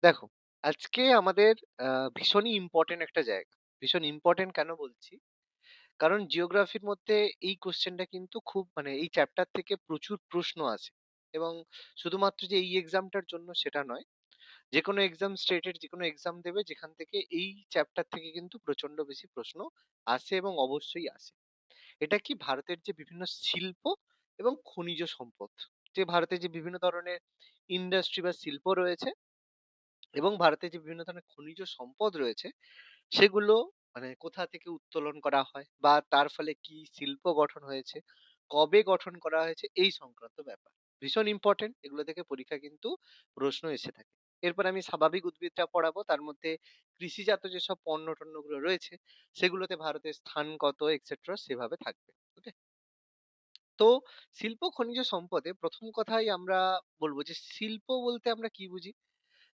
দেখো, আজকে আমাদের ভীষণই ইম্পোর্টেন্ট একটা জায়গা। ভীষণ ইম্পোর্টেন্ট কেন বলছি? কারণ জিওগ্রাফির মধ্যে এই কোয়েশ্চেনটা কিন্তু খুব মানে এই চ্যাপ্টার থেকে প্রচুর প্রশ্ন আসে। এবং শুধুমাত্র যে এই এক্সামটার জন্য সেটা নয়। যেকোনো এক্সাম স্টেটের যেকোনো এক্সাম দেবে যেখান থেকে এই চ্যাপ্টার থেকে কিন্তু প্রচন্ড বেশি প্রশ্ন আসে এবং অবশ্যই আসে। এটা কি ভারতের যে বিভিন্ন শিল্প এবং খনিজ সম্পদ, যে ভারতে যে বিভিন্ন ধরনের ইন্ডাস্ট্রি বা শিল্প রয়েছে এবং ভারতে যে বিভিন্ন ধরনের খনিজ সম্পদ রয়েছে সেগুলো মানে কোথা থেকে উত্তোলন করা হয় বা তার ফলে কি শিল্প গঠন হয়েছে, কবে গঠন করা হয়েছে এই সংক্রান্ত ব্যাপার ভীষণ ইম্পর্টেন্ট। এগুলো থেকে পরীক্ষা কিন্তু প্রশ্ন এসে থাকে। এরপর আমি স্বাভাবিক উদ্ভিদটা পড়াবো, তার মধ্যে কৃষিজাত যেসব পণ্য টণ্যগুলো রয়েছে সেগুলোতে ভারতের স্থান কত এক্সেট্রা সেভাবে থাকবে। ওকে। তো শিল্প খনিজ সম্পদে প্রথম কথাই আমরা বলবো যে শিল্প বলতে আমরা কি বুঝি।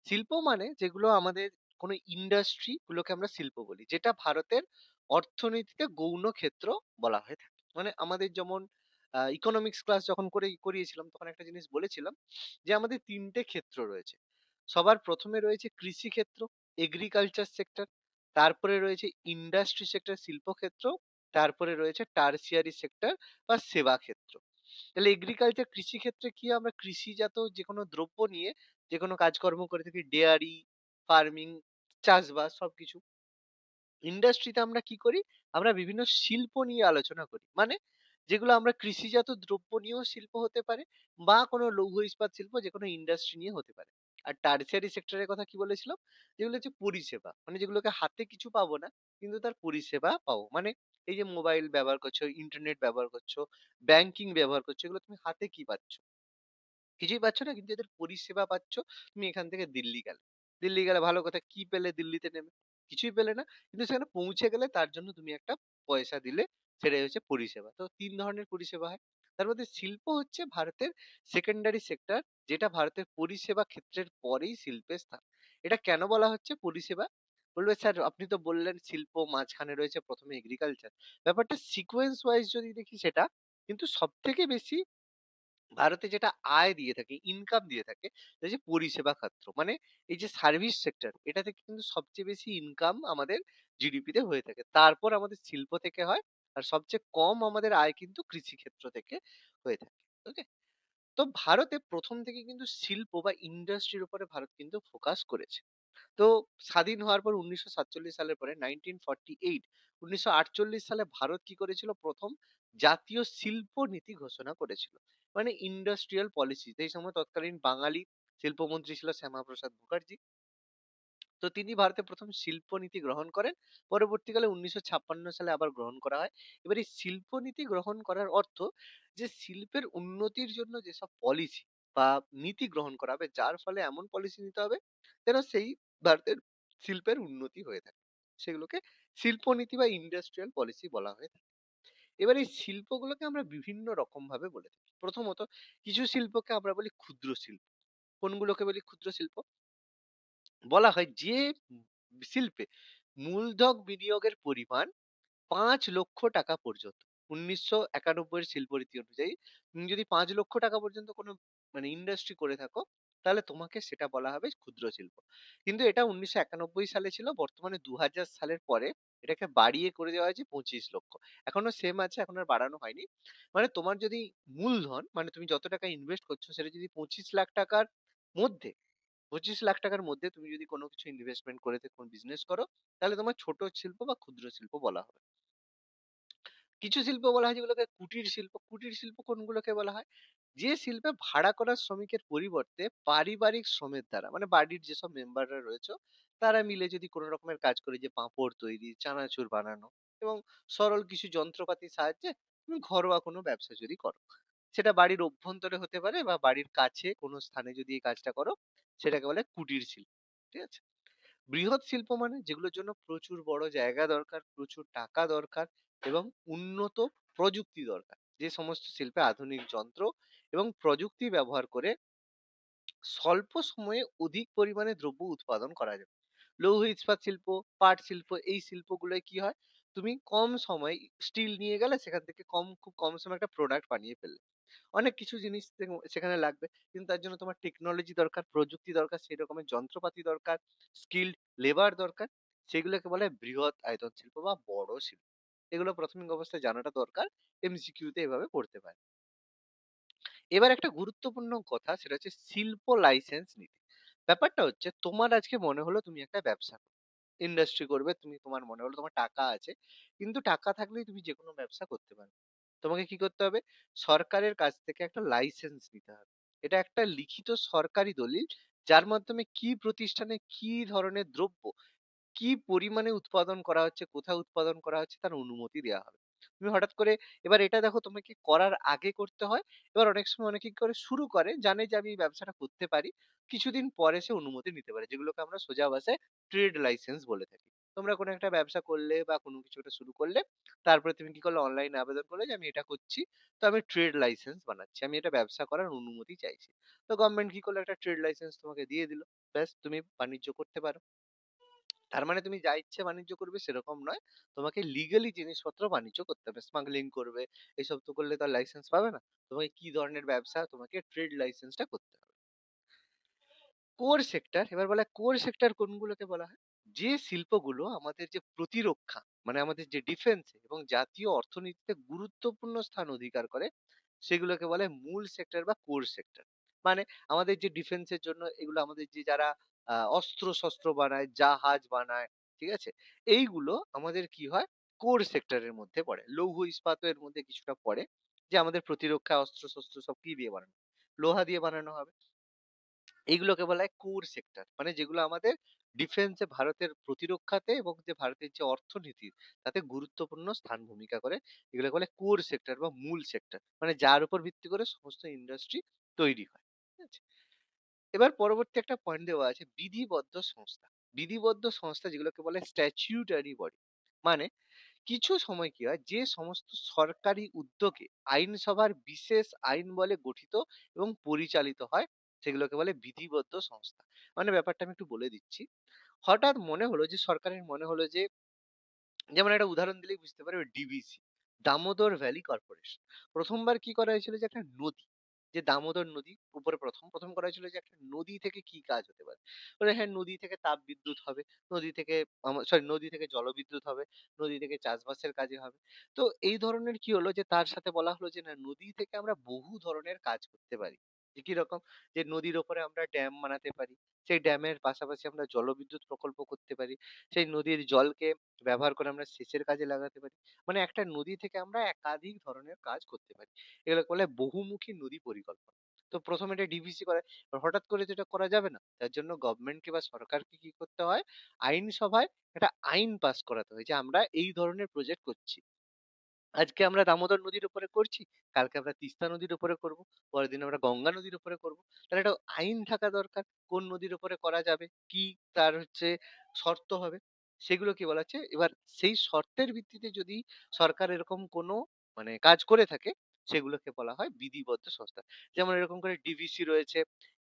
শিল্প মানে যেগুলো আমাদের কোনো ইন্ডাস্ট্রি গুলোকে আমরা শিল্প বলি, যেটা ভারতের অর্থনীতিতে গৌণ ক্ষেত্র বলা হয়ে থাকে। মানে আমাদের যেমন ইকোনমিক্স ক্লাস যখন করিয়েছিলাম তখন একটা জিনিস বলেছিলাম যে আমাদের তিনটে ক্ষেত্র রয়েছে। সবার প্রথমে রয়েছে কৃষি ক্ষেত্র, এগ্রিকালচার সেক্টর, তারপরে রয়েছে ইন্ডাস্ট্রি সেক্টর শিল্প ক্ষেত্র, তারপরে রয়েছে টার্সিয়ারি সেক্টর বা সেবা ক্ষেত্র। তাহলে এগ্রিকালচার কৃষি ক্ষেত্রে কি হয়? আমরা কৃষিজাত যে কোনো দ্রব্য নিয়ে যে কোনো কাজকর্ম করে থাকি, ডেয়ারি ফার্মিং, চাষবাস সবকিছু। ইন্ডাস্ট্রিতে আমরা কি করি? আমরা বিভিন্ন শিল্প নিয়ে আলোচনা করি। মানে যেগুলো আমরা কৃষিজাত দ্রব্য নিয়েও শিল্প হতে পারে বা কোনো লৌহ ইস্পাত শিল্প যেকোনো ইন্ডাস্ট্রি নিয়ে হতে পারে। আর টার্সিয়ারি সেক্টরের কথা কি বলেছিলাম? যেগুলো হচ্ছে পরিষেবা। মানে যেগুলোকে হাতে কিছু পাবো না কিন্তু তার পরিষেবা পাবো। মানে এই যে মোবাইল ব্যবহার করছো, ইন্টারনেট ব্যবহার করছো, ব্যাংকিং ব্যবহার করছো, এগুলো তুমি হাতে কি পাচ্ছ? কিছুই পাচ্ছ না, কিন্তু এদের পরিষেবা পাচ্ছ। তুমি এখান থেকে দিল্লি গেলে, দিল্লি গেলে ভালো কথা, কি পেলে দিল্লিতে নেমে? কিছুই পেলে না, কিন্তু সেখানে পৌঁছে গেলে তার জন্য তুমি একটা পয়সা দিলে, সেটাই হচ্ছে পরিষেবা। তো তিন ধরনের পরিষেবা হয়। তার মধ্যে শিল্প হচ্ছে ভারতের সেকেন্ডারি সেক্টর, যেটা ভারতের পরিষেবা ক্ষেত্রের পরেই শিল্পের স্থান। এটা কেন বলা হচ্ছে পরিষেবা? বলবে স্যার আপনি তো বললেন শিল্প, মাঝখানে রয়েছে প্রথমে এগ্রিকালচার। ব্যাপারটা সিকোয়েন্স ওয়াইজ যদি দেখি সেটা কিন্তু সব থেকে বেশি ভারতে যেটা আয় দিয়ে থাকে, ইনকাম দিয়ে থাকে, সেটা হচ্ছে পরিষেবা খাত। মানে এই যে সার্ভিস সেক্টর, এটা থেকে কিন্তু সবচেয়ে বেশি ইনকাম আমাদের জিডিপি তে হয়ে থাকে। তারপর আমাদের শিল্প থেকে হয়। আর সবচেয়ে কম আমাদের আয় কিন্তু কৃষি ক্ষেত্র থেকে হয়ে থাকে। ওকে। তো ভারতে প্রথম থেকে কিন্তু শিল্প বা ইন্ডাস্ট্রির উপরে ভারত কিন্তু ফোকাস করেছে। তো স্বাধীন হওয়ার পর 1947 সালের পরে 1948 1948 সালে ভারত কি করেছিল? প্রথম জাতীয় শিল্প নীতি ঘোষণা করেছিল। মানে ইন্ডাস্ট্রিয়াল পলিসি। সেই সময় তৎকালীন বাঙালি শিল্পমন্ত্রী ছিল শ্যামাপ্রসাদ মুখার্জি। তো তিনি ভারতে প্রথম শিল্পনীতি গ্রহণ করেন। পরবর্তীকালে 1956 সালে আবার গ্রহণ করা হয়। এবার এই শিল্পনীতি গ্রহণ করার অর্থ যে শিল্পের উন্নতির জন্য যেসব পলিসি বা নীতি গ্রহণ করা হবে, যার ফলে এমন পলিসি নিতে হবে যেন সেই ভারতের শিল্পের উন্নতি হয়ে থাকে, সেগুলোকে শিল্পনীতি বা ইন্ডাস্ট্রিয়াল পলিসি বলা হয়ে থাকে। এবার এই শিল্পগুলোকে আমরা বিভিন্ন রকম ভাবে বলে থাকি। প্রথমত, কিছু শিল্পকে আমরা বলি ক্ষুদ্র শিল্প। কোনগুলোকে বলি ক্ষুদ্র শিল্প? বলা হয় যে শিল্পে মূলধন বিনিয়োগের পরিমাণ ৫ লক্ষ টাকা পর্যন্ত। ১৯৯১ এর শিল্পনীতি অনুযায়ী তুমি যদি ৫ লক্ষ টাকা পর্যন্ত কোনো মানে ইন্ডাস্ট্রি করে থাকো, তাহলে তোমাকে সেটা বলা হবে ক্ষুদ্র শিল্প। কিন্তু এটা ১৯৯১ সালে ছিল। বর্তমানে ২০০০ সালের পরে এটাকে বাড়িয়ে করে দেওয়া হয়েছে ২৫ লক্ষ। এখনো সেম আছে, এখন আর বাড়ানো হয়নি। মানে তোমার যদি মূলধন মানে তুমি যত টাকা ইনভেস্ট করছো সেটা যদি ২৫ লাখ টাকার মধ্যে ২৫ লাখ টাকার মধ্যে তুমি যদি কোনো কিছু ইনভেস্টমেন্ট করে কোনো বিজনেস করো, তাহলে তোমার ছোট শিল্প বা ক্ষুদ্র শিল্প বলা হবে। কিছু শিল্প বলা হয় যেগুলোকে কুটির শিল্প। কুটির শিল্প কোনগুলোকে বলা হয়? যে শিল্পে ভাড়া করা শ্রমিকের পরিবর্তে পারিবারিক শ্রমের দ্বারা মানে বাড়ির যেসব মেম্বাররা রয়েছে তারা মিলে যদি কোনো রকমের কাজ করে, যে পাঁপড় তৈরি, চানাচুর বানানো এবং সরল কিছু যন্ত্রপাতির সাহায্যে তুমি ঘরোয়া কোনো ব্যবসা যদি করো, সেটা বাড়ির অভ্যন্তরে হতে পারে বা বাড়ির কাছে কোনো স্থানে যদি এই কাজটা করো, সেটাকে বলে কুটির শিল্প। ঠিক আছে? বৃহৎ শিল্প মানে যেগুলোর জন্য প্রচুর বড় জায়গা দরকার, প্রচুর টাকা দরকার এবং উন্নত প্রযুক্তি দরকার। যে সমস্ত শিল্পে আধুনিক যন্ত্র এবং প্রযুক্তি ব্যবহার করে স্বল্প সময়ে অধিক পরিমাণে দ্রব্য উৎপাদন করা যায়। লৌহ ইস্পাত শিল্প, পাট শিল্প, এই শিল্পগুলোয় কি হয়? তুমি কম সময় স্টিল নিয়ে গেলে সেখান থেকে খুব কম সময়ে একটা প্রোডাক্ট বানিয়ে ফেললে। অনেক কিছু জিনিস সেখানে লাগবে। কিন্তু তার জন্য তোমার টেকনোলজি দরকার, প্রযুক্তি দরকার, সেই রকমের যন্ত্রপাতি দরকার, স্কিলড লেবার দরকার। সেগুলোকে বলে বৃহৎ আয়তন শিল্প বা বড় শিল্প। এগুলো প্রাথমিক অবস্থায় জানাটা দরকার। এমসিকিউ তে এভাবে পড়তে পারে। এবার একটা গুরুত্বপূর্ণ কথা, সেটা হচ্ছে শিল্প লাইসেন্স নীতি। ব্যাপারটা হচ্ছে তোমার আজকে মনে হলো তুমি একটা ব্যবসা ইন্ডাস্ট্রি করবে, তুমি তোমার মনে হলো তোমার টাকা আছে, কিন্তু টাকা থাকলেই তুমি যে কোনো ব্যবসা করতে পারো। তোমাকে কি করতে হবে? সরকারের কাছ থেকে একটা লাইসেন্স নিতে হবে। এটা একটা লিখিত সরকারি দলিল, যার মাধ্যমে কি প্রতিষ্ঠানে কি ধরনের দ্রব্য কি পরিমাণে উৎপাদন করা হচ্ছে, কোথায় উৎপাদন করা হচ্ছে, তার অনুমতি দেওয়া হবে। তুমি হঠাৎ করে, এবার এটা দেখো তোমাকে করার আগে করতে হয়। এবার অনেক সময় অনেকে কি করে শুরু করে, জানে যে আমি এই ব্যবসাটা করতে পারি, কিছুদিন পরে সে অনুমতি নিতে পারে, যেগুলোকে আমরা সোজা ভাষায় ট্রেড লাইসেন্স বলে থাকি। তোমরা কোনো একটা ব্যবসা করলে বা কোনো কিছু একটা শুরু করলে, তারপরে তুমি কি করলে, অনলাইনে আবেদন করলে যে আমি এটা করছি, তো আমি ট্রেড লাইসেন্স বানাচ্ছি, আমি এটা ব্যবসা করার অনুমতি চাইছি। তো গভর্নমেন্ট কি করলো, একটা ট্রেড লাইসেন্স তোমাকে দিয়ে দিল। ব্যাস, তুমি বাণিজ্য করতে পারো। তার মানে তুমি যা ইচ্ছে বাণিজ্য করবে সেরকম নয়। তোমাকে লিগালি জিনিসপত্র বাণিজ্য করতে হবে। স্মাগলিং করবে, এসব তো করলে তো আর লাইসেন্স পাবে না। তোমাকে কি ধরনের ব্যবসা, তোমাকে ট্রেড লাইসেন্সটা করতে হবে। কোর সেক্টর, এবার বলা কোর সেক্টর কোনগুলোকে বলা হয়? যে শিল্পগুলো আমাদের যে প্রতিরক্ষা, মানে আমাদের যে ডিফেন্স এবং জাতীয় অর্থনীতিতে গুরুত্বপূর্ণ স্থান অধিকার করে, সেগুলোকে বলে মূল সেক্টর বা কোর সেক্টর। মানে আমাদের যে ডিফেন্সের জন্য, এগুলো আমাদের যে যারা অস্ত্র শস্ত্র বানায়, জাহাজ বানায়, ঠিক আছে, এইগুলো আমাদের কি হয়, কোর সেক্টরের মধ্যে পড়ে। লৌহ ইস্পাতও এর মধ্যে কিছুটা পড়ে, যে আমাদের প্রতিরক্ষা অস্ত্র শস্ত্র সব কি দিয়ে বানানো, লোহা দিয়ে বানানো হবে। এইগুলোকে বলা হয় কোর সেক্টর, মানে যেগুলো আমাদের ডিফেন্সে, ভারতের প্রতিরক্ষাতে এবং যে ভারতের যে অর্থনীতি, তাতে গুরুত্বপূর্ণ স্থান ভূমিকা করে। এগুলোকে বলে কোর সেক্টর বা মূল সেক্টর, মানে যার উপর ভিত্তি করে সমস্ত ইন্ডাস্ট্রি তৈরি হয়। ঠিক আছে? এবার পরবর্তী একটা পয়েন্ট দেওয়া আছে, বিধিবদ্ধ সংস্থা। বিধিবদ্ধ সংস্থা যেগুলোকে বলে স্ট্যাটিউটারি বডি, মানে কিছু সময় কি হয়, যে সমস্ত সরকারি উদ্যোগে আইনসভার বিশেষ আইন বলে গঠিত এবং পরিচালিত হয়, সেগুলোকে বলে বিধিবদ্ধ সংস্থা। মানে ব্যাপারটা আমি একটু বলে দিচ্ছি। হঠাৎ মনে হলো যে, সরকারের মনে হলো যে, যেমন একটা উদাহরণ দিলেই বুঝতে পারবে, ডিভিসি, দামোদর ভ্যালি কর্পোরেশন। প্রথমবার কি করা হয়েছিল, যে একটা নদী, যে দামোদর নদী উপরে প্রথম প্রথম করা হয়েছিল, যে একটা নদী থেকে কি কাজ হতে পারে। বলে হ্যাঁ, নদী থেকে তাপ বিদ্যুৎ হবে, নদী থেকে সরি, নদী থেকে জলবিদ্যুৎ হবে, নদী থেকে চাষবাসের কাজে হবে। তো এই ধরনের কি হলো, যে তার সাথে বলা হলো যে না, নদী থেকে আমরা বহু ধরনের কাজ করতে পারি। যে কি রকম, যে নদীর ওপরে আমরা ড্যাম বানাতে পারি, সেই ড্যামের পাশাপাশি আমরা জলবিদ্যুৎ প্রকল্প করতে পারি, সেই নদীর জলকে ব্যবহার করে আমরা সেচের কাজে লাগাতে পারি। মানে একটা নদী থেকে আমরা একাধিক ধরনের কাজ করতে পারি। এগুলোকে বলে বহুমুখী নদী পরিকল্পনা। তো প্রথমে এটা ডিভিসি করে, এবার হঠাৎ করে তো এটা করা যাবে না। তার জন্য গভর্নমেন্টকে বা সরকারকে কি করতে হয়, আইনসভায় একটা আইন পাস করাতে হয়, যে আমরা এই ধরনের প্রজেক্ট করছি। আজকে আমরা দামোদর নদীর উপরে করছি, কালকে আমরা তিস্তা নদীর উপরে করব, পরের দিন আমরা গঙ্গা নদীর উপরে করব। তাহলে একটা আইন থাকা দরকার, কোন নদীর উপরে করা যাবে, কি তার হচ্ছে শর্ত হবে, সেগুলো কি বলা হচ্ছে। এবার সেই শর্তের ভিত্তিতে যদি সরকার এরকম কোনো মানে কাজ করে থাকে, সেগুলোকে বলা হয় বিধিবদ্ধ সংস্থা। যেমন এরকম করে ডিভিসি রয়েছে,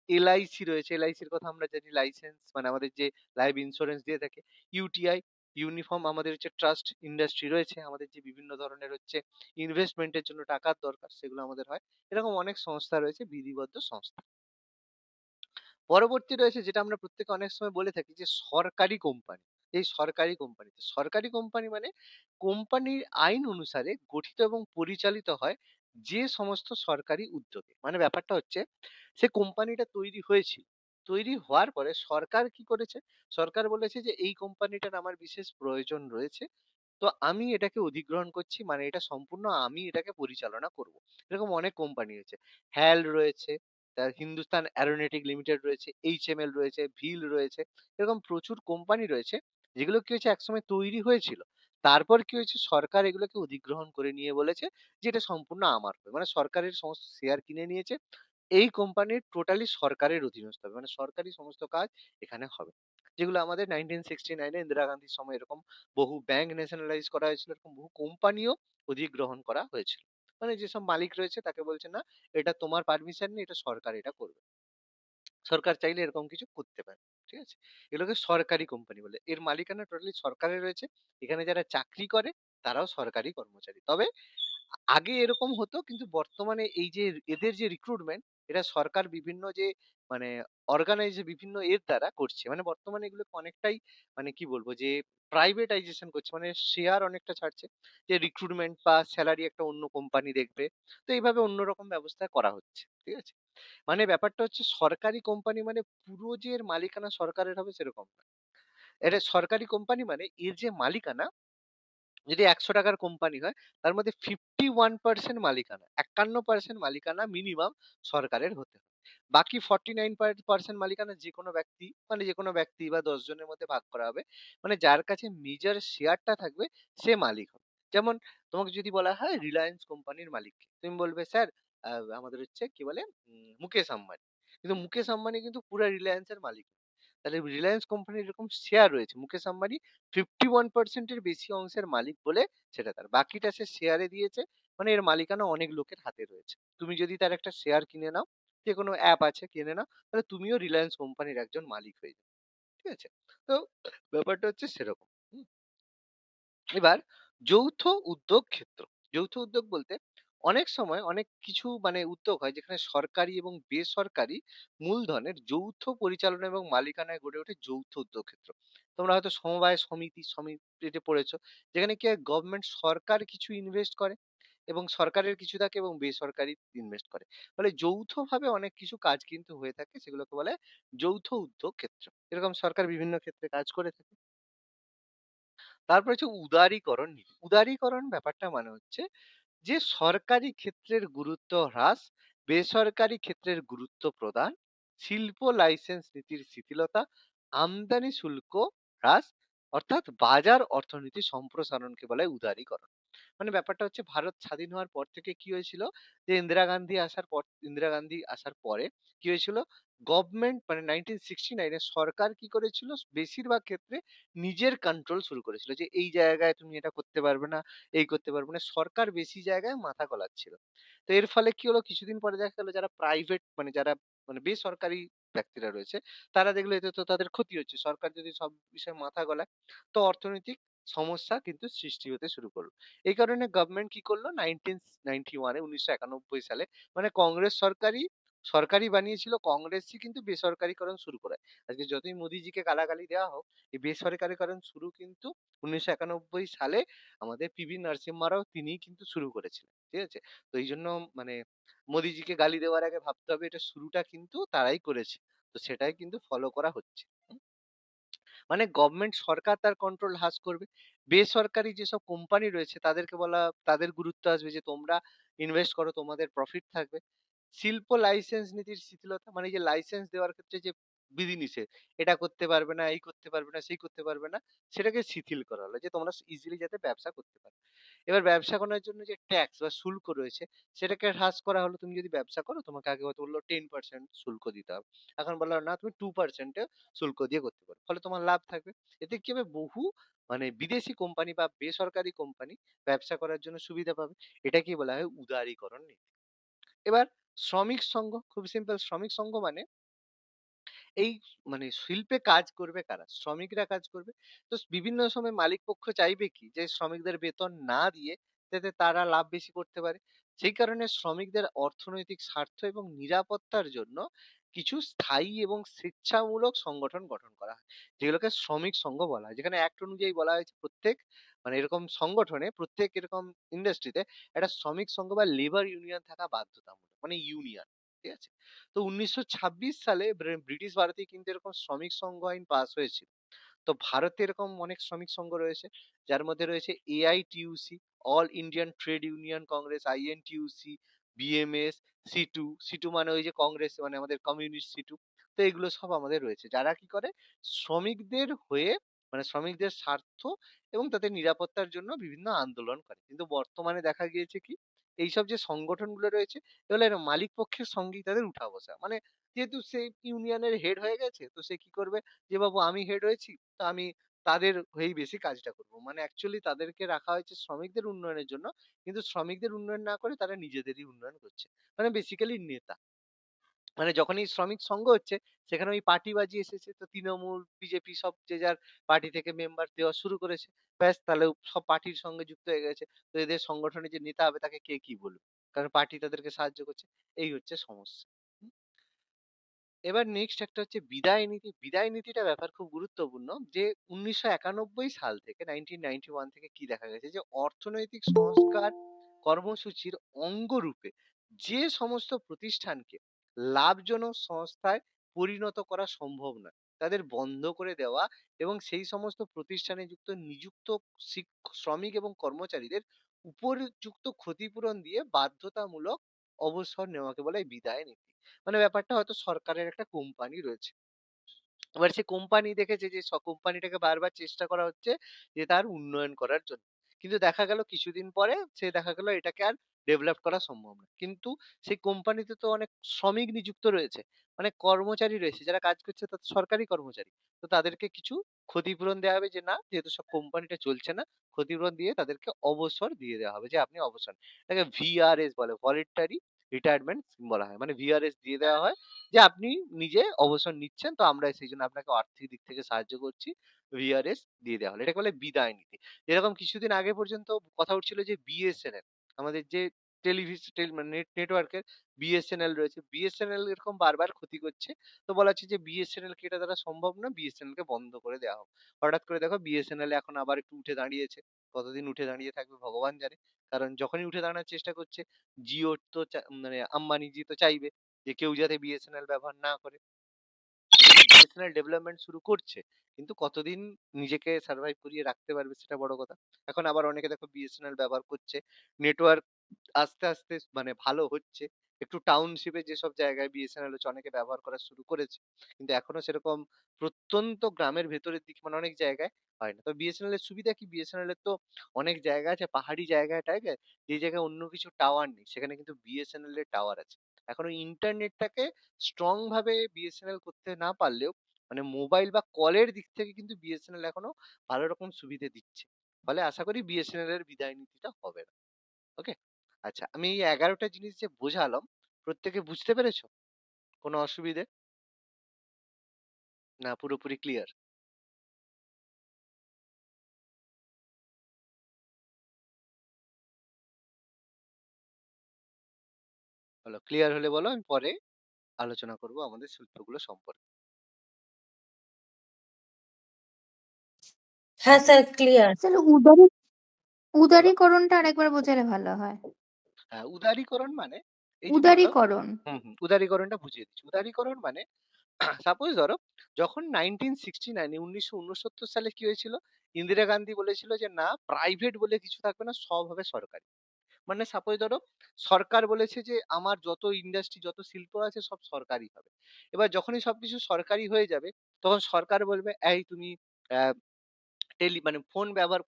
এলআইসি রয়েছে। এলআইসির কথা আমরা জানি, লাইসেন্স, মানে আমাদের যে লাইফ ইন্স্যুরেন্স দিয়ে থাকে। ইউটিআই, ইউনিফর্ম, আমাদের হচ্ছে ট্রাস্ট ইন্ডাস্ট্রি রয়েছে, আমাদের যে বিভিন্ন ধরনের হচ্ছে ইনভেস্টমেন্টের জন্য টাকার দরকার, সেগুলো আমাদের হয়। এরকম অনেক সংস্থা রয়েছে, বিধিবদ্ধ সংস্থা। পরবর্তী রয়েছে, যেটা আমরা প্রত্যেকে অনেক সময় বলে থাকি, যে সরকারি কোম্পানি। এই সরকারি কোম্পানি, সরকারি কোম্পানি মানে কোম্পানির আইন অনুসারে গঠিত এবং পরিচালিত হয় যে সমস্ত সরকারি উদ্যোগে। মানে ব্যাপারটা হচ্ছে, সে কোম্পানিটা তৈরি হয়েছিল, তৈরি হওয়ার পরে সরকার কি করেছে, সরকার বলেছে যে এই কোম্পানিটার আমার বিশেষ প্রয়োজন রয়েছে, তো আমি এটাকে অধিগ্রহণ করছি, মানে এটা সম্পূর্ণ আমি এটাকে পরিচালনা করব। এরকম অনেক কোম্পানি রয়েছে, হ্যাল রয়েছে, তার হিন্দুস্তান অ্যারোনটিক লিমিটেড রয়েছে, এইচএমএল রয়েছে, ভিল রয়েছে। এরকম প্রচুর কোম্পানি রয়েছে, যেগুলো কি হয়েছে, একসময় তৈরি হয়েছিল, তারপর কি হয়েছে, সরকার এগুলোকে অধিগ্রহণ করে নিয়ে বলেছে যে এটা সম্পূর্ণ আমার হবে। মানে সরকারের সমস্ত শেয়ার কিনে নিয়েছে, এই কোম্পানির টোটালি সরকারের অধীনস্থ হবে, মানে সরকারি সমস্ত কাজ এখানে হবে। যেগুলো আমাদের 1969 ইন্দিরা গান্ধীর সময় এরকম বহু ব্যাংক ন্যাশনালাইজ করা হয়েছিল, এরকম বহু কোম্পানিও অধিগ্রহণ করা হয়েছিল। মানে যেসব মালিক রয়েছে তাকে বলছে না, এটা তোমার পারমিশন নেই, এটা সরকার এটা করবে। সরকার চাইলে এরকম কিছু করতে পারে। ঠিক আছে? এগুলোকে সরকারি কোম্পানি বলে। এর মালিকানা টোটালি সরকারের রয়েছে। এখানে যারা চাকরি করে তারাও সরকারি কর্মচারী। তবে আগে এরকম হতো, কিন্তু বর্তমানে এই যে এদের যে রিক্রুটমেন্ট, এটা সরকার বিভিন্ন যে মানে অর্গানাইজ বিভিন্ন এর দ্বারা করছে। মানে বর্তমানে এগুলোকে অনেকটাই মানে কি বলবো যে প্রাইভেটাইজেশন করছে। মানে শেয়ার অনেকটা ছাড়ছে। যে রিক্রুটমেন্ট বা সেলারি একটা অন্য কোম্পানি দেখবে। তো এইভাবে অন্যরকম ব্যবস্থা করা হচ্ছে। ঠিক আছে? মানে ব্যাপারটা হচ্ছে সরকারি কোম্পানি মানে পুরো যে এর মালিকানা সরকারের হবে সেরকম না। এটা সরকারি কোম্পানি মানে এর যে মালিকানা, যদি ৳১০০ কোম্পানি হয়, তার মধ্যে 51% মালিকানা, ৫১% মালিকানা মিনিমাম সরকারের হতে হবে। বাকি 49% মালিকানা যেকোনো ব্যক্তি, মানে যেকোনো ব্যক্তি বা ১০ জনের মধ্যে ভাগ করা হবে। মানে যার কাছে মেজর শেয়ারটা থাকবে সে মালিক হবে। যেমন তোমাকে যদি বলা হয় রিলায়েন্স কোম্পানির মালিককে, তুমি বলবে স্যার আ আমাদের হচ্ছে কি বলে মুকেশ আম্বানি। কিন্তু মুকেশ আম্বানি কিন্তু পুরা রিলায়েন্সের মালিক না। তাহলে রিলায়েন্স কোম্পানির এরকম শেয়ার রয়েছে। মুকেশ আম্বানি 51% এর বেশি অংশের মালিক বলে সেটা তার। বাকিটা সে শেয়ারে দিয়েছে। মানে এর মালিকানা অনেক লোকের হাতে রয়েছে। তুমি যদি তার একটা শেয়ার কিনে নাও, যেকোনো অ্যাপ আছে কিনে নাও, তাহলে তুমিও রিলায়েন্স কোম্পানির একজন মালিক হয়ে যাবে। ঠিক আছে? তো ব্যাপারটা হচ্ছে সেরকম। হুম? এবার যৌথ উদ্যোগ ক্ষেত্র। যৌথ উদ্যোগ বলতে অনেক সময় অনেক কিছু মানে উদ্যোগ হয় যেখানে সরকারি এবং বেসরকারি মূলধনের যৌথ পরিচালনা এবং মালিকানায় গড়ে ওঠে যৌথ উদ্যোগ ক্ষেত্র। তোমরা হয়তো সমবায় সমিতিতে পড়েছো, যেখানে কি হয় গভর্নমেন্ট সরকার কিছু ইনভেস্ট করে এবং সরকারের কিছু থাকে এবং বেসরকারি ইনভেস্ট করে। ফলে যৌথভাবে অনেক কিছু কাজ কিন্তু হয়ে থাকে, সেগুলোকে বলে যৌথ উদ্যোগ ক্ষেত্র। এরকম সরকার বিভিন্ন ক্ষেত্রে কাজ করে থাকে। তারপর হচ্ছে উদারীকরণ নীতি। উদারীকরণ ব্যাপারটা মানে হচ্ছে যে সরকারি ক্ষেত্রের গুরুত্ব হ্রাস, বেসরকারি ক্ষেত্রের গুরুত্ব প্রদান, শিল্প লাইসেন্স নীতির শিথিলতা, আমদানি শুল্ক হ্রাস, অর্থাৎ বাজার অর্থনীতি সম্প্রসারণকে বলে উদারীকরণ। মানে ব্যাপারটা হচ্ছে ভারত স্বাধীন হওয়ার পর থেকে কি হয়েছিল, যে ইন্দিরা গান্ধী আসার পরে কি হয়েছিল, গভর্নমেন্ট মানে 1969 এ সরকার কি করেছিল, বেশিরভাগ ক্ষেত্রে নিজের কন্ট্রোল শুরু করেছিল যে এই জায়গায় তুমি এটা করতে পারবে না, এই করতে পারবে না। সরকার বেশি জায়গায় মাথা গলাচ্ছিল। তো এর ফলে কি হলো, কিছুদিন পরে দেখা গেল যারা প্রাইভেট মানে যারা মানে বেসরকারি ব্যক্তিরা রয়েছে, তারা দেখলো এতে তো তাদের ক্ষতি হচ্ছে। সরকার যদি সব বিষয়ে মাথা গলায়, তো অর্থনৈতিক সমস্যা কিন্তু সৃষ্টি হতে শুরু করলো। এই কারণে গভর্নমেন্ট কি করলো, 1991 এ ১৯৯১ সালে মানে কংগ্রেস সরকারি বানিয়েছিল, কংগ্রেসই কিন্তু বেসরকারিকরণ শুরু করে। আজকে যতই মোদিজিকে গালাগালি দেওয়া হোক, এই বেসরকারিকরণ শুরু কিন্তু ১৯৯১ সালে আমাদের পিভি নরসিম্হা রাও তিনিই কিন্তু শুরু করেছিলেন। ঠিক আছে? তো এইজন্য মানে মোদিজিকে গালি দেওয়ার আগে ভাবতে হবে এটা শুরুটা কিন্তু তারাই করেছে। তো সেটাই কিন্তু ফলো করা হচ্ছে। মানে গভর্নমেন্ট সরকার তার কন্ট্রোল হ্রাস করবে। বেসরকারি যেসব কোম্পানি রয়েছে তাদেরকে বলা, তাদের গুরুত্ব আসবে যে তোমরা ইনভেস্ট করো, তোমাদের প্রফিট থাকবে। শিল্প লাইসেন্স নীতির শিথিলতা মানে এই যে লাইসেন্স দেওয়ার ক্ষেত্রে যে বিধিনিষেধ, এটা করতে পারবে না, এই করতে পারবে না, সেই করতে পারবে না, সেটাকে শিথিল করা হলো যে তোমরা ইজিলি যাতে ব্যবসা করতে পারো। এবার ব্যবসা করার জন্য যে ট্যাক্স বা শুল্ক রয়েছে সেটাকে হ্রাস করা হলো। তুমি যদি ব্যবসা করো তোমাকে আগে হয়তো বললো 10% শুল্ক দিতে হবে। এখন বললো না, তুমি 2% এ শুল্ক দিয়ে করতে পারো। ফলে তোমার লাভ থাকবে। এতে কি হবে, বহু মানে বিদেশি কোম্পানি বা বেসরকারি কোম্পানি ব্যবসা করার জন্য সুবিধা পাবে। এটাকে বলা হয় উদারীকরণ নীতি। এবার শ্রমিক সংঘ, খুব সিম্পল। শ্রমিক সংঘ মানে এই মানে শিল্পে কাজ করবে কারা? শ্রমিকরা কাজ করবে। তো বিভিন্ন সময় মালিক পক্ষ চাইবে কি? যে শ্রমিকদের বেতন না দিয়ে যাতে তারা লাভ বেশি করতে পারে। সেই কারণে শ্রমিকদের অর্থনৈতিক স্বার্থ এবং নিরাপত্তার জন্য কিছু স্থায়ী এবং স্বেচ্ছামূলক সংগঠন গঠন করা হয়। যেগুলোকে শ্রমিক সংঘ বলা হয়। যেখানে অ্যাক্ট অনুযায়ী বলা হয়েছে প্রত্যেক মানে এরকম সংগঠনে, প্রত্যেক এরকম ইন্ডাস্ট্রিতে একটা শ্রমিক সংঘ বা লেবার ইউনিয়ন থাকা বাধ্যতামূলক। মানে ইউনিয়ন। ঠিক আছে? তো ১৯২৬ সালে ব্রিটিশ ভারতেই কিন্তু এরকম শ্রমিক সংঘ আইন পাস হয়েছিল। তো ভারতে এরকম অনেক শ্রমিক সংঘ রয়েছে, যার মধ্যে রয়েছে AITUC, all Indian trade union congress, INTUC, BMS, CITU. CITU মানে ওই যে কংগ্রেস মানে আমাদের কমিউনিস্ট সিটু। তো এগুলো সব আমাদের রয়েছে। যারা কি করে, শ্রমিকদের হয়ে মানে শ্রমিকদের স্বার্থ এবং তাদের নিরাপত্তার জন্য বিভিন্ন আন্দোলন করে। কিন্তু বর্তমানে দেখা গিয়েছে কি, এইসব যে সংগঠনগুলো রয়েছে এগুলো এর মালিক পক্ষের সঙ্গেই তাদের উঠা বসা। মানে যেহেতু সে ইউনিয়নের হেড হয়ে গেছে, তো সে কি করবে, যে বাবু আমি হেড হয়েছি, তো আমি তাদের হয়েই বেশি কাজটা করব। মানে অ্যাকচুয়ালি তাদেরকে রাখা হয়েছে শ্রমিকদের উন্নয়নের জন্য। কিন্তু শ্রমিকদের উন্নয়ন না করে তারা নিজেদেরই উন্নয়ন করছে। মানে বেসিক্যালি নেতা। মানে যখনই শ্রমিক সংঘ হচ্ছে সেখানে ওই পার্টিবাজি এসেছে, তো তৃণমূল, বিজেপি সব যে যার পার্টি থেকে মেম্বার দেওয়া শুরু করেছে। ব্যাস তাহলে সব পার্টির সঙ্গে যুক্ত হয়ে গেছে। তো এদের সংগঠনের যে নেতা হবে তাকে কে কি বলবে? কারণ পার্টি তাদেরকে সাহায্য করছে। এই হচ্ছে সমস্যা। হুম? এবার নেক্সট একটা হচ্ছে বিদায় নীতি। বিদায় নীতিটা ব্যাপার খুব গুরুত্বপূর্ণ, যে ১৯৯১ সাল থেকে 1991 থেকে কি দেখা গেছে যে অর্থনৈতিক সংস্কার কর্মসূচির অঙ্গরূপে যে সমস্ত প্রতিষ্ঠানকে লাভজনক সংস্থায় পরিণত করা সম্ভব নয় তাদের বন্ধ করে দেওয়া, এবং সেই সমস্ত প্রতিষ্ঠানে নিযুক্ত শ্রমিক এবং কর্মচারীদের উপযুক্ত ক্ষতিপূরণ দিয়ে বাধ্যতামূলক অবসর নেওয়াকে বলে এই বিদায় নীতি। মানে ব্যাপারটা হয়তো সরকারের একটা কোম্পানি রয়েছে। এবার সে কোম্পানি দেখেছে যে কোম্পানিটাকে বারবার চেষ্টা করা হচ্ছে যে তার উন্নয়ন করার জন্য। কিন্তু দেখা গেল কিছুদিন পরে সে দেখা গেল এটাকে আর ডেভেলপ করা সম্ভব না। কিন্তু সেই কোম্পানিতে তো অনেক শ্রমিক নিযুক্ত রয়েছে। অনেক কর্মচারী রয়েছে যারা কাজ করছে, তারা সরকারি কর্মচারী। তো তাদেরকে কিছু ক্ষতিপূরণ দেওয়া হবে, যে না যেহেতু সব কোম্পানিটা চলছে না, ক্ষতিপূরণ দিয়ে তাদেরকে অবসর দিয়ে দেওয়া হবে, যে আপনি অবসর নিন। এটাকে ভিআরএস বলে, ভলান্টারি রিটায়ারমেন্ট বলা হয়। মানে ভিআরএস দিয়ে দেওয়া হয় যে আপনি নিজে অবসর নিচ্ছেন, তো আমরা সেই জন্য আপনাকে আর্থিক দিক থেকে সাহায্য করছি। ভিআরএস দিয়ে দেওয়া হলো, এটাকে বলে বিদায় নীতি। যেরকম কিছুদিন আগে পর্যন্ত কথা উঠছিল যে বিএসএনএল, আমাদের যে মানে নেটওয়ার্কের বিএসএনএল রয়েছে, বিএসএনএল এরকম বারবার ক্ষতি করছে। তো বলা হচ্ছে যে বিএসএনএল কে এটা দ্বারা সম্ভব না, বিএসএনএল কে বন্ধ করে দেওয়া হোক। হঠাৎ করে দেখো বিএসএনএল এখন আবার একটু উঠে দাঁড়িয়েছে। কতদিন উঠে দাঁড়িয়ে থাকবে ভগবান জানে। কারণ যখনই উঠে দাঁড়ানোর চেষ্টা করছে, জিও তো মানে আম্বানি জি তো চাইবে যে কেউ যাতে বিএসএনএল ব্যবহার না করে। বিএসএনএল ডেভেলপমেন্ট শুরু করছে, কিন্তু কতদিন নিজেকে সার্ভাইভ করিয়ে রাখতে পারবে সেটা বড় কথা। এখন আবার অনেকে দেখো বিএসএনএল ব্যবহার করছে। নেটওয়ার্ক আস্তে আস্তে মানে ভালো হচ্ছে। একটু টাউনশিপে যেসব জায়গায় বিএসএনএল হচ্ছে অনেকে ব্যবহার করা শুরু করেছে, কিন্তু এখনো সেরকম প্রত্যন্ত গ্রামের ভেতরের দিকে মানে অনেক জায়গায় হয় না। তো বিএসএনএল এর সুবিধা কি, বিএসএনএল এর তো অনেক জায়গা আছে পাহাড়ি জায়গায় টায়গায়, যে জায়গায় অন্য কিছু টাওয়ার নেই সেখানে কিন্তু বিএসএনএল এর টাওয়ার আছে। এখন ওই ইন্টারনেটটাকে স্ট্রং ভাবে বিএসএনএল করতে না পারলেও মানে মোবাইল বা কলের দিক থেকে কিন্তু বিএসএনএল এখনো ভালো রকম সুবিধে দিচ্ছে। ফলে আশা করি বিএসএনএল এর বিদায় নীতিটা হবে না। ওকে? আচ্ছা, আমি এই ১১টা জিনিস যে বোঝালাম, প্রত্যেকে বুঝতে পেরেছো? কোনো অসুবিধে? না পুরোপুরি ক্লিয়ার? বলো, ক্লিয়ার হলে বলো, আমি পরে আলোচনা করব আমাদের সূত্রগুলো সম্পর্কে। হ্যাঁ স্যার, ক্লিয়ার। আসলে বলো। উদারীকরণটা আরেকবার বোঝালে ভালো হয়। হ্যাঁ, উদারীকরণ মানে এই যে ধরো, উদারীকরণ। উদারীকরণটা বুঝিয়ে দিচ্ছি। উদারীকরণ মানে সাপোজ ধরো যখন 1969 1969 সালে কি হয়েছিল, ইন্দিরা গান্ধী বলেছিল যে না প্রাইভেট বলে কিছু থাকবে না, সব হবে সরকারি। মানে সাপোজ ধরো সরকার বলেছে যে আমার যত ইন্ডাস্ট্রি যত শিল্প আছে সব সরকারি হবে। এবার যখনই সবকিছু সরকারি হয়ে যাবে তখন সরকার বলবে এই তুমি মানে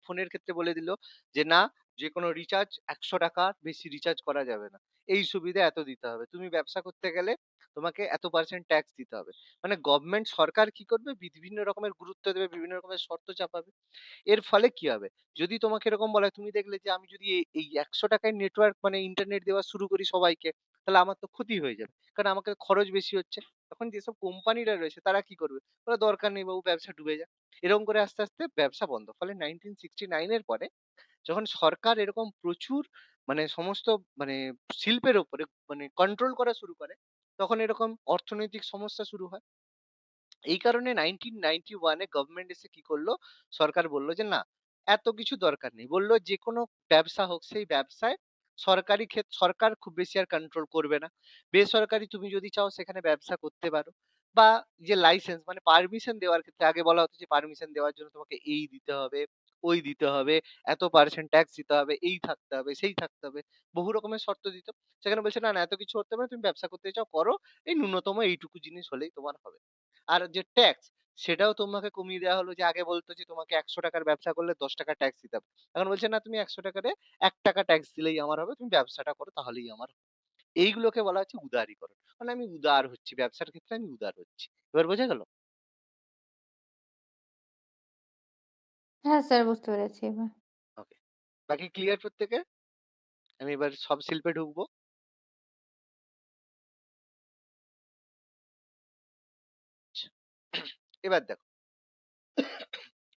ফোনের ক্ষেত্রে বলে দিল যে না যে কোনো রিচার্জ ১০০ টাকা বেশি রিচার্জ করা যাবে না, এই সুবিধা এত দিতে হবে, তুমি ব্যবসা করতে গেলে তোমাকে এত পার্সেন্ট ট্যাক্স দিতে হবে। মানে গভর্নমেন্ট সরকার কি করবে, বিভিন্ন রকমের গুরুত্ব দেবে, বিভিন্ন রকমের শর্ত চাপাবে। এর ফলে কি হবে, যদি তোমাকে এরকম বলা হয়, তুমি দেখলে যে আমি যদি এই ১০০ টাকায় নেটওয়ার্ক মানে ইন্টারনেট দেওয়া শুরু করি সবাইকে, তাহলে আমার তো ক্ষতি হয়ে যাবে, কারণ আমাকে খরচ বেশি হচ্ছে। তখন যেসব কোম্পানিরা রয়েছে তারা কি করবে, ওরা দরকার নেই বাবু, ব্যবসা ডুবে যাক। এরকম করে আস্তে আস্তে ব্যবসা বন্ধ। ফলে 1969 এর পরে যখন সরকার এরকম প্রচুর মানে সমস্ত মানে শিল্পের উপরে মানে কন্ট্রোল করা শুরু করে, তখন এরকম অর্থনৈতিক সমস্যা শুরু হয়। এই কারণে 1991 এ গভর্নমেন্ট এসে কি করলো, সরকার বলল যে না এত কিছু দরকার নেই। বলল যে কোনো ব্যবসা হোক সেই ব্যবসায় সরকার খুব বেশি আর কন্ট্রোল করবে না। বেসরকারি তুমি যদি চাও সেখানে ব্যবসা করতে পারো, বা যে লাইসেন্স মানে পারমিশন দেওয়ার ক্ষেত্রে আগে বলা হতো যে পারমিশন দেওয়ার জন্য তোমাকে এই দিতে হবে, ওই দিতে হবে, এত পার্সেন্ট ট্যাক্স দিতে হবে, এই থাকতে হবে, সেই থাকতে হবে, বহু রকমের শর্ত দিত। সেখানে বলছে না না এত কিছু করতে হবে না, তুমি ব্যবসা করতে চাও করো, এই ন্যূনতম এইটুকু জিনিস হলেই তোমার হবে। আর যে ট্যাক্স সেটাও তোমাকে কমিয়ে দেওয়া হলো, যে আগে বলতো যে তোমাকে ১০০ টাকার ব্যবসা করলে ১০ টাকা ট্যাক্স দিতে হবে। এখন বলছে না তুমি ১০০ টাকাতে ১ টাকা ট্যাক্স দিলেই আমার হবে, তুমি ব্যবসাটা করো তাহলেই আমার হবে। এইগুলোকে বলা হচ্ছে উদারীকরণ। মানে আমি উদার হচ্ছি, ব্যবসার ক্ষেত্রে আমি উদার হচ্ছি। এবার বোঝা গেল? হ্যাঁ স্যার, বুঝতে পেরেছি এবার। ওকে, বাকি ক্লিয়ার প্রত্যেকের? আমি এবার সব শিল্পে ঢুকবো। এবার দেখো,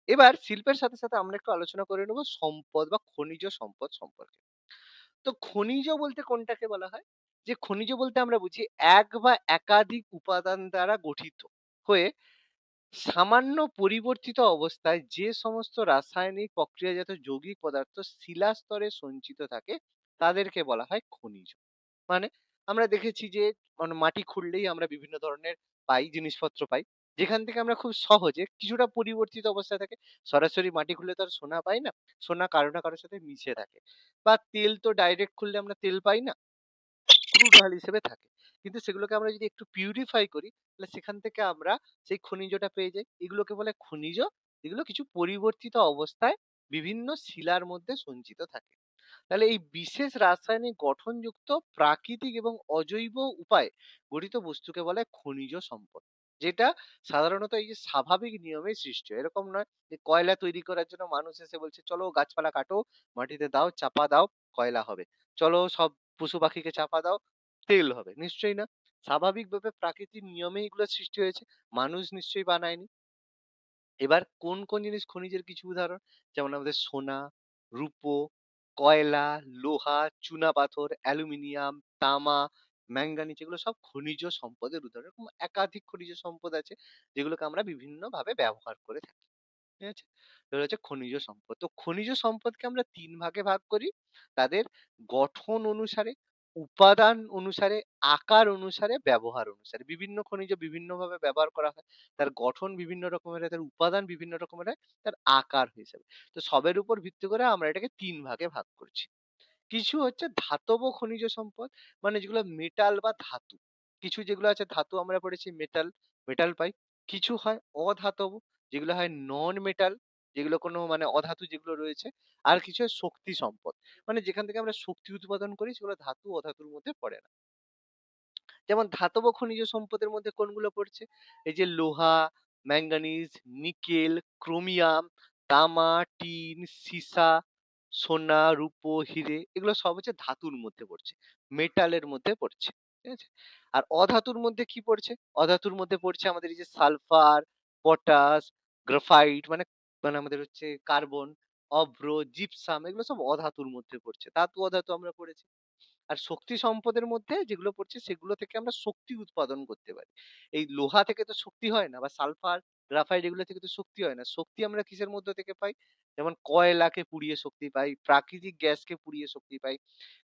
এবার শিল্পের সাথে, সাথে আমরা একটু আলোচনা করে নেব সম্পদ বা খনিজ সম্পদ সম্পর্কে। তো খনিজ বলতে কোনটাকে বলা হয়? যে খনিজ বলতে আমরা বুঝি এক বা একাধিক উপাদান দ্বারা গঠিত হয়ে সামান্য পরিবর্তিত অবস্থায় যে সমস্ত রাসায়নিক প্রক্রিয়াজাত যৌগিক পদার্থ শিলাস্তরে সঞ্চিত থাকে তাদেরকে বলা হয় খনিজ। মানে আমরা দেখেছি যে মানে মাটি খুঁড়লেই আমরা বিভিন্ন ধরনের জিনিসপত্র পাই। যেখান থেকে আমরা খুব সহজে কিছুটা পরিবর্তিত অবস্থায় থাকে। সরাসরি মাটি খুঁড়লে তো আর সোনা পাই না। সোনা কারো না কারো সাথে মিশে থাকে। বা তেল তো ডাইরেক্ট খুঁড়লে আমরা তেল পাই না। ক্রুড অয়েল হিসেবে থাকে। কিন্তু সেগুলোকে আমরা যদি একটু পিউরিফাই করি তাহলে সেখান থেকে আমরা সেই খনিজটা পেয়ে যাই। এগুলোকে বলে খনিজ। এগুলো কিছু পরিবর্তিত অবস্থায় বিভিন্ন শিলার মধ্যে সঞ্চিত থাকে। তাহলে এই বিশেষ রাসায়নিক গঠনযুক্ত প্রাকৃতিক এবং অজৈব উপায়ে গঠিত বস্তুকে বলে খনিজ সম্পদ, যেটা সাধারণত এই যে স্বাভাবিক নিয়মে সৃষ্টি হয়। এরকম নয় যে কয়লা তৈরি করার জন্য মানুষ এসে বলছে চলো গাছপালা কাটো, মাটিতে দাও, চাপা দাও, কয়লা হবে। চলো সব পশু পাখিকে চাপা দাও, তেল হবে। নিশ্চয়ই না। স্বাভাবিকভাবে প্রাকৃতিক নিয়মে এগুলো সৃষ্টি হয়েছে। মানুষ নিশ্চয়ই বানায়নি। এবার কোন, কোন জিনিস খনিজের কিছু উদাহরণ? যেমন আমাদের সোনা, রূপো, কয়লা, লোহা, চুনাপাথর, অ্যালুমিনিয়াম, তামা, ম্যাঙ্গানিজ এগুলো সব খনিজ সম্পদের উদাহরণ। এরকম একাধিক খনিজ সম্পদ আছে যেগুলোকে আমরা বিভিন্নভাবে ব্যবহার করে থাকি। ঠিক আছে? এগুলো হচ্ছে খনিজ সম্পদ। তো খনিজ সম্পদকে আমরা ৩ ভাগে ভাগ করি। তাদের গঠন অনুসারে, উপাদান অনুসারে, আকার অনুসারে, ব্যবহার অনুসারে। বিভিন্ন খনিজ বিভিন্নভাবে ব্যবহার করা হয়। তার গঠন বিভিন্ন রকমের হয়, তার উপাদান বিভিন্ন রকমের হয়, তার আকার হিসেবে। তো সবের উপর ভিত্তি করে আমরা এটাকে ৩ ভাগে ভাগ করছি। কিছু হচ্ছে ধাতব খনিজ সম্পদ, মানে যেগুলো মেটাল বা ধাতু। কিছু যেগুলো আছে ধাতু আমরা পড়েছি মেটাল, মেটাল পাই। কিছু হয় অধাতব, যেগুলো হয় নন মেটাল, যেগুলো কোনো মানে অধাতু যেগুলো রয়েছে। আর কিছু হয় শক্তি সম্পদ, মানে যেখান থেকে আমরা শক্তি উৎপাদন করি, সেগুলো ধাতু অধাতুর মধ্যে পড়ে না। যেমন ধাতব খনিজ সম্পদের মধ্যে কোনগুলো পড়ছে? এই যে লোহা, ম্যাঙ্গানিজ, নিকেল, ক্রোমিয়াম, তামা, টিন, সীসা, সোনা, রূপো, হিরে এগুলো সব হচ্ছে ধাতুর মধ্যে পড়ছে। মেটালের মধ্যে পড়ছে। ঠিক আছে? আর অধাতুর মধ্যে কি পড়ছে? অধাতুর মধ্যে পড়ছে আমাদের এই যে সালফার, পটাশ, গ্রাফাইট মানে মানে আমাদের হচ্ছে কার্বন, অভ্র, জিপসাম এগুলো সব অধাতুর মধ্যে পড়ছে। ধাতু, অধাতু আমরা পড়েছি। আর শক্তি সম্পদের মধ্যে যেগুলো পড়ছে সেগুলো থেকে আমরা শক্তি উৎপাদন করতে পারি। এই লোহা থেকে তো শক্তি হয় না, বা সালফার, গ্রাফাইট এগুলো থেকে তো শক্তি হয় না। শক্তি আমরা কিসের মধ্য থেকে পাই? যেমন কয়লাকে পুড়িয়ে শক্তি পাই, প্রাকৃতিক গ্যাসকে পুড়িয়ে শক্তি পাই,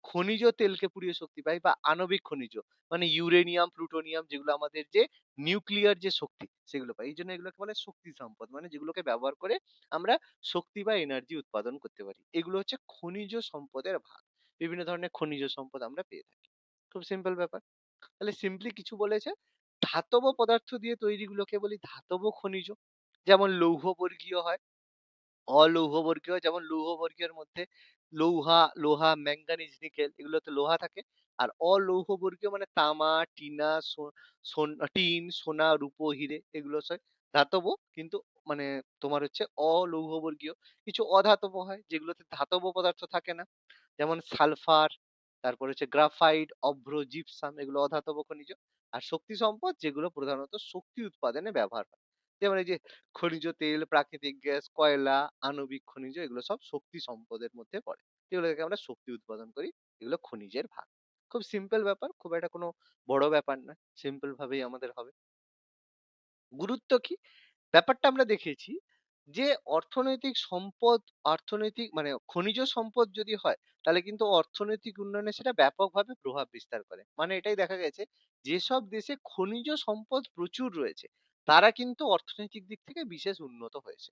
খনিজ তেলকে পুড়িয়ে শক্তি পাই, বা আণবিক খনিজ মানে ইউরেনিয়াম, প্লুটোনিয়াম যেগুলো আমাদের যে নিউক্লিয়ার যে শক্তি সেগুলো পাই। এইজন্য এগুলোকে বলে শক্তি সম্পদ। মানে যেগুলোকে ব্যবহার করে আমরা শক্তি বা এনার্জি উৎপাদন করতে পারি। এগুলো হচ্ছে খনিজ সম্পদের ভাগ। বিভিন্ন ধরনের খনিজ সম্পদ আমরা পেয়ে থাকি। খুব সিম্পল ব্যাপার। তাহলে সিম্পলি কিছু বলেছে, ধাতব পদার্থ দিয়ে তৈরিগুলোকে বলি ধাতব খনিজ। যেমন লৌহবর্গীয় হয়, অলৌহবর্গীয়। যেমন লৌহবর্গীয়ের মধ্যে লোহা, ম্যাঙ্গানিজ, নিকেল এগুলোতে লোহা থাকে। আর অলৌহবর্গীয় মানে তামা, টিনা, টিন, সোনা, রূপো, হিরে এগুলো হচ্ছে ধাতব। কিন্তু মানে তোমার হচ্ছে অলৌহবর্গীয়। কিছু অধাতব হয় যেগুলোতে ধাতব পদার্থ থাকে না। যেমন সালফার, তারপর হচ্ছে গ্রাফাইট, অভ্র, জিপসাম এগুলো অধাতব খনিজ। আর শক্তি সম্পদ যেগুলো প্রধানত শক্তি উৎপাদনে ব্যবহার হয়। যেমন এই যে খনিজ তেল, প্রাকৃতিক গ্যাস, কয়লা, আণবিক খনিজ এগুলো সব শক্তি সম্পদের মধ্যে পড়ে। এগুলো থেকে আমরা শক্তি উৎপাদন করি। এগুলো খনিজের ভাগ। খুব সিম্পল ব্যাপার, খুব একটা কোনো বড় ব্যাপার না। সিম্পল ভাবেই আমাদের হবে। গুরুত্ব কি? ব্যাপারটা আমরা দেখেছি যে অর্থনৈতিক সম্পদ, অর্থনৈতিক মানে খনিজ সম্পদ যদি হয় তাহলে কিন্তু অর্থনৈতিক উন্নয়নে সেটা ব্যাপকভাবে প্রভাব বিস্তার করে। মানে এটাই দেখা গেছে যেসব দেশে খনিজ সম্পদ প্রচুর রয়েছে তারা কিন্তু অর্থনৈতিক দিক থেকে বিশেষ উন্নত হয়েছে।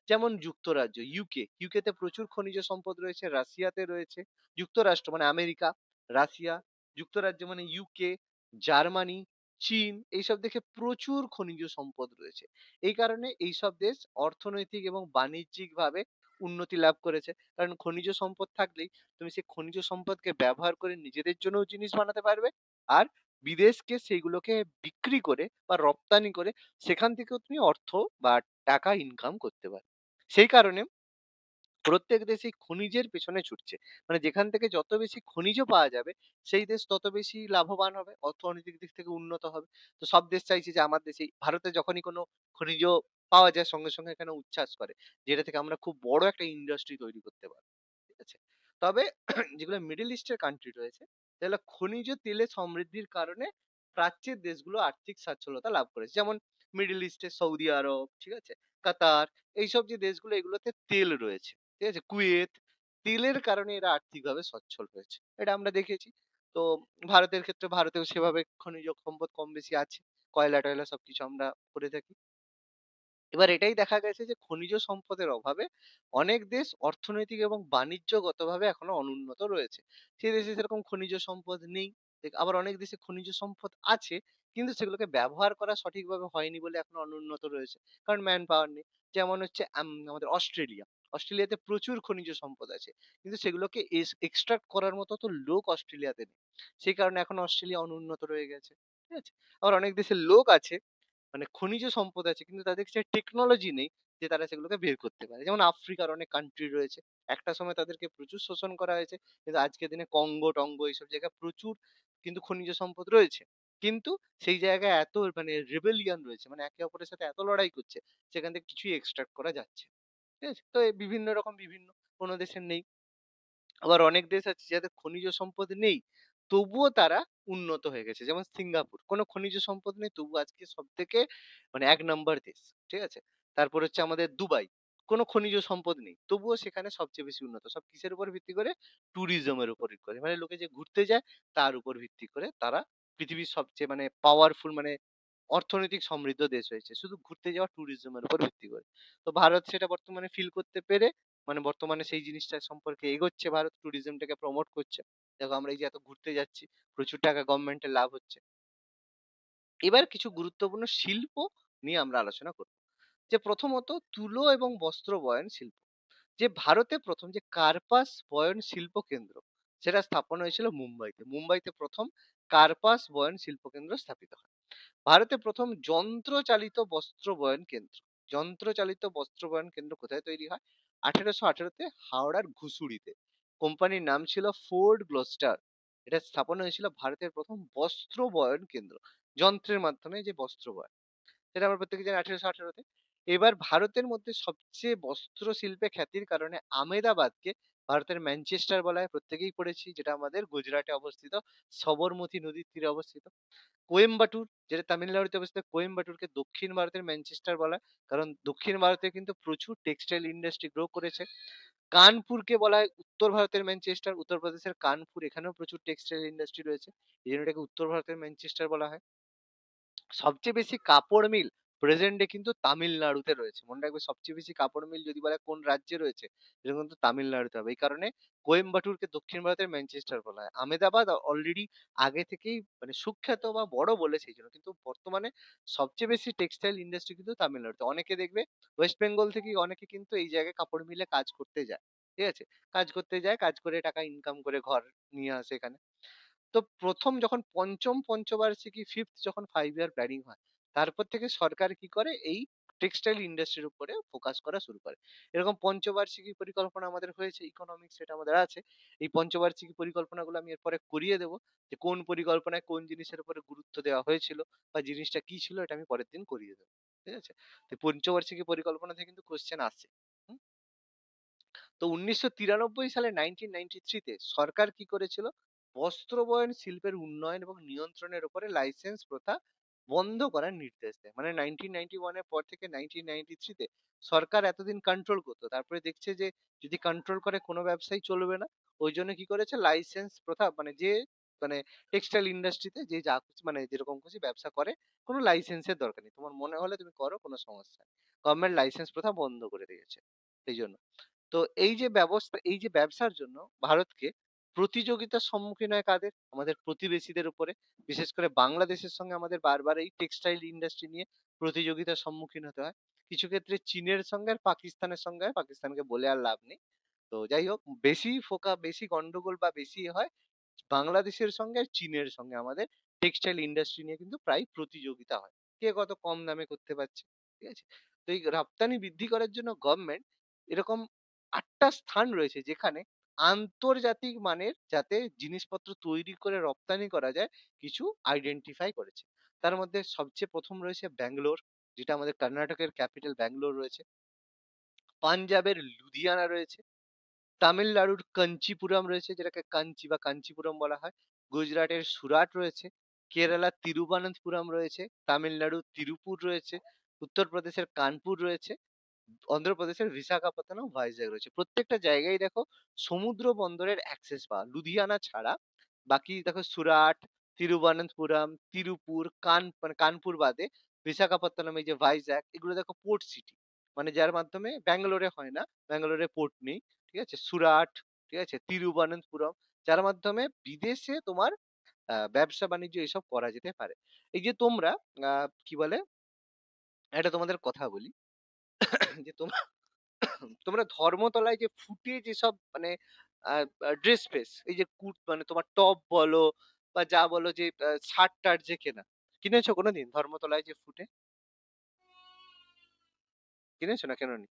যেমন যুক্তরাজ্য, ইউকে তে প্রচুর খনিজ সম্পদ রয়েছে, রাশিয়াতে রয়েছে, যুক্তরাষ্ট্র মানে আমেরিকা, রাশিয়া, যুক্তরাজ্য মানে ইউকে, জার্মানি, চীন এইসব দেখে প্রচুর খনিজ সম্পদ রয়েছে। এই কারণে এইসব দেশ অর্থনৈতিক এবং বাণিজ্যিকভাবে উন্নতি লাভ করেছে। কারণ খনিজ সম্পদ থাকলেই তুমি সেই খনিজ সম্পদকে ব্যবহার করে নিজেদের জন্যও জিনিস বানাতে পারবে। আর বিদেশকে সেইগুলোকে বিক্রি করে বা রপ্তানি করে সেখান থেকেও তুমি অর্থ বা টাকা ইনকাম করতে পারবে। সেই কারণে প্রত্যেক দেশই খনিজের পেছনে ছুটছে। মানে যেখান থেকে যত বেশি খনিজ পাওয়া যাবে, সেই দেশ তত বেশি লাভবান হবে, অর্থনৈতিক দিক থেকে উন্নত হবে। তো সব দেশ চাইছে যে আমার দেশেই ভারতে যখনই কোনো খনিজ পাওয়া যায় সঙ্গে, সঙ্গে এখানে উচ্ছ্বাস করে। যেটা থেকে আমরা খুব বড় একটা ইন্ডাস্ট্রি তৈরি করতে পারব। ঠিক আছে? তবে যেগুলো মিডল ইস্টের কান্ট্রি রয়েছে, যেগুলো খনিজ তেলে সমৃদ্ধির কারণে প্রাচ্যের দেশগুলো আর্থিক সচ্ছলতা লাভ করেছে। যেমন মিডল ইস্টে সৌদি আরব, ঠিক আছে? কাতার, এইসব যে দেশগুলো এগুলোতে তেল রয়েছে। ঠিক আছে? কুয়েত, তেলের কারণে এরা আর্থিকভাবে সচ্ছল হয়েছে। এটা আমরা দেখেছি। তো ভারতের ক্ষেত্রে ভারতেও সেভাবে খনিজ সম্পদ কম বেশি আছে। কয়লা-টয়লা সবকিছু আমরা করে থাকি। এবার এটাই দেখা গেছে যে খনিজ সম্পদের অভাবে অনেক দেশ অর্থনৈতিক এবং বাণিজ্যগতভাবে এখনো অনুন্নত রয়েছে। সেই দেশে সেরকম খনিজ সম্পদ নেই। আবার অনেক দেশে খনিজ সম্পদ আছে, কিন্তু সেগুলোকে ব্যবহার করা সঠিকভাবে হয়নি বলে এখনো অনুন্নত রয়েছে। কারণ ম্যান পাওয়ার নেই। যেমন হচ্ছে আমাদের অস্ট্রেলিয়া। অস্ট্রেলিয়াতে প্রচুর খনিজ সম্পদ আছে। কিন্তু সেগুলোকে এক্সট্রাক্ট করার মতো তো লোক অস্ট্রেলিয়াতে নেই। সেই কারণে এখন অস্ট্রেলিয়া অনুন্নত রয়ে গেছে। ঠিক আছে? আবার অনেক দেশের লোক আছে, মানে খনিজ সম্পদ আছে, কিন্তু তাদের কাছে টেকনোলজি নেই যে তারা সেগুলোকে বের করতে পারে। যেমন আফ্রিকার অনেক কান্ট্রি রয়েছে। একটা সময় তাদেরকে প্রচুর শোষণ করা হয়েছে। কিন্তু আজকের দিনে কঙ্গো-টঙ্গো এইসব জায়গায় প্রচুর কিন্তু খনিজ সম্পদ রয়েছে। কিন্তু সেই জায়গায় এত মানে রেবেলিয়ন রয়েছে। মানে একে অপরের সাথে এত লড়াই করছে, সেখান থেকে কিছুই এক্সট্রাক্ট করা যাচ্ছে না। ঠিক আছে? তো এই বিভিন্ন রকম বিভিন্ন কোন দেশের নেই। আবার অনেক দেশ আছে যাদের খনিজ সম্পদ নেই, তবুও তারা উন্নত হয়ে গেছে। যেমন সিঙ্গাপুর। কোন খনিজ সম্পদ নেই, তবুও আজকে সবথেকে মানে ১ নাম্বার দেশ। ঠিক আছে? তারপর হচ্ছে আমাদের দুবাই। কোন খনিজ সম্পদ নেই। তবুও সেখানে সবচেয়ে বেশি উন্নত। সব কিসের উপর ভিত্তি করে? ট্যুরিজম এর উপর ভিত্তি করে। মানে লোকে যে ঘুরতে যায় তার উপর ভিত্তি করে তারা পৃথিবীর সবচেয়ে মানে পাওয়ারফুল মানে অর্থনৈতিক সমৃদ্ধ দেশ হয়েছে। শুধু ঘুরতে যাওয়া ট্যুরিজম এর উপর ভিত্তি করে। তো ভারত সেটা বর্তমানে ফিল করতে পেরে মানে বর্তমানে সেই জিনিসটা সম্পর্কে এগোচ্ছে, ভারত ট্যুরিজমটাকে প্রমোট করছে। দেখো আমরা এই যে এত ঘুরতে যাচ্ছি, প্রচুর টাকা গভর্নমেন্টের লাভ হচ্ছে। এবার কিছু গুরুত্বপূর্ণ শিল্প নিয়ে আমরা আলোচনা করব। যে প্রথমত তুলো এবং বস্ত্র বয়ন শিল্প। যে ভারতে প্রথম যে কার্পাস বয়ন শিল্প কেন্দ্র, সেটা স্থাপন হয়েছিল মুম্বাইতে। মুম্বাইতে প্রথম কার্পাস বয়ন শিল্প কেন্দ্র স্থাপিত হয়। ভারতে প্রথম যন্ত্রচালিত বস্ত্র বয়ন কেন্দ্র। যন্ত্রচালিত বস্ত্র বয়ন কেন্দ্র কোথায় তৈরি হয়? 1818 তে হাওড়ার ঘুষুড়িতে। কোম্পানির নাম ছিল ফোর্ড গ্লোস্টার। এটা স্থাপন হয়েছিল ভারতের প্রথম বস্ত্র বয়ন কেন্দ্র। যন্ত্রের মাধ্যমে যে বস্ত্র বয়ন। সেটা আমরা প্রত্যেকে জানি 1818 তে। এবার ভারতের মধ্যে সবচেয়ে বস্ত্র শিল্পে খ্যাতির কারণে আমেদাবাদকে ভারতের ম্যানচেস্টার বলা হয়। প্রত্যেকেই পড়েছি। যেটা আমাদের গুজরাটে অবস্থিত। সবরমতী নদীর তীরে অবস্থিত। কোয়েম্বাটুর যেটা তামিলনাড়ুতে অবস্থিত, কোয়েম্বাটুরকে দক্ষিণ ভারতের ম্যানচেস্টার বলা হয়। কারণ দক্ষিণ ভারতে কিন্তু প্রচুর টেক্সটাইল ইন্ডাস্ট্রি গ্রো করেছে। কানপুরকে বলা হয় উত্তর ভারতের ম্যানচেস্টার। উত্তরপ্রদেশের কানপুর, এখানেও প্রচুর টেক্সটাইল ইন্ডাস্ট্রি রয়েছে। এজন্য এটাকে উত্তর ভারতের ম্যানচেস্টার বলা হয়। সবচেয়ে বেশি কাপড় মিল প্রেজেন্ট ডে কিন্তু তামিলনাড়ুতে রয়েছে। মনে রাখবে, সবচেয়ে বেশি কাপড় মিল যদি বলা হয় কোন রাজ্যে রয়েছে, সেটা কিন্তু তামিলনাড়ুতে হবে। এই কারণে কোয়েম্বাটুরকে দক্ষিণ ভারতের ম্যানচেস্টার বলা হয়। আমেদাবাদ অলরেডি আগে থেকেই মানে সুখ্যাত বা বড় বলে সেই জন্য। কিন্তু বর্তমানে সবচেয়ে বেশি টেক্সটাইল ইন্ডাস্ট্রি কিন্তু তামিলনাড়ুতে। অনেকে দেখবে ওয়েস্ট বেঙ্গল থেকে অনেকে কিন্তু এই জায়গায় কাপড় মিলে কাজ করতে যায়। ঠিক আছে? কাজ করতে যায়, কাজ করে টাকা ইনকাম করে ঘর নিয়ে আসে এখানে। তো ১ম যখন পঞ্চবার্ষিকী 5th যখন 5 ইয়ার প্ল্যানিং হয়, তারপর থেকে সরকার কি করে এই টেক্সটাইল ইন্ডাস্ট্রির উপরে ফোকাস করা শুরু করে। এরকম পঞ্চবার্ষিকী পরিকল্পনা আমাদের হয়েছে, ইকোনমিক্স সেটা আমাদের আছে। এই পঞ্চবার্ষিকী পরিকল্পনাগুলো আমি এরপরে করিয়ে দেব। যে কোন পরিকল্পনায় কোন জিনিসের উপরে গুরুত্ব দেওয়া হয়েছিল বা জিনিসটা কি ছিল, এটা আমি পরের দিন করিয়ে দেব। ঠিক আছে? তো পঞ্চবার্ষিকী পরিকল্পনা থেকে কিন্তু কোয়েশ্চেন আসে। হুম? তো ১৯৯৩ সালে 1993 তে সরকার কি করেছিল? বস্ত্রবয়ন শিল্পের উন্নয়ন এবং নিয়ন্ত্রণের উপরে লাইসেন্স প্রথা বন্ধ করার নির্দেশ দেয়। মানে 1991 এর পর থেকে 1993 তে সরকার এতদিন কন্ট্রোল করতো। তারপরে দেখছে যে যদি কন্ট্রোল করে কোনো ব্যবসাই চলবে না। ওই জন্য কি করেছে? লাইসেন্স প্রথা মানে যে মানে টেক্সটাইল ইন্ডাস্ট্রিতে যে যা খুশি মানে যেরকম খুশি ব্যবসা করে, কোনো লাইসেন্সের দরকার নেই। তোমার মনে হলে তুমি করো, কোনো সমস্যা নেই। গভর্নমেন্ট লাইসেন্স প্রথা বন্ধ করে দিয়েছে। সেইজন্য। তো এই যে ব্যবস্থা, এই যে ব্যবসার জন্য ভারতকে প্রতিযোগিতার সম্মুখীন হয় কাদের? আমাদের প্রতিবেশীদের উপরে। বিশেষ করে বাংলাদেশের সঙ্গে আমাদের বারবার এই টেক্সটাইল ইন্ডাস্ট্রি নিয়ে প্রতিযোগিতার সম্মুখীন হতে হয়। কিছু ক্ষেত্রে চীনের সঙ্গে আর পাকিস্তানের সঙ্গে হয়। পাকিস্তানকে বলে আর লাভ নেই। তো যাই হোক, বেশি গন্ডগোল বা বেশি হয় বাংলাদেশের সঙ্গে আর চীনের সঙ্গে আমাদের টেক্সটাইল ইন্ডাস্ট্রি নিয়ে কিন্তু প্রায় প্রতিযোগিতা হয়। কে কত কম দামে করতে পারছে। ঠিক আছে? তো এই রপ্তানি বৃদ্ধি করার জন্য গভর্নমেন্ট এরকম 8 টা স্থান রয়েছে যেখানে আন্তর্জাতিক মানের যাতে জিনিসপত্র তৈরি করে রপ্তানি করা যায় কিছু আইডেন্টিফাই করেছে। তার মধ্যে সবচেয়ে ১ম রয়েছে ব্যাঙ্গালোর, যেটা আমাদের কর্ণাটকের ক্যাপিটাল ব্যাঙ্গালোর রয়েছে। পাঞ্জাবের লুধিয়ানা রয়েছে। তামিলনাড়ুর কাঞ্চিপুরম রয়েছে, যেটাকে কাঞ্চি বা কাঞ্চিপুরম বলা হয়। গুজরাটের সুরাট রয়েছে। কেরালার তিরুবনন্তপুরম রয়েছে। তামিলনাড়ুর তিরুপুর রয়েছে। উত্তরপ্রদেশের কানপুর রয়েছে। অন্ধ্রপ্রদেশের বিশাখাপত্তনম, ভাইজ্যাক রয়েছে। প্রত্যেকটা জায়গায় দেখো সমুদ্র বন্দরের অ্যাক্সেস পাওয়া। লুধিয়ানা ছাড়া বাকি দেখো সুরাট, তিরুবনন্তপুরম, তিরুপুর, মানে কানপুর বাদে বিশাখাপত্তনম, এই যে ভাইজ্যাক, এগুলো দেখো পোর্ট সিটি। মানে যার মাধ্যমে ব্যাঙ্গালোরে হয় না, ব্যাঙ্গালোরে পোর্ট নেই। ঠিক আছে? সুরাট, ঠিক আছে? তিরুবনন্তপুরম, যার মাধ্যমে বিদেশে তোমার ব্যবসা বাণিজ্য এসব করা যেতে পারে। এই যে তোমরা কি বলে, একটা তোমাদের কথা বলি যে তোমরা তোমরা ধর্মতলায় যে ফুটে যেসব মানে ড্রেস ফ্রেস, এই যে মানে তোমার টপ বলো বা যা বলো, যে শার্ট টার্ট যে কেনা, কিনেছো কোনোদিন ধর্মতলায় যে ফুটে? কিনেছো না কেননি?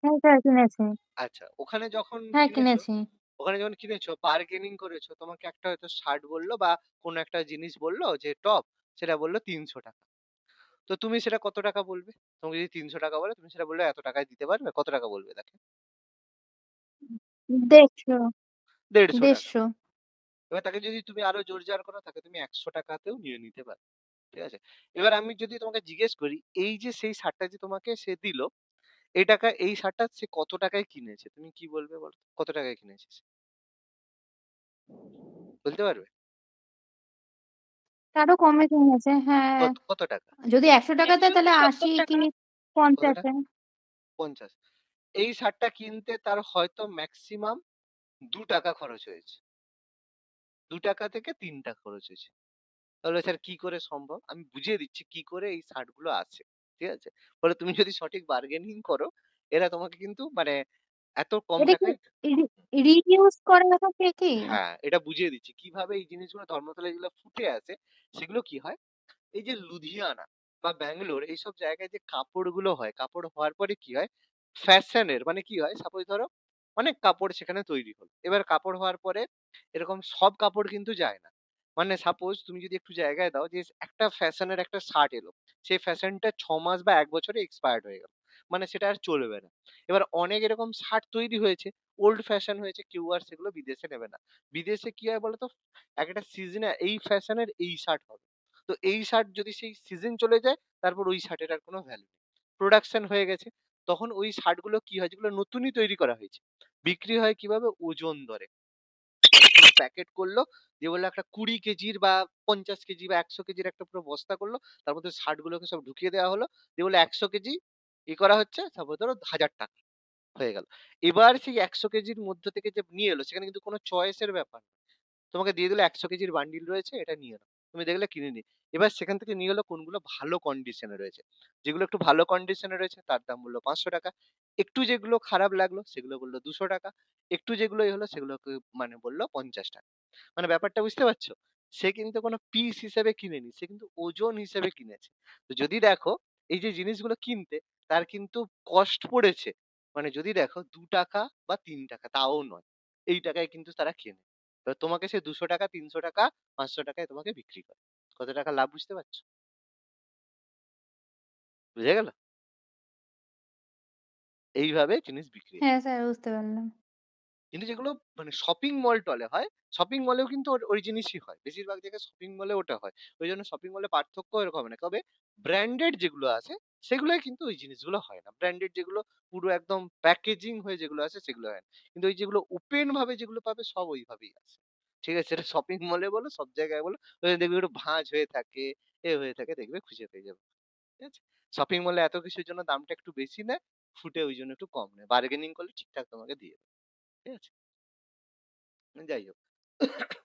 হ্যাঁ স্যার কিনেছি। আচ্ছা, ওখানে যখন হ্যাঁ কিনেছো, কিনেছি। ওখানে যখন কিনেছো বার্গেনিং করেছো, তোমাকে একটা হয়তো শার্ট বললো বা কোনো একটা জিনিস বললো যে টপ, সেটা বললো ৩০০ টাকা। তো তুমি সেটা কত টাকা বলবে? তোমাকে যদি ৩০০ টাকা বলে, তুমি সেটা বললে এত টাকায় দিতে পারবে? কত টাকা বলবে তাকে? ১৫০, ১৫০ টাকা। ১৫০। এবার তাকে যদি তুমি আরো জোরজার করো, তাকে তুমি ১০০ টাকাতেও নিয়ে নিতে পারো। ঠিক আছে? এবার আমি যদি তোমাকে জিজ্ঞেস করি, এই যে সেই শার্টটা যে তোমাকে সে দিল, এই শার্টটা সে কত টাকায় কিনেছে? তুমি কি বলবে বলো তো? কত টাকায় কিনেছে সে? বলতে পারবে? তারও কমে কিনেছে। হ্যাঁ, কত টাকা? যদি ৳১০০ দেয় তাহলে ৮০ কি কত ৫০ টাকা? এ। ৫০। এই শার্টটা কিনতে তার হয়তো মেক্সিমাম ৳২ খরচ হয়েছে। ৳২ থেকে ৳৩ খরচ হয়েছে। তাহলে স্যার কি করে সম্ভব? আমি বুঝিয়ে দিচ্ছি কি করে এই শার্ট গুলো আসে। ঠিক আছে? বলে তুমি যদি সঠিক বার্গেনিং করো, এরা তোমাকে কিন্তু মানে এত কম এটা কি টাকায়, রি রিইউজ করা থাকে কি? হ্যাঁ, এটা বুঝিয়ে দিচ্ছি। কিভাবে এই জিনিসগুলো ধর্মতলায় যেগুলো ফুটে আছে, সেগুলো কি হয়? এই যে লুধিয়ানা বা ব্যাঙ্গালোর, এইসব জায়গায় যে কাপড়গুলো হয়, কাপড় হওয়ার পরে কি হয়? ফ্যাশনের মানে কি হয়? সাপোজ ধরো অনেক কাপড় সেখানে তৈরি হলো। এবার কাপড় হওয়ার পরে এরকম সব কাপড় কিন্তু যায় না। মানে সাপোজ তুমি যদি একটু জায়গায় দাও যে একটা ফ্যাশনের একটা শার্ট এলো। সেই ফ্যাশনটা ৬ মাস বা ১ বছরে এক্সপায়ার্ড হয়ে গেল। মানে সেটা আর চলবে না। এবার অনেক এরকম শার্ট তৈরি হয়েছে, ওল্ড ফ্যাশন হয়েছে, কেউ আর সেগুলো বিদেশে নেবে না। বিদেশে কি হয় বলতো? একটা সিজনে এই ফ্যাশনের এই শার্ট হবে। তো এই শার্ট যদি সেই সিজন চলে যায়, তারপর ওই শার্টের আর কোনো ভ্যালু নেই। প্রোডাকশন হয়ে গেছে। তখন ওই শার্টগুলো কি হয়? যেগুলো নতুনই তৈরি করা হয়েছে, বিক্রি হয় কিভাবে? ওজন দরে। মানে পুরো প্যাকেট করলো, দিয়ে বললো একটা ২০ কেজির বা ৫০ কেজি বা ১০০ কেজির একটা পুরো বস্তা করলো। তার মধ্যে শার্টগুলোকে সব ঢুকিয়ে দেওয়া হলো। দিয়ে বললো ১০০ কেজি করা হচ্ছে, তারপর ধরো ৳১,০০০ হয়ে গেল। এবার সেই ১০০ কেজির মধ্য থেকে যে নিয়ে এলো, সেখানে কিন্তু কোনো চয়েস এর ব্যাপার না। তোমাকে দিয়ে দিল ১০০ কেজির বান্ডিল রয়েছে, এটা নিয়ে নাও। তুমি দেখলে কিনে এবার সেখান থেকে নিয়ে এলো কোনগুলো ভালো কন্ডিশনে রয়েছে। যেগুলো একটু ভালো কন্ডিশনে রয়েছে তার দাম বলল ৳৫০০। একটু যেগুলো খারাপ লাগলো সেগুলো বলল ৳২০০। একটু যেগুলো হলো সেগুলোকে মানে বলল ৳৫০। মানে ব্যাপারটা বুঝতে পারছো? সে কিন্তু কোনো পিস হিসেবে কিনেনি। সে কিন্তু ওজন হিসেবে কিনেছে। তো যদি দেখো এই যে জিনিসগুলো কিনতে তার কিন্তু কস্ট পড়েছে। মানে যদি দেখো ৳২ বা ৳৩ তাও নয়। এই টাকায় কিন্তু তারা কেনে। এবার তোমাকে সে ৳২০০, ৳৩০০, ৳৫০০ তোমাকে বিক্রি করে। কত টাকা লাভ বুঝতে পারছো? বুঝা গেল? এইভাবে জিনিস বিক্রি হয়। হ্যাঁ স্যার বুঝতে পারলাম। কিন্তু যেগুলো মানে শপিং মল টলে হয়, শপিং মলেও কিন্তু ওই জিনিসই হয়। বেশিরভাগ জায়গায় শপিং মলে ওটা হয়। ওইজন্য শপিং মলে পার্থক্য এরকম না। তবে ব্র্যান্ডেড যেগুলো আছে সেগুলোয় কিন্তু ওই জিনিসগুলো হয় না। ব্র্যান্ডেড যেগুলো পুরো একদম প্যাকেজিং হয়ে যেগুলো আছে সেগুলো হয় না। কিন্তু ওই যেগুলো ওপেন ভাবে যেগুলো পাবে সব ওইভাবেই আছে। ঠিক আছে? সেটা শপিং মলে বলো, সব জায়গায় বলো, ওখানে দেখবে একটু ভাঁজ হয়ে থাকে, হয়ে থাকে, দেখবে খুঁজে পেয়ে যাবে। ঠিক আছে? শপিং মলে এত কিছুর জন্য দামটা একটু বেশি নেয়, ফুটে ওইজন্য একটু কম নেয়। বার্গেনিং করলে ঠিকঠাক তোমাকে দিয়ে দেবে। ঠিক আছে? যাই হোক।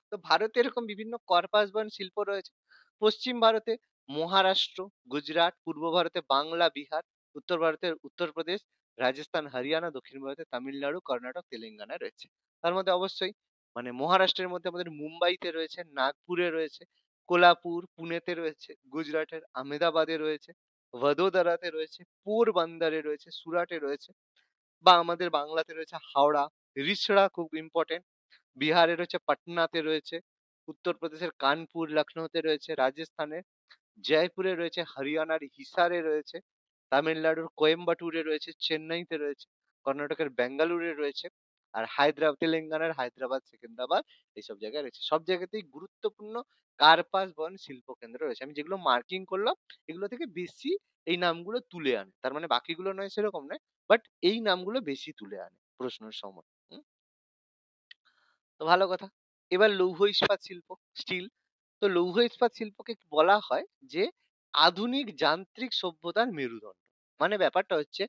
তো ভারতে এরকম বিভিন্ন কর্পাস বন শিল্প রয়েছে। পশ্চিম ভারতে মহারাষ্ট্র, গুজরাট, পূর্ব ভারতে বাংলা, বিহার, উত্তর ভারতের উত্তরপ্রদেশ, রাজস্থান, হরিয়ানা, দক্ষিণ ভারতে তামিলনাড়ু, কর্ণাটক, তেলেঙ্গানা রয়েছে। তার মধ্যে অবশ্যই মানে মহারাষ্ট্রের মধ্যে আমাদের মুম্বাইতে রয়েছে, নাগপুরে রয়েছে, কোলাপুর, পুনেতে রয়েছে, গুজরাটের আহমেদাবাদে রয়েছে, ভদোদরাতে রয়েছে, পোরবন্দরে রয়েছে, সুরাটে রয়েছে। বা আমাদের বাংলাতে রয়েছে হাওড়া, রিষড়া খুব ইম্পোর্টেন্ট। বিহারে রয়েছে পাটনাতে রয়েছে, উত্তরপ্রদেশের কানপুর, লখনউতে রয়েছে, রাজস্থানে জয়পুরে রয়েছে, হরিয়ানার হিসারে রয়েছে, তামিলনাড়ুর কোয়েম্বাটুরে রয়েছে, চেন্নাইতে রয়েছে, কর্ণাটকের বেঙ্গালুরে রয়েছে, আর হায়দ্রাবাদ, তেলেঙ্গানার হায়দ্রাবাদ, সেকেন্দ্রাবাদ এইসব জায়গায় রয়েছে। সব জায়গাতেই গুরুত্বপূর্ণ কার্পাস বন শিল্প কেন্দ্র রয়েছে। আমি যেগুলো মার্কিং করলাম এগুলো থেকে বেশি এই নামগুলো তুলে আনে। তার মানে বাকিগুলো নয় সেরকম নয়। বাট এই নামগুলো বেশি তুলে আনে প্রশ্নের সময়। হুম? তো ভালো কথা। এবার লৌহ ইস্পাত শিল্প, স্টিল। তো লৌহ ইস্পাত শিল্পকে বলা হয় যে আধুনিক যান্ত্রিক সভ্যতার মেরুদণ্ড। মানে ব্যাপারটা হচ্ছে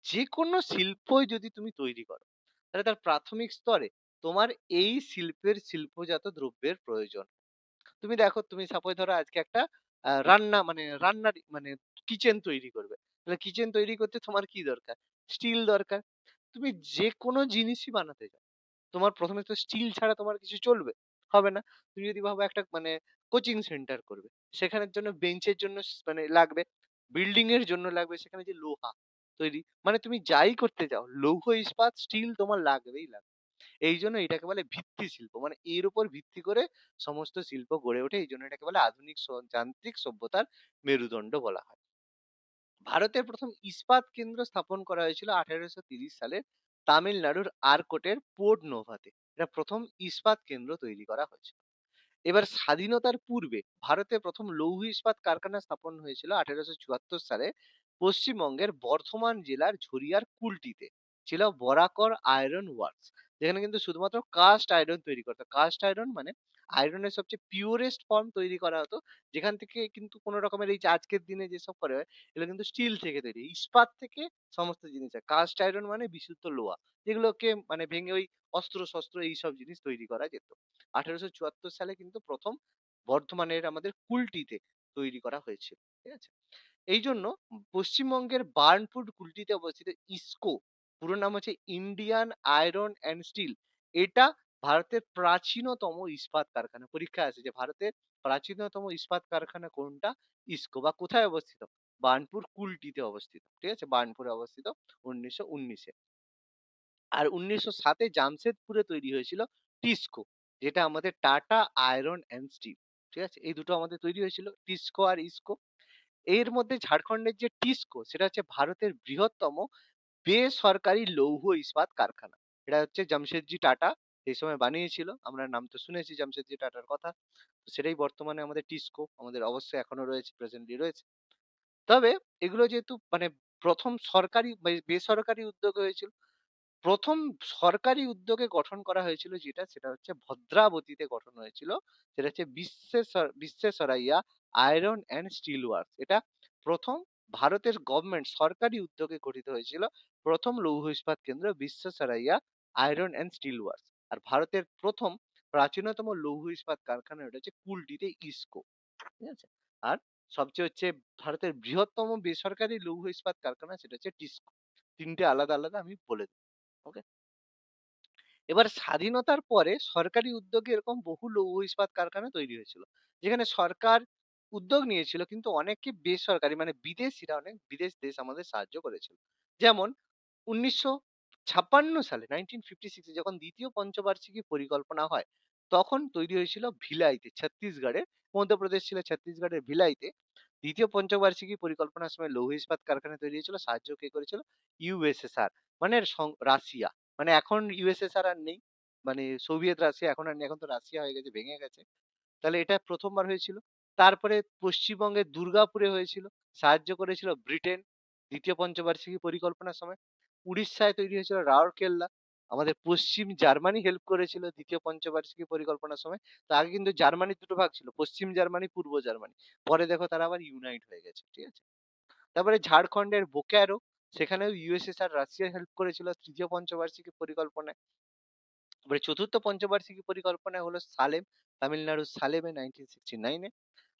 যেকোনো শিল্পই যদি তুমি তৈরি করো তাহলে তার প্রাথমিক স্তরে তোমার এই শিল্পের শিল্পজাত দ্রব্যের প্রয়োজন। তুমি দেখো, তুমি সাপোজ ধরো আজকে একটা রান্না মানে রান্নার মানে কিচেন তৈরি করবে। তাহলে কিচেন তৈরি করতে তোমার কি দরকার? স্টিল দরকার। তুমি যেকোনো জিনিসই বানাতে যাও, তোমার ১ম এ তো স্টিল ছাড়া তোমার কিছু চলবে? হবে না। তুমি যদি ভাবো একটা মানে কোচিং সেন্টার করবে, সেখানের জন্য বেঞ্চের জন্য মানে লাগবে, বিল্ডিং এর জন্য লাগবে সেখানে যে লোহা তৈরি। মানে তুমি যাই করতে যাও, লৌহ ইস্পাত, স্টিল তোমার লাগবেই লাগবে। এইজন্য এটাকে বলে ভিত্তি শিল্প। মানে এর উপর ভিত্তি করে সমস্ত শিল্প গড়ে ওঠে। এইজন্য এটাকে বলে আধুনিক যান্ত্রিক সভ্যতার মেরুদণ্ড বলা হয়। ভারতের ১ম ইস্পাত কেন্দ্র স্থাপন করা হয়েছিল ১৮৩০ সালে তামিলনাড়ুর আরকোটের পোর্ট নোভাতে। এটা ১ম ইস্পাত কেন্দ্র তৈরি করা হয়েছিল। এবার স্বাধীনতার পূর্বে ভারতে ১ম লৌহ ইস্পাত কারখানা স্থাপন হয়েছিল ১৮৭৪ সালে পশ্চিমবঙ্গের বর্ধমান জেলার ঝরিয়ার কুলটিতে। ছিল বরাকর আয়রন ওয়ার্কস। যেখানে কিন্তু শুধুমাত্র কাস্ট আয়রন তৈরি করতো। কাস্ট আয়রন মানে আয়রনের সবচেয়ে পিওরেস্ট ফর্ম তৈরি করা হতো। যেখান থেকে কিন্তু কোন রকমের এই যে আজকের দিনে যেসব করে হয়, এগুলো কিন্তু স্টিল থেকে তৈরি। ইস্পাত থেকে সমস্ত জিনিস হয়। কাস্ট আয়রন মানে বিশুদ্ধ লোহা। যেগুলোকে মানে ভেঙে ওই অস্ত্র-শস্ত্র এইসব জিনিস তৈরি করা যেত। ১৮৭৪ সালে কিন্তু ১ম বর্ধমানের আমাদের কুলটিতে তৈরি করা হয়েছিল। ঠিক আছে? এইজন্য পশ্চিমবঙ্গের বার্নপুর কুলটিতে অবস্থিত ইস্কো, পুরো নাম হচ্ছে ইন্ডিয়ান আয়রন অ্যান্ড স্টিল। এটা ভারতের প্রাচীনতম ইস্পাত কারখানা। পরীক্ষায় আসে যে ভারতের প্রাচীনতম ইস্পাত কারখানা কোনটা? ইস্কো। বা কোথায় অবস্থিত? বার্নপুর কুলটিতে অবস্থিত। ঠিক আছে? বার্নপুরে অবস্থিত ১৯১৯ এ। আর ১৯০৭ এ জামশেদপুরে তৈরি হয়েছিল টিসকো, যেটা আমাদের টাটা আয়রন অ্যান্ড স্টিল। ঠিক আছে? এই দুটো আমাদের তৈরি হয়েছিল টিসকো আর ইসকো। এর মধ্যে ঝাড়খণ্ডের যে টিসকো সেটা হচ্ছে ভারতের বৃহত্তম বেসরকারি লৌহ ইস্পাত কারখানা। এটা হচ্ছে জামশেদজি টাটা সেই সময় বানিয়েছিল। আমরা নাম তো শুনেছি জামশেদজি টাটার কথা। তো সেটাই বর্তমানে আমাদের টিসকো আমাদের অবশ্যই এখনো রয়েছে, প্রেজেন্টলি রয়েছে। তবে এগুলো যেহেতু মানে ১ম সরকারি বেসরকারি উদ্যোগে হয়েছিল, ১ম সরকারি উদ্যোগে গঠন করা হয়েছিল যেটা, সেটা হচ্ছে ভদ্রাবতীতে গঠন হয়েছিল। সেটা হচ্ছে বিশ্বেশ্বরাইয়া আয়রন অ্যান্ড স্টিল ওয়ার্কস। এটা ১ম ভারতের গভর্নমেন্ট সরকারি উদ্যোগে গঠিত হয়েছিল। ১ম লৌহ ইস্পাত কেন্দ্র বিশ্বেশ্বরাইয়া আয়রন অ্যান্ড স্টিল ওয়ার্কস। আর ভারতের ১ম প্রাচীনতম লৌহ ইস্পাত কারখানা এটা হচ্ছে কুলটিতে ইসকো। ঠিক আছে? আর সবচেয়ে হচ্ছে ভারতের বৃহত্তম বেসরকারি লৌহ ইস্পাত কারখানা সেটা হচ্ছে টিসকো। ৩ টে আলাদা, আলাদা আমি বলে দেব। ওকে? এবার স্বাধীনতার পরে সরকারি উদ্যোগে এরকম বহু লৌহ ইস্পাত কারখানা তৈরি হয়েছিল। যেখানে সরকার উদ্যোগ নিয়েছিল কিন্তু অনেকে বেসরকারি মানে বিদেশিরা, অনেক বিদেশ দেশ আমাদের সাহায্য করেছিল। যেমন ১৯৫৬ সালে 1956 এ যখন ২য় পঞ্চবার্ষিকী পরিকল্পনা হয়, তখন তৈরি হয়েছিল ভিলাইতে, ছত্তিশগড়ের, মধ্যপ্রদেশ ছিল ছত্তিশগড়ের ভিলাইতে। ২য় পঞ্চবার্ষিকী পরিকল্পনার সময় লৌহ ইস্পাত কারখানা তৈরি হয়েছিল। সাহায্য কে করেছিল? ইউএসএসআর মানে রাশিয়া। মানে এখন ইউএসএসআর আর নেই। মানে সোভিয়েত রাশিয়া এখন আর নেই। এখন তো রাশিয়া হয়ে গেছে, ভেঙে গেছে। তাহলে এটা ১ম বার হয়েছিল। তারপরে পশ্চিমবঙ্গের দুর্গাপুরে হয়েছিল। সাহায্য করেছিল ব্রিটেন ২য় পঞ্চবার্ষিকী পরিকল্পনার সময়। উড়িষ্যায় তৈরি হয়েছিল রাউরকেল্লা। আমাদের পশ্চিম জার্মানি হেল্প করেছিল ২য় পঞ্চবার্ষিকী পরিকল্পনার সময়। তো আগে কিন্তু জার্মানির ২ টো ভাগ ছিল। পশ্চিম জার্মানি, পূর্ব জার্মানি। পরে দেখো তারা আবার ইউনাইট হয়ে গেছে। ঠিক আছে? তারপরে ঝাড়খণ্ডের বোকারো, সেখানেও ইউএসএসআর রাশিয়া হেল্প করেছিল ৩য় পঞ্চবার্ষিকী পরিকল্পনায়। এবারে ৪র্থ পঞ্চবার্ষিকী পরিকল্পনা হলো সালেম, তামিলনাড়ুর সালেমে 1969 এ।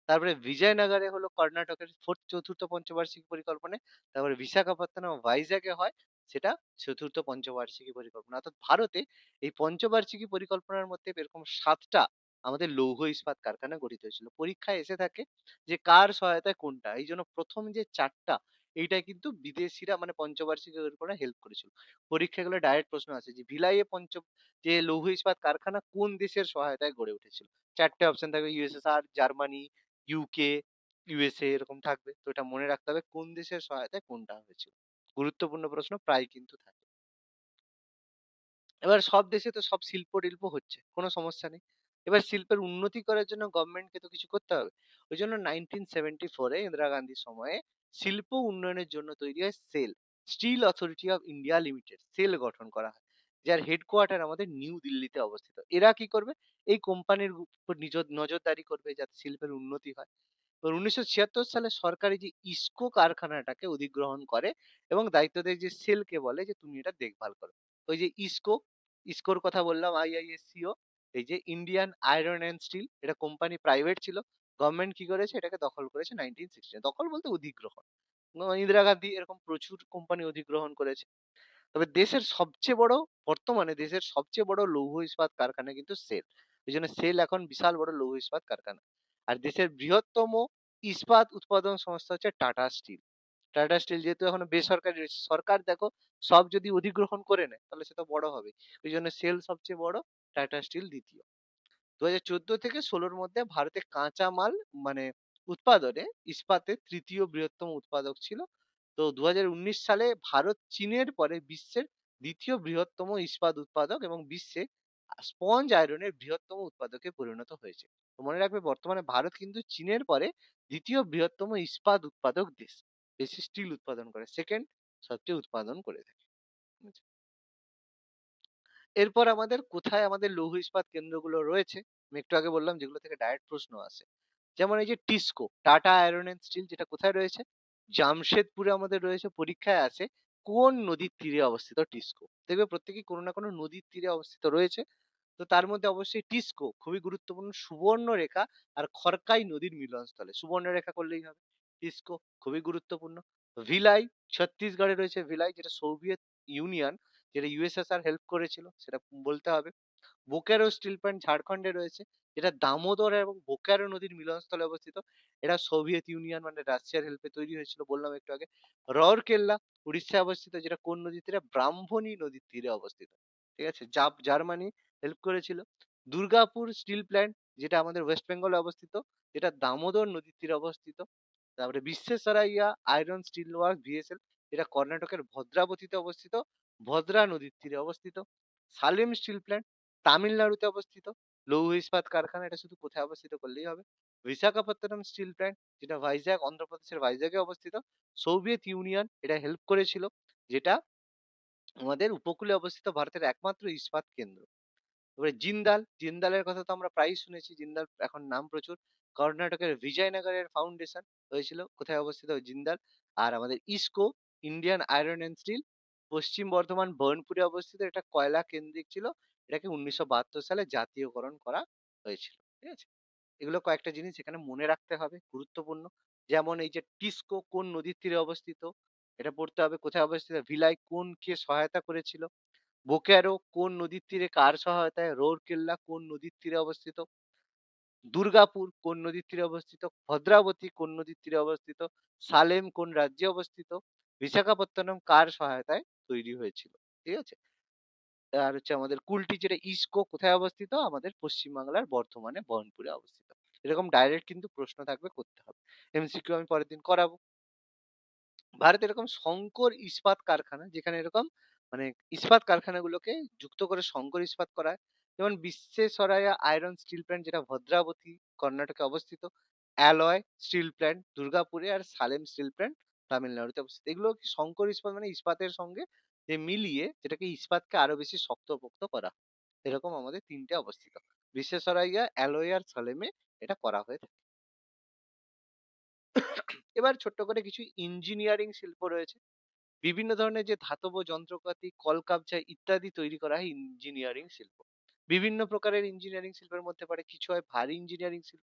তারপরে বিজয়নগরে হলো কর্ণাটকের ৪র্থ পঞ্চবার্ষিকী পরিকল্পনায়। তারপরে বিশাখাপত্তনম ও ভাইজ্যাকে হয় সেটা ৪র্থ পঞ্চবার্ষিকী পরিকল্পনা। অর্থাৎ ভারতে এই পঞ্চবার্ষিকী পরিকল্পনার মধ্যে এরকম ৭ টা আমাদের লৌহ ইস্পাত কারখানা গঠিত হয়েছিল। পরীক্ষায় এসে থাকে যে কার সহায়তায় কোনটা। এইজন্য ১ম যে ৪ টা এইটাই কিন্তু বিদেশিরা মানে পঞ্চবার্ষিকীর উপরে হেল্প করেছিল। পরীক্ষাগুলো ডাইরেক্ট প্রশ্ন আছে যে ভিলাইয়ে যে লৌহ ইস্পাত কারখানা কোন দেশের সহায়তায় গড়ে উঠেছিল? ৪ টে অপশন থাকবে ইউএসএসআর, জার্মানি, ইউকে, ইউএসএ এরকম থাকবে। তো এটা মনে রাখতে হবে কোন দেশের সহায়তায় কোনটা হয়েছিল। গুরুত্বপূর্ণ প্রশ্ন প্রায় কিন্তু থাকে। এবার সব দেশে তো সব শিল্প-টিল্প হচ্ছে। কোন সমস্যা নেই। এবার শিল্পের উন্নতি করার জন্য গভর্নমেন্টকে তো কিছু করতে হবে। ওইজন্য 1974 এ ইন্দিরা গান্ধীর সময়ে শিল্প উন্নয়নের জন্য তৈরি হয় SAIL, steel authority of India limited, SAIL গঠন করা হয়। যার হেডকোয়ার্টার আমাদের নিউ দিল্লিতে অবস্থিত। এরা কি করবে? এই কোম্পানির উপর নজরদারি করবে যাতে শিল্পের উন্নতি হয়। তো 1976 সালে সরকার এই যে ইস্কো কারখানাটাকে অধিগ্রহণ করে এবং দায়িত্ব দেয় যে সেলকে বলে যে তুমি এটা দেখভাল করো। ওই যে ইস্কোর কথা বললাম আইআইএসসিও, এই যে ইন্ডিয়ান আয়রন অ্যান্ড স্টিল, এটা কোম্পানি প্রাইভেট ছিল। গভর্নমেন্ট কি করেছে? এটাকে দখল করেছে 1960। দখল বলতে অধিগ্রহণ। ইন্দিরা গান্ধী এরকম প্রচুর কোম্পানি অধিগ্রহণ করেছে। তবে বর্তমানে দেশের সবচেয়ে বড় লৌহ ইস্পাত কারখানা কিন্তু সেল। এই জন্য সেল এখন বিশাল বড় লৌহ ইস্পাত কারখানা। আর দেশের বৃহত্তম ইস্পাত উৎপাদন সংস্থা হচ্ছে টাটা স্টিল। টাটা স্টিল যেহেতু এখনো বেসরকারি রয়েছে, সরকার দেখো সব যদি অধিগ্রহণ করে নেয় তাহলে সেটা বড় হবে। ওই জন্য সেল সবচেয়ে বড়, টাটা স্টিল দ্বিতীয়। 2014 থেকে 16 মধ্যে ভারতে কাঁচা মাল মানে উৎপাদনে ইস্পাতের তৃতীয় বৃহত্তম উৎপাদক ছিল। তো 2019 সালে ভারত চীনের পরে বিশ্বের দ্বিতীয় বৃহত্তম ইস্পাত উৎপাদক এবং বিশ্বে স্পঞ্জ আয়রনের বৃহত্তম উৎপাদকে পরিণত হয়েছে। তো মনে রাখবে বর্তমানে ভারত কিন্তু চীনের পরে দ্বিতীয় বৃহত্তম ইস্পাত উৎপাদক দেশ। বেশি স্টিল উৎপাদন করে, সেকেন্ড সবচেয়ে উৎপাদন করে থাকে। এরপর আমাদের কোথায় আমাদের লৌহ ইস্পাত কেন্দ্রগুলো রয়েছে? আমি একটু আগে বললাম যেগুলো থেকে ডাইরেক্ট প্রশ্ন আসে। যেমন এই যে TISCO, Tata iron and steel, যেটা কোথায় রয়েছে? জামশেদপুরে আমাদের রয়েছে, পরীক্ষায় আসে। কোন নদীর তীরে অবস্থিত টিসকো? দেখবে প্রত্যেকেই কোনো না কোনো নদীর তীরে অবস্থিত রয়েছে। তো তার মধ্যে অবশ্যই টিসকো খুবই গুরুত্বপূর্ণ। সুবর্ণরেখা আর খড়কাই নদীর মিলনস্থলে। সুবর্ণরেখা করলেই হবে। টিসকো খুবই গুরুত্বপূর্ণ। ভিলাই ছত্তিশগড়ে রয়েছে, ভিলাই যেটা সোভিয়েত ইউনিয়ন, যেটা ইউএসএসআর হেল্প করেছিল সেটা বলতে হবে। বোকারো স্টিল প্ল্যান্ট ঝাড়খণ্ডে রয়েছে, যেটা দামোদর এবং বোকারো নদীর মিলনস্থলে অবস্থিত। এটা সোভিয়েত ইউনিয়ন মানে রাশিয়ার হেল্পে তৈরি হয়েছিল, বললাম একটু আগে। রৌরকেল্লা উড়িষ্যায় অবস্থিত, যেটা কোন নদীর তীরে? ব্রাহ্মণী নদীর তীরে অবস্থিত। ঠিক আছে, জার্মানি হেল্প করেছিল। দুর্গাপুর স্টিল প্ল্যান্ট, যেটা আমাদের ওয়েস্ট বেঙ্গলে অবস্থিত, যেটা দামোদর নদীর তীরে অবস্থিত। তারপরে বিশ্বেশ্বরাইয়া আয়রন স্টিল ওয়ার্ক ভিএসএল, যেটা কর্ণাটকের ভদ্রাবতীতে অবস্থিত, ভদ্রা নদীর তীরে অবস্থিত। সালেম স্টিল প্ল্যান্ট তামিলনাড়ুতে অবস্থিত, লৌহ ইস্পাত কারখানা, এটা শুধু কোথায় অবস্থিত করলেই হবে। বিশাখাপত্তনম স্টিল প্ল্যান্ট, যেটা ভাইজ্যাক অন্ধ্রপ্রদেশের ভাইজ্যাগে অবস্থিত, সোভিয়েত ইউনিয়ন এটা হেল্প করেছিল, যেটা আমাদের উপকূলে অবস্থিত ভারতের একমাত্র ইস্পাত কেন্দ্র। এবারে জিন্দালের কথা তো আমরা প্রায়ই শুনেছি। জিন্দাল এখন নাম প্রচুর। কর্ণাটকের বিজয়নগরের ফাউন্ডেশন হয়েছিল, কোথায় অবস্থিত? জিন্দাল। আর আমাদের IISCO, Indian iron and steel, পশ্চিম বর্ধমান বর্ণপুরে অবস্থিত। এটা কয়লা কেন্দ্রিক ছিল। এটাকে 1972 সালে জাতীয়করণ করা হয়েছিল। ঠিক আছে, এগুলো কয়েকটা জিনিস এখানে মনে রাখতে হবে, গুরুত্বপূর্ণ। যেমন এই যে টিসকো কোন নদীর তীরে অবস্থিত, এটা পড়তে হবে। কোথায় অবস্থিত? ভিলাই কোন কে সহায়তা করেছিল? বোকারো কোন নদীর তীরে কার সহায়তায়? রৌরকেল্লা কোন নদীর তীরে অবস্থিত? দুর্গাপুর কোন নদীর তীরে অবস্থিত? ভদ্রাবতী কোন নদীর তীরে অবস্থিত? সালেম কোন রাজ্যে অবস্থিত? বিশাখাপত্তনম কার সহায়তায় তৈরি হয়েছিল? ঠিক আছে, আর হচ্ছে আমাদের কুলটি যেটা ইস্কো কোথায় অবস্থিত? আমাদের পশ্চিমবাংলার বর্ধমানে বহরমপুরে অবস্থিত। এরকম ডাইরেক্ট কিন্তু প্রশ্ন থাকবে, করতে হবে। এমসিকিউ আমি পরের দিন করাবো। ভারতে এরকম শঙ্কর ইস্পাত কারখানা, যেখানে এরকম মানে ইস্পাত কারখানাগুলোকে যুক্ত করে শঙ্কর ইস্পাত করা হয়। যেমন বিশ্বেশ্বরাইয়া আয়রন স্টিল প্ল্যান্ট, যেটা ভদ্রাবতী কর্ণাটকে অবস্থিত। অ্যালয় স্টিল প্ল্যান্ট দুর্গাপুরে, আর সালেম স্টিল প্ল্যান্ট তামিলনাড়ুতে অবস্থিত। এগুলো কি শঙ্কর ইস্পাত মানে ইস্পাতের সঙ্গে যে মিলিয়ে যেটাকে ইস্পাতকে আরো বেশি শক্তপোক্ত করা হয়। এরকম আমাদের তিনটে অবস্থিত। বিশ্বেশ্বরাইয়া, অ্যালয় আর সালেমে এটা করা হয়ে থাকে। এবার ছোট্ট করে কিছু ইঞ্জিনিয়ারিং শিল্প রয়েছে। বিভিন্ন ধরনের যে ধাতব যন্ত্রপাতি, কলকাবজা ইত্যাদি তৈরি করা হয় ইঞ্জিনিয়ারিং শিল্প। বিভিন্ন প্রকারের ইঞ্জিনিয়ারিং শিল্পের মধ্যে পড়ে, কিছু হয় ভারী ইঞ্জিনিয়ারিং শিল্প,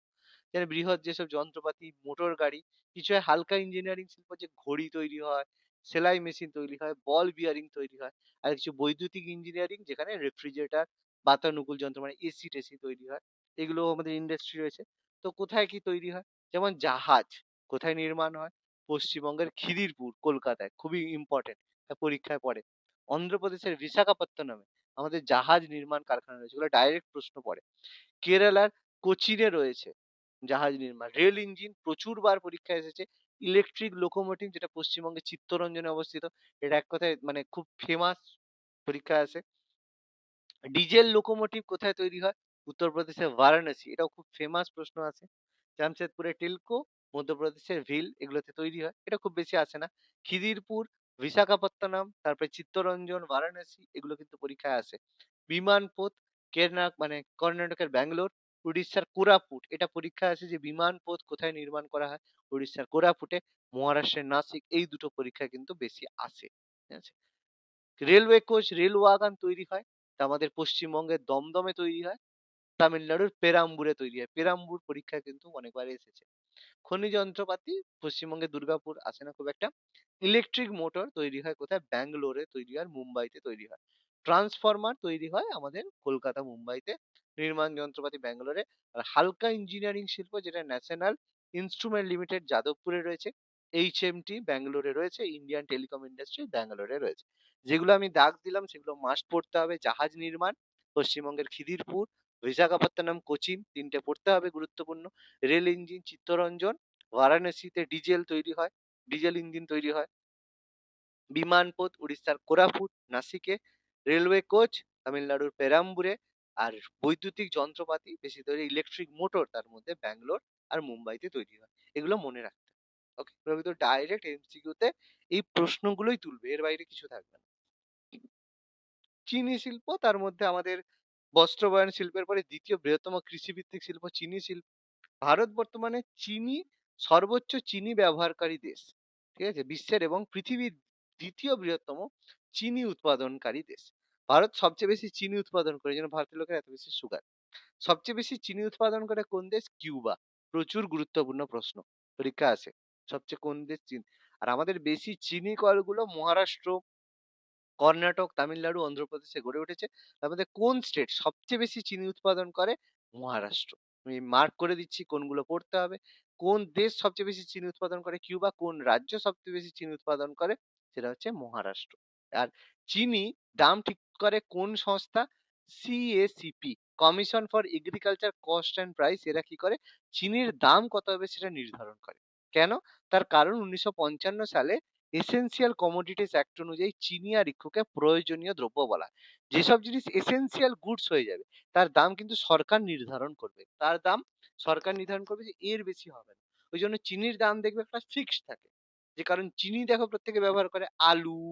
যেমন বৃহৎ যেসব যন্ত্রপাতি, মোটর গাড়ি। কিছু হয় হালকা ইঞ্জিনিয়ারিং শিল্প, যে ঘড়ি তৈরি হয়, সেলাই মেশিন তৈরি হয়, বল বিয়ারিং তৈরি হয়। আর কিছু বৈদ্যুতিক ইঞ্জিনিয়ারিং, যেখানে রেফ্রিজারেটর, বাতানুকূল যন্ত্র মানে এসি টেসি তৈরি হয়। এগুলো আমাদের ইন্ডাস্ট্রি রয়েছে। তো কোথায় কি তৈরি হয়? যেমন জাহাজ কোথায় নির্মাণ হয়? পশ্চিমবঙ্গের খিদিরপুর কলকাতায়, খুবই ইম্পর্টেন্ট, পরীক্ষায় পড়ে। অন্ধ্রপ্রদেশের বিশাখাপত্তনমে আমাদের জাহাজ নির্মাণ কারখানা রয়েছে, এগুলো ডাইরেক্ট প্রশ্ন পড়ে। কেরালার কোচিনে রয়েছে জাহাজ নির্মাণ। রেল ইঞ্জিন প্রচুর বার পরীক্ষায় এসেছে। ইলেকট্রিক লোকোমোটিভ যেটা পশ্চিমবঙ্গের চিত্তরঞ্জনে অবস্থিত, এটা এক কথায় মানে খুব ফেমাস, পরীক্ষায় আসে। ডিজেল লোকোমোটিভ কোথায় তৈরি হয়? উত্তরপ্রদেশের বারাণসী, এটাও খুব ফেমাস, প্রশ্ন আছে। জামশেদপুরে টিলকো, মধ্যপ্রদেশের ভিল, এগুলোতে তৈরি হয়। এটা খুব বেশি আসে না। খিদিরপুর, বিশাখাপত্তনম, তারপরে চিত্তরঞ্জন, বারাণসী, এগুলো কিন্তু পরীক্ষায় আসে। বিমানপথ, মানে কর্ণাটকের ব্যাঙ্গালোর, উড়িষ্যার কোরাপুট, এটা পরীক্ষায় আসে যে বিমানপথ কোথায় নির্মাণ করা হয়? উড়িষ্যার কোরাপুটে। মহারাষ্ট্রের নাসিক, এই দুটো পরীক্ষায় কিন্তু বেশি আসে। ঠিক আছে? রেলওয়ে কোচ, রেল ওয়াগন তৈরি হয় তা আমাদের পশ্চিমবঙ্গের দমদমে তৈরি হয়, তামিলনাড়ুর পেরাম্বুরে তৈরি হয়। পেরাম্বুর পরীক্ষায় কিন্তু অনেকবার এসেছে। খনিজ যন্ত্রপাতি, পশ্চিমবঙ্গের দুর্গাপুর, আসে না খুব একটা। ইলেকট্রিক মোটর তৈরি হয় কোথায়? ব্যাঙ্গালোরে তৈরি হয়, মুম্বাইতে তৈরি হয়। ট্রান্সফরমার তৈরি হয় আমাদের কলকাতা, মুম্বাইতে। নির্মাণ যন্ত্রপাতি ব্যাঙ্গালোরে। আর হালকা ইঞ্জিনিয়ারিং শিল্প, যেটা ন্যাশনাল ইনস্ট্রুমেন্ট লিমিটেড যাদবপুরে রয়েছে, এইচএমটি ব্যাঙ্গালোরে রয়েছে, ইন্ডিয়ান টেলিকম ইন্ডাস্ট্রি ব্যাঙ্গালোরে রয়েছে। যেগুলো আমি দাগ দিলাম সেগুলো মাস্ট পড়তে হবে। জাহাজ নির্মাণ, পশ্চিমবঙ্গের খিদিরপুর, বিশাখাপত্তনম, কোচিন, তিনটে পড়তে হবে, গুরুত্বপূর্ণ। রেল ইঞ্জিন চিত্তরঞ্জন, বারাণসীতে ডিজেল তৈরি হয়, ডিজেল ইঞ্জিন তৈরি হয়। বিমানপথ উড়িষ্যার কোরাপুট, নাসিকে। রেলওয়ে কোচ তামিলনাড়ুর পেরাম্বুরে। আর বৈদ্যুতিক যন্ত্রপাতি বেশি তৈরি, ইলেকট্রিক মোটর, তার মধ্যে ব্যাঙ্গালোর আর মুম্বাইতে তৈরি হয়। এগুলো মনে রাখতে হবে। ওকে, রবি তো ডাইরেক্ট এমসিকিউতে এই প্রশ্নগুলোই তুলবে, এর বাইরে কিছু থাকবে না। চিনি শিল্প, তার মধ্যে আমাদের বস্ত্র শিল্পের পরে দ্বিতীয় বৃহত্তম কৃষিভিত্তিক শিল্প চিনি শিল্প। ভারত বর্তমানে সর্বোচ্চ চিনি ব্যবহারকারী দেশ। ঠিক আছে? বিশ্বের এবং পৃথিবীর দ্বিতীয় বৃহত্তম চিনি উৎপাদনকারী দেশ। ভারত সবচেয়ে বেশি চিনি উৎপাদন করে, যেন ভারতের লোকের এত বেশি সুগার। সবচেয়ে বেশি চিনি উৎপাদন করে কোন দেশ? কিউবা। প্রচুর গুরুত্বপূর্ণ প্রশ্ন, পরীক্ষা আছে। সবচেয়ে কোন দেশ চিনি? আর আমাদের বেশি চিনি কলগুলো মহারাষ্ট্র, কর্ণাটক, তামিলনাড়ু, অন্ধ্রপ্রদেশে গড়ে উঠেছে। তার মধ্যে কোন স্টেট সবচেয়ে বেশি চিনি উৎপাদন করে? মহারাষ্ট্র। আমি মার্ক করে দিচ্ছি কোনগুলো পড়তে হবে। কোন দেশ সবচেয়ে বেশি চিনি উৎপাদন করে? কিউবা। কোন রাজ্য সবচেয়ে বেশি চিনি উৎপাদন করে? সেটা হচ্ছে মহারাষ্ট্র। আর চিনি দাম ঠিক করে কোন সংস্থা? সিএসিপি, commission for agriculture cost and price. এরা কি করে? চিনির দাম কত হবে সেটা নির্ধারণ করে। কেন? তার কারণ 1955 সালে এসেনশিয়াল কমোডিটিস অ্যাক্ট অনুযায়ী চিনি আর ইক্ষুকে প্রয়োজনীয় দ্রব্য বলা হয়। যেসব জিনিস এসেনশিয়াল গুডস হয়ে যাবে তার দাম কিন্তু সরকার নির্ধারণ করবে। তার দাম সরকার নির্ধারণ করবে, যে এর বেশি হবে না। ওই জন্য চিনির দাম দেখবে একটা ফিক্সড থাকে। যে কারণ চিনি দেখো প্রত্যেকে ব্যবহার করে, আলু,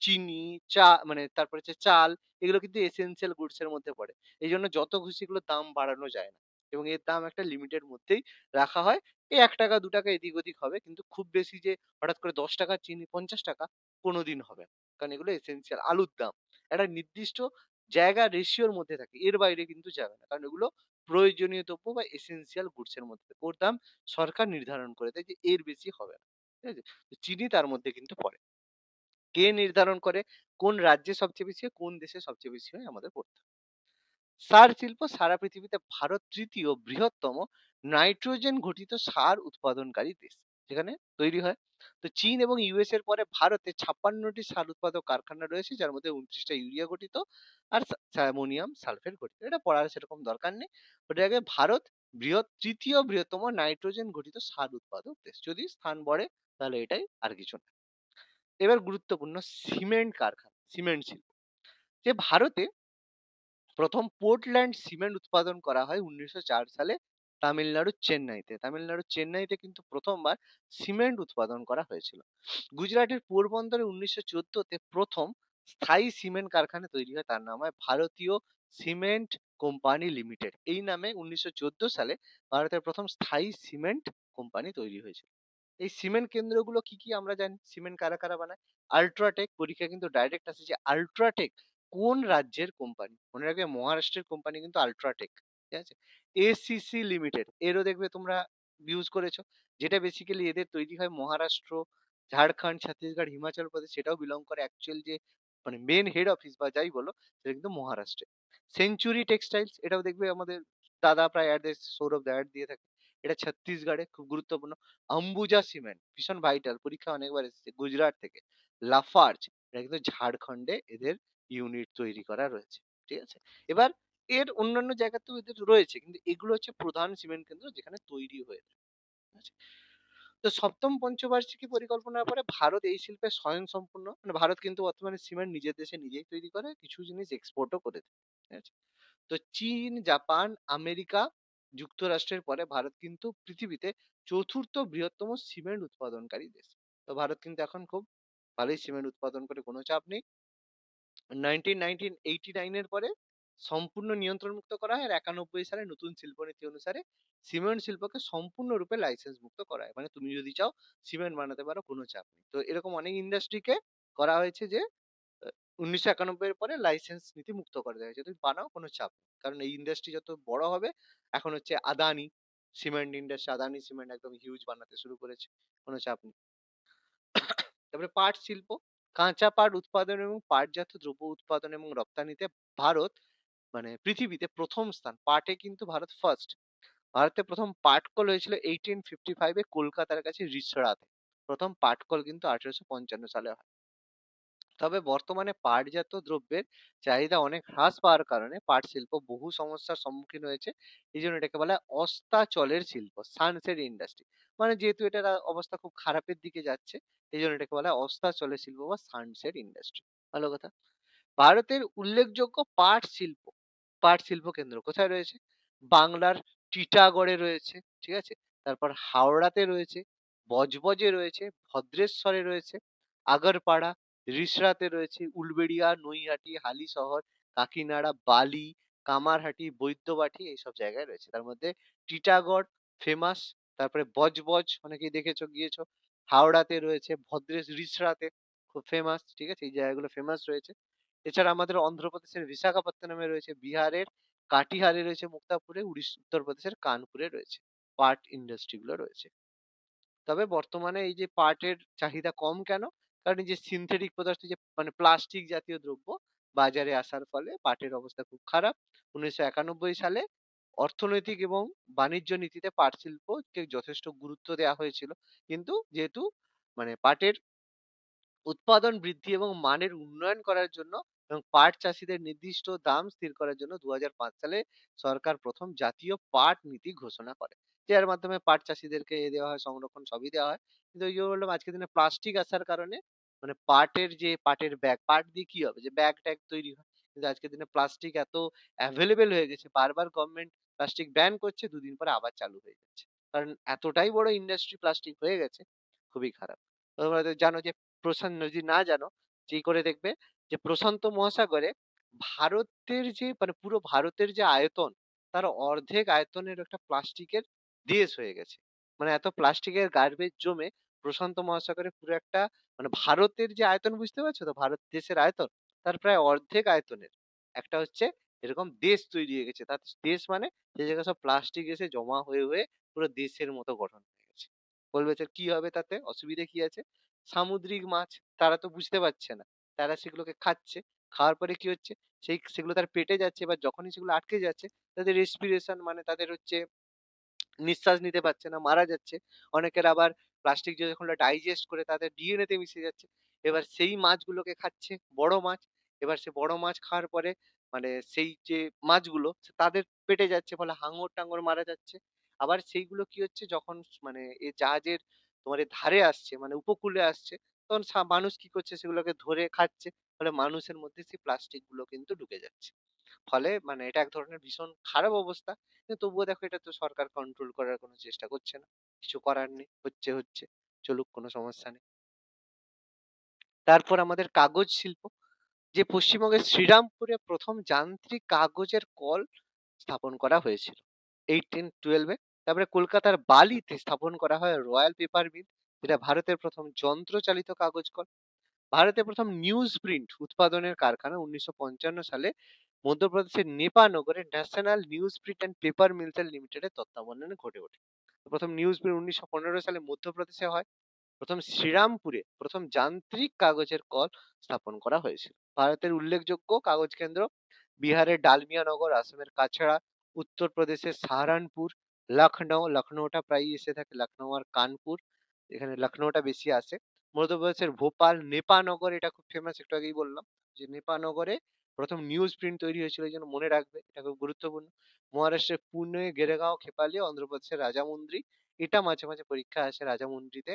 চিনি, চা, মানে তারপরে হচ্ছে চাল, এগুলো কিন্তু এসেনশিয়াল গুডস এর মধ্যে পড়ে। এই জন্য যত খুশি এগুলো দাম বাড়ানো যায় না, এবং এর দাম একটা লিমিটের মধ্যেই রাখা হয়। এই ১ টাকা ২ টাকা এদিক ওদিক হবে, কিন্তু খুব বেশি যে হঠাৎ করে ১০ টাকার চিনি ৫০ টাকা কোনোদিন হবে না। কারণ এগুলো এসেনশিয়াল। আলুর দাম একটা নির্দিষ্ট জায়গা রেশিওর মধ্যে থাকে, এর বাইরে কিন্তু যাবে না। কারণ এগুলো প্রয়োজনীয় দ্রব্য বা এসেনশিয়াল গুডস এর মধ্যে থাকে। ওর দাম সরকার নির্ধারণ করে দেয় যে এর বেশি হবে না। ঠিক আছে? তো চিনি তার মধ্যে কিন্তু পড়ে। কে নির্ধারণ করে কোন রাজ্যে সবচেয়ে বেশি হয়, কোন দেশে সবচেয়ে বেশি হয়? আমাদের পড়তে হবে। সার শিল্প, সারা পৃথিবীতে ভারত তৃতীয় বৃহত্তম নাইট্রোজেন ঘটিত সার উৎপাদনকারী দেশ, যেখানে তৈরি হয়। তো চীন এবং ইউএস এর পরে ভারতে ৫৬টি সার উৎপাদক কারখানা রয়েছে, যার মধ্যে ২৯টা ইউরিয়া গঠিত আর অ্যামোনিয়াম সালফেট গঠিত। এটা পড়ার সেরকম দরকার নেই। ওটা আগে ভারত তৃতীয় বৃহত্তম নাইট্রোজেন ঘটিত সার উৎপাদক দেশ। যদি স্থান বড়ে তাহলে এটাই, আর কিছু না। এবার গুরুত্বপূর্ণ সিমেন্ট কারখানা, সিমেন্ট শিল্প। যে ভারতে প্রথম পোর্টল্যান্ড সিমেন্ট উৎপাদন করা হয় ১৯০৪ সালে তামিলনাড়ুর চেন্নাইতে। তামিলনাড়ুর চেন্নাইতে কিন্তু প্রথমবার সিমেন্ট উৎপাদন করা হয়েছিল। গুজরাটের পোরবন্দরে ১৯১৪ তে প্রথম স্থায়ী সিমেন্ট কারখানা তৈরি হয়, তার নাম হয় ভারতীয় সিমেন্ট কোম্পানি লিমিটেড। এই নামে ১৯১৪ সালে ভারতের প্রথম স্থায়ী সিমেন্ট কোম্পানি তৈরি হয়েছিল। এই সিমেন্ট কেন্দ্রগুলো কি কি আমরা জানি? সিমেন্ট কারা কারা বানায়? আল্ট্রাটেক, পরীক্ষা কিন্তু ডাইরেক্ট আসে যে আল্ট্রাটেক কোন রাজ্যের কোম্পানি? মনে রাখবে মহারাষ্ট্রের কোম্পানি কিন্তু আল্ট্রাটেক। ঠিক আছে? এসিসি লিমিটেড, এরও দেখবে তোমরা ইউজ করেছো, যেটা বেসিক্যালি এদের তৈরি হয় মহারাষ্ট্র, ঝাড়খণ্ড, ছত্তিশগড়, হিমাচল প্রদেশ, সেটাও বিলং করে। অ্যাকচুয়াল যে মানে মেন হেড অফিস বা যাই বলো, সেটা কিন্তু মহারাষ্ট্রে। সেঞ্চুরি টেক্সটাইলস, এটাও দেখবে আমাদের দাদা প্রায় অ্যাড, সৌরভ অ্যাড দিয়ে থাকে। এটা ছত্তিশগড়ে খুব গুরুত্বপূর্ণ। অম্বুজা সিমেন্ট ভীষণ ভাইটাল, পরীক্ষায় অনেকবার এসেছে গুজরাট থেকে। লাফার্জ এটা কিন্তু ঝাড়খণ্ডে এদের ইউনিট তৈরি করা রয়েছে। ঠিক আছে? এবার এর অন্যান্য জায়গাতেও এদের রয়েছে, কিন্তু এগুলো হচ্ছে প্রধান সিমেন্ট কেন্দ্র যেখানে তৈরি হয়ে থাকে। ঠিক আছে? তো সপ্তম পঞ্চবার্ষিকী পরিকল্পনার পরে ভারত এই শিল্পে স্বয়ংসম্পূর্ণ, মানে ভারত কিন্তু বর্তমানে সিমেন্ট নিজের দেশে নিজেই তৈরি করে, কিছু জিনিস এক্সপোর্টও করে দেয়। ঠিক আছে? তো চীন, জাপান, আমেরিকা, যুক্তরাষ্ট্রের পরে ভারত কিন্তু পৃথিবীতে চতুর্থ বৃহত্তম সিমেন্ট উৎপাদনকারী দেশ। তো ভারত কিন্তু এখন খুব ভালোই সিমেন্ট উৎপাদন করে, কোনো চাপ নেই। 1989 এর পরে সম্পূর্ণ নিয়ন্ত্রণমুক্ত করা হয়, আর 91 সালে নতুন শিল্পনীতি অনুসারে সিমেন্ট শিল্পকে সম্পূর্ণরূপে লাইসেন্স মুক্ত করা হয়। মানে তুমি যদি চাও সিমেন্ট বানাতে পারো, কোনো চাপ নেই। তো এরকম অনেক ইন্ডাস্ট্রিকে করা হয়েছে যে 1991 এর পরে লাইসেন্স নীতি মুক্ত করে দেওয়া হয়েছে। তুমি বানাও, কোনো চাপ নেই। কারণ এই ইন্ডাস্ট্রি যত বড় হবে, এখন হচ্ছে Adani cement industry, Adani cement একদম হিউজ বানাতে শুরু করেছে। কোনো চাপ নেই। তারপরে পাট শিল্প, কাঁচা পাট উৎপাদন এবং পাটজাত দ্রব্য উৎপাদন এবং রপ্তানিতে ভারত মানে পৃথিবীতে প্রথম স্থান। পাটে কিন্তু ভারত ফার্স্ট। ভারতে প্রথম পাটকল হয়েছিল 1855 এ কলকাতার কাছে রিষড়াতে। প্রথম পাটকল কিন্তু 1855 সালে হয়। তবে বর্তমানে পাটজাত দ্রব্যের চাহিদা অনেক হ্রাস পাওয়ার কারণে পাট শিল্প বহু সমস্যার সম্মুখীন হয়েছে। এই জন্য এটাকে বলা হয় অস্তাচলের শিল্প, সানসেট ইন্ডাস্ট্রি। মানে যেহেতু এটার অবস্থা খুব খারাপের দিকে যাচ্ছে, এই জন্য এটাকে বলা হয় অস্তাচলের শিল্প বা সানসেট ইন্ডাস্ট্রি। ভালো কথা। ভারতের উল্লেখযোগ্য পাট শিল্প কেন্দ্র কোথায় রয়েছে? বাংলার টিটাগড়ে রয়েছে। ঠিক আছে? তারপর হাওড়াতে রয়েছে, বজবজে রয়েছে, ভদ্রেশ্বরে রয়েছে, আগরপাড়া, রিষড়াতে রয়েছে, উলবেড়িয়া, নৈহাটি, হালিশহর, কাকিনাড়া, বালি, কামারহাটি, বৈদ্যবাটি এইসব জায়গায় রয়েছে। তার মধ্যে টিটাগড় ফেমাস, তারপরে বজবজ অনেকেই দেখেছো গিয়েছো, হাওড়াতে রয়েছে, রিষড়াতে খুব ফেমাস। ঠিক আছে? এই জায়গাগুলো ফেমাস রয়েছে। এছাড়া আমাদের অন্ধ্রপ্রদেশের বিশাখাপত্তনমে রয়েছে, বিহারের কাটিহারে রয়েছে, মুক্তাপুরে, উত্তরপ্রদেশের কানপুরে রয়েছে। পাট ইন্ডাস্ট্রি গুলো রয়েছে। তবে বর্তমানে এই যে পাটের চাহিদা কম কেন? কারণ এই যে সিনথেটিক পদার্থ, যে মানে প্লাস্টিক জাতীয় দ্রব্য বাজারে আসার ফলে পাটের অবস্থা খুব খারাপ। 1991 সালে অর্থনৈতিক এবং বাণিজ্য নীতিতে পাট শিল্পকে যথেষ্ট গুরুত্ব দেওয়া হয়েছিল। কিন্তু যেহেতু মানে পাটের উৎপাদন বৃদ্ধি এবং মানের উন্নয়ন করার জন্য এবং পাট চাষীদের নির্দিষ্ট দাম স্থির করার জন্য 2005 সালে সরকার প্রথম জাতীয় পাট নীতি ঘোষণা করে। যার মাধ্যমে পাট চাষীদেরকে দেওয়া হয় সংরক্ষণ, সবই দেওয়া হয়। কিন্তু ওই যে বললাম, আজকের দিনে প্লাস্টিক আসার কারণে মানে পাটের ব্যাগ, পাট দিয়ে কি হবে, যে ব্যাগ ট্যাগ তৈরি হয়। কিন্তু আজকের দিনে প্লাস্টিক এত অ্যাভেলেবেল হয়ে গেছে, বারবার গভর্নমেন্ট প্লাস্টিক ব্যান করছে, দুদিন পরে আবার চালু হয়ে যাচ্ছে। কারণ এতটাই বড় ইন্ডাস্ট্রি প্লাস্টিক হয়ে গেছে, খুবই খারাপ। তোমরা তো জানো যে যদি না জানো, যে করে দেখবে যে প্রশান্ত মহাসাগরে ভারতের যে মানে পুরো ভারতের যে আয়তন, তার অর্ধেক আয়তনের একটা প্লাস্টিকের দেশ হয়ে গেছে। মানে এত প্লাস্টিকের গার্বেজ জমে প্রশান্ত মহাসাগরে পুরো একটা মানে ভারতের যে আয়তন, বুঝতে পারছো তো ভারত দেশের আয়তন, তার প্রায় অর্ধেক আয়তনের একটা হচ্ছে এরকম দেশ তৈরি হয়ে গেছে। তার দেশ মানে যে জায়গায় সব প্লাস্টিক এসে জমা হয়ে হয়ে পুরো দেশের মতো গঠন হয়ে গেছে। বলবে যে কি হবে, তাতে অসুবিধা কি আছে? সামুদ্রিক মাছ, তারা তো বুঝতে পারছে না। তারা সেগুলোকে খাচ্ছে। খাওয়ার পরে কি হচ্ছে? সেগুলো তার পেটে যাচ্ছে। এবার যখনই সেগুলো আটকে যাচ্ছে, তাদের রেসপিরেশন মানে তাদের হচ্ছে নিঃশ্বাস নিতে পারছে না, মারা যাচ্ছে। অনেকের আবার প্লাস্টিক যখন ডাইজেস্ট করে তাদের ডিএনএ তে মিশে যাচ্ছে। এবার সেই মাছগুলোকে খাচ্ছে, বড় মাছ। এবার সে বড় মাছ খাওয়ার পরে মানে সেই যে মাছগুলো তাদের পেটে যাচ্ছে, ফলে হাঙর-টাঙর মারা যাচ্ছে। আবার সেইগুলো কি হচ্ছে, যখন মানে এই জাহাজের তোমার এ ধারে আসছে, মানে উপকূলে আসছে, তখন মানুষ কি করছে, সেগুলোকে ধরে খাচ্ছে। ফলে মানুষের মধ্যে সেই প্লাস্টিক গুলো কিন্তু ঢুকে যাচ্ছে। ফলে মানে এটা এক ধরনের ভীষণ খারাপ অবস্থা। কিন্তু তবুও দেখো, এটা তো সরকার কন্ট্রোল করার কোনো চেষ্টা করছে না। কিছু করার নেই। হচ্ছে। চলুক, কোনো সমস্যা নেই। তারপর আমাদের কাগজ শিল্প, যে পশ্চিমবঙ্গের শ্রীরামপুরে প্রথম যান্ত্রিক কাগজের কল স্থাপন করা হয়েছিল 1812 এ। তারপরে কলকাতার বালিতে স্থাপন করা হয় রয়্যাল পেপার মিল, যেটা ভারতের প্রথম যন্ত্রচালিত কাগজ কল। ভারতে প্রথম নিউজ প্রিন্ট উৎপাদনের কারখানা 1955 সালে মধ্যপ্রদেশের নেপানগরে national newsprint and paper mills লিমিটেডের তত্ত্বাবধানে ঘটে ওঠে। প্রথম নিউজ প্রিন্ট 1915 সালে মধ্যপ্রদেশে হয়। প্রথম শ্রীরামপুরে প্রথম যান্ত্রিক কাগজের কল স্থাপন করা হয়েছিল। ভারতের উল্লেখযোগ্য কাগজ কেন্দ্র: বিহারের ডালমিয়া নগর, আসামের কাছড়া, উত্তরপ্রদেশের সাহারানপুর, লখনউটা প্রায়ই এসে থাকে। লখনউ আর কানপুর। এখানে লখনউটা বেশি আসে। মধ্যপ্রদেশের ভোপাল, নেপানগর এটা খুব ফেমাস একটু আগেই বললাম। যে নেপানগরে ১ম নিউজ প্রিন্ট তৈরি হয়েছিল এইজন্য মনে রাখবে। এটা খুব গুরুত্বপূর্ণ। মহারাষ্ট্রের পুনে, গেরেগাঁও, খেপালি, অন্ধ্রপ্রদেশের রাজামুন্দ্রি। এটা মাঝে, মাঝে পরীক্ষায় আসে রাজামুন্দ্রিতে।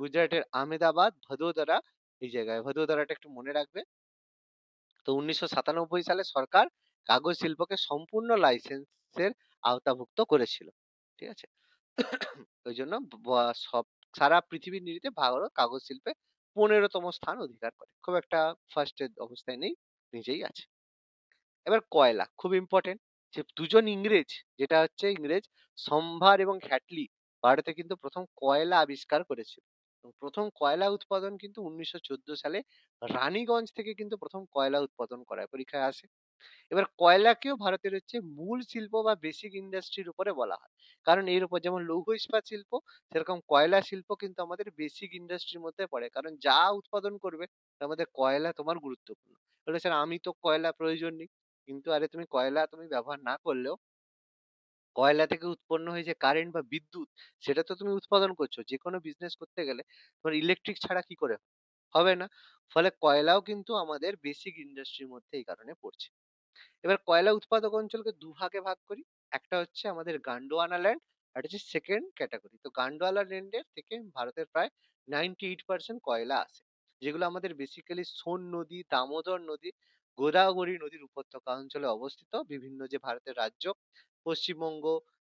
গুজরাটের আমেদাবাদ, ভদোদরা এই জায়গায়। ভদোদরাটা একটু মনে রাখবে। তো ১৯৯৭ সালে সরকার কাগজ শিল্পকে সম্পূর্ণ লাইসেন্সের আওতাভুক্ত করেছিল। ঠিক আছে? ওই জন্য সব সারা পৃথিবীর নিরিখে ভারত কাগজ শিল্পে ১৫তম স্থান অধিকার করে। খুব একটা ফার্স্ট এর অবস্থায় নেই, নিজেই আছে। এবার কয়লা খুব ইম্পর্টেন্ট। যে দুজন ইংরেজ, যেটা হচ্ছে ইংরেজ সম্ভার এবং হ্যাটলি ভারতে কিন্তু প্রথম কয়লা আবিষ্কার করেছিল। এবং প্রথম কয়লা উৎপাদন কিন্তু ১৯১৪ সালে রানীগঞ্জ থেকে কিন্তু প্রথম কয়লা উৎপাদন করা হয়। পরীক্ষায় আসে। এবার কয়লাকেও ভারতের হচ্ছে মূল শিল্প বা বেসিক ইন্ডাস্ট্রির উপরে বলা হয়। কারণ এর উপর যেমন লৌহ ইস্পাত শিল্প, সেরকম কয়লা শিল্প কিন্তু আমাদের বেসিক ইন্ডাস্ট্রির মধ্যে পড়ে। কারণ যা উৎপাদন করবে তার মধ্যে কয়লা তোমার গুরুত্বপূর্ণ। বলে স্যার আমি তো কয়লা প্রয়োজন নেই। কিন্তু আরে তুমি কয়লা তুমি ব্যবহার না করলেও কয়লা থেকে উৎপন্ন হয়ে যে কারেন্ট বা বিদ্যুৎ, সেটা তো তুমি উৎপাদন করছো। যেকোনো বিজনেস করতে গেলে তোমার ইলেকট্রিক ছাড়া কি করে হবে না। ফলে কয়লাও কিন্তু আমাদের বেসিক ইন্ডাস্ট্রির মধ্যে এই কারণে পড়ছে। এবার কয়লা উৎপাদক অঞ্চলকে দুভাগে ভাগ করি। একটা হচ্ছে আমাদের গান্ডোয়ানা ল্যান্ড, আর হচ্ছে সেকেন্ড ক্যাটাগরি। তো গান্ডোয়ালা ল্যান্ডের থেকে ভারতের প্রায় 98% কয়লা আসে, যেগুলো আমাদের বেসিক্যালি সোন নদী, দামোদর নদী, গোদাবরী নদীর উপত্যকা অঞ্চলে অবস্থিত বিভিন্ন যে ভারতের রাজ্য, পশ্চিমবঙ্গ,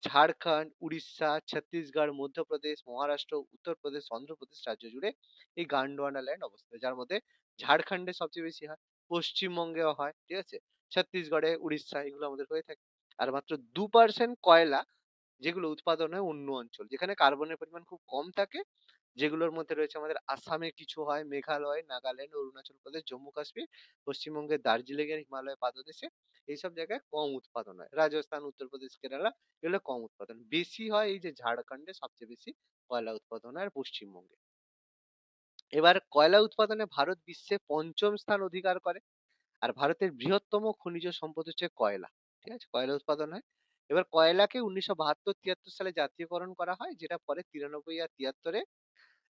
ঝাড়খণ্ড, উড়িষ্যা, ছত্তিশগড়, মধ্যপ্রদেশ, মহারাষ্ট্র, উত্তরপ্রদেশ, অন্ধ্রপ্রদেশ রাজ্য জুড়ে এই গান্ডোয়ানা ল্যান্ড অবস্থিত, যার মধ্যে ঝাড়খণ্ডে সবচেয়ে বেশি হয়, পশ্চিমবঙ্গেও হয়, ঠিক আছে, ছত্তিশগড়ে, উড়িষ্যা এগুলো আমাদের হয়ে থাকে। আর মাত্র 2% কয়লা যেগুলো উৎপাদন হয় অন্য অঞ্চল, যেখানে কার্বনের পরিমাণ খুব কম থাকে, যেগুলোর মধ্যে রয়েছে আমাদের আসামে কিছু হয়, মেঘালয়, নাগাল্যান্ড, অরুণাচল প্রদেশ, জম্মু কাশ্মীর, পশ্চিমবঙ্গের দার্জিলিং এর হিমালয় পাদদেশে এইসব জায়গায় কম উৎপাদন হয়। রাজস্থান, উত্তরপ্রদেশ, কেরালা এগুলো কম উৎপাদন। বেশি হয় এই যে ঝাড়খণ্ডে সবচেয়ে বেশি কয়লা উৎপাদন হয়, আর পশ্চিমবঙ্গে। এবার কয়লা উৎপাদনে ভারত বিশ্বে ৫ম স্থান অধিকার করে। আর ভারতের বৃহত্তম খনিজ সম্পদ হচ্ছে কয়লা। ঠিক আছে? কয়লা উৎপাদন হয়। এবার কয়লাকে ১৯৭২-৭৩ সালে জাতীয়করণ করা হয়, যেটা পরে ৯৩ আর ৭৩ এ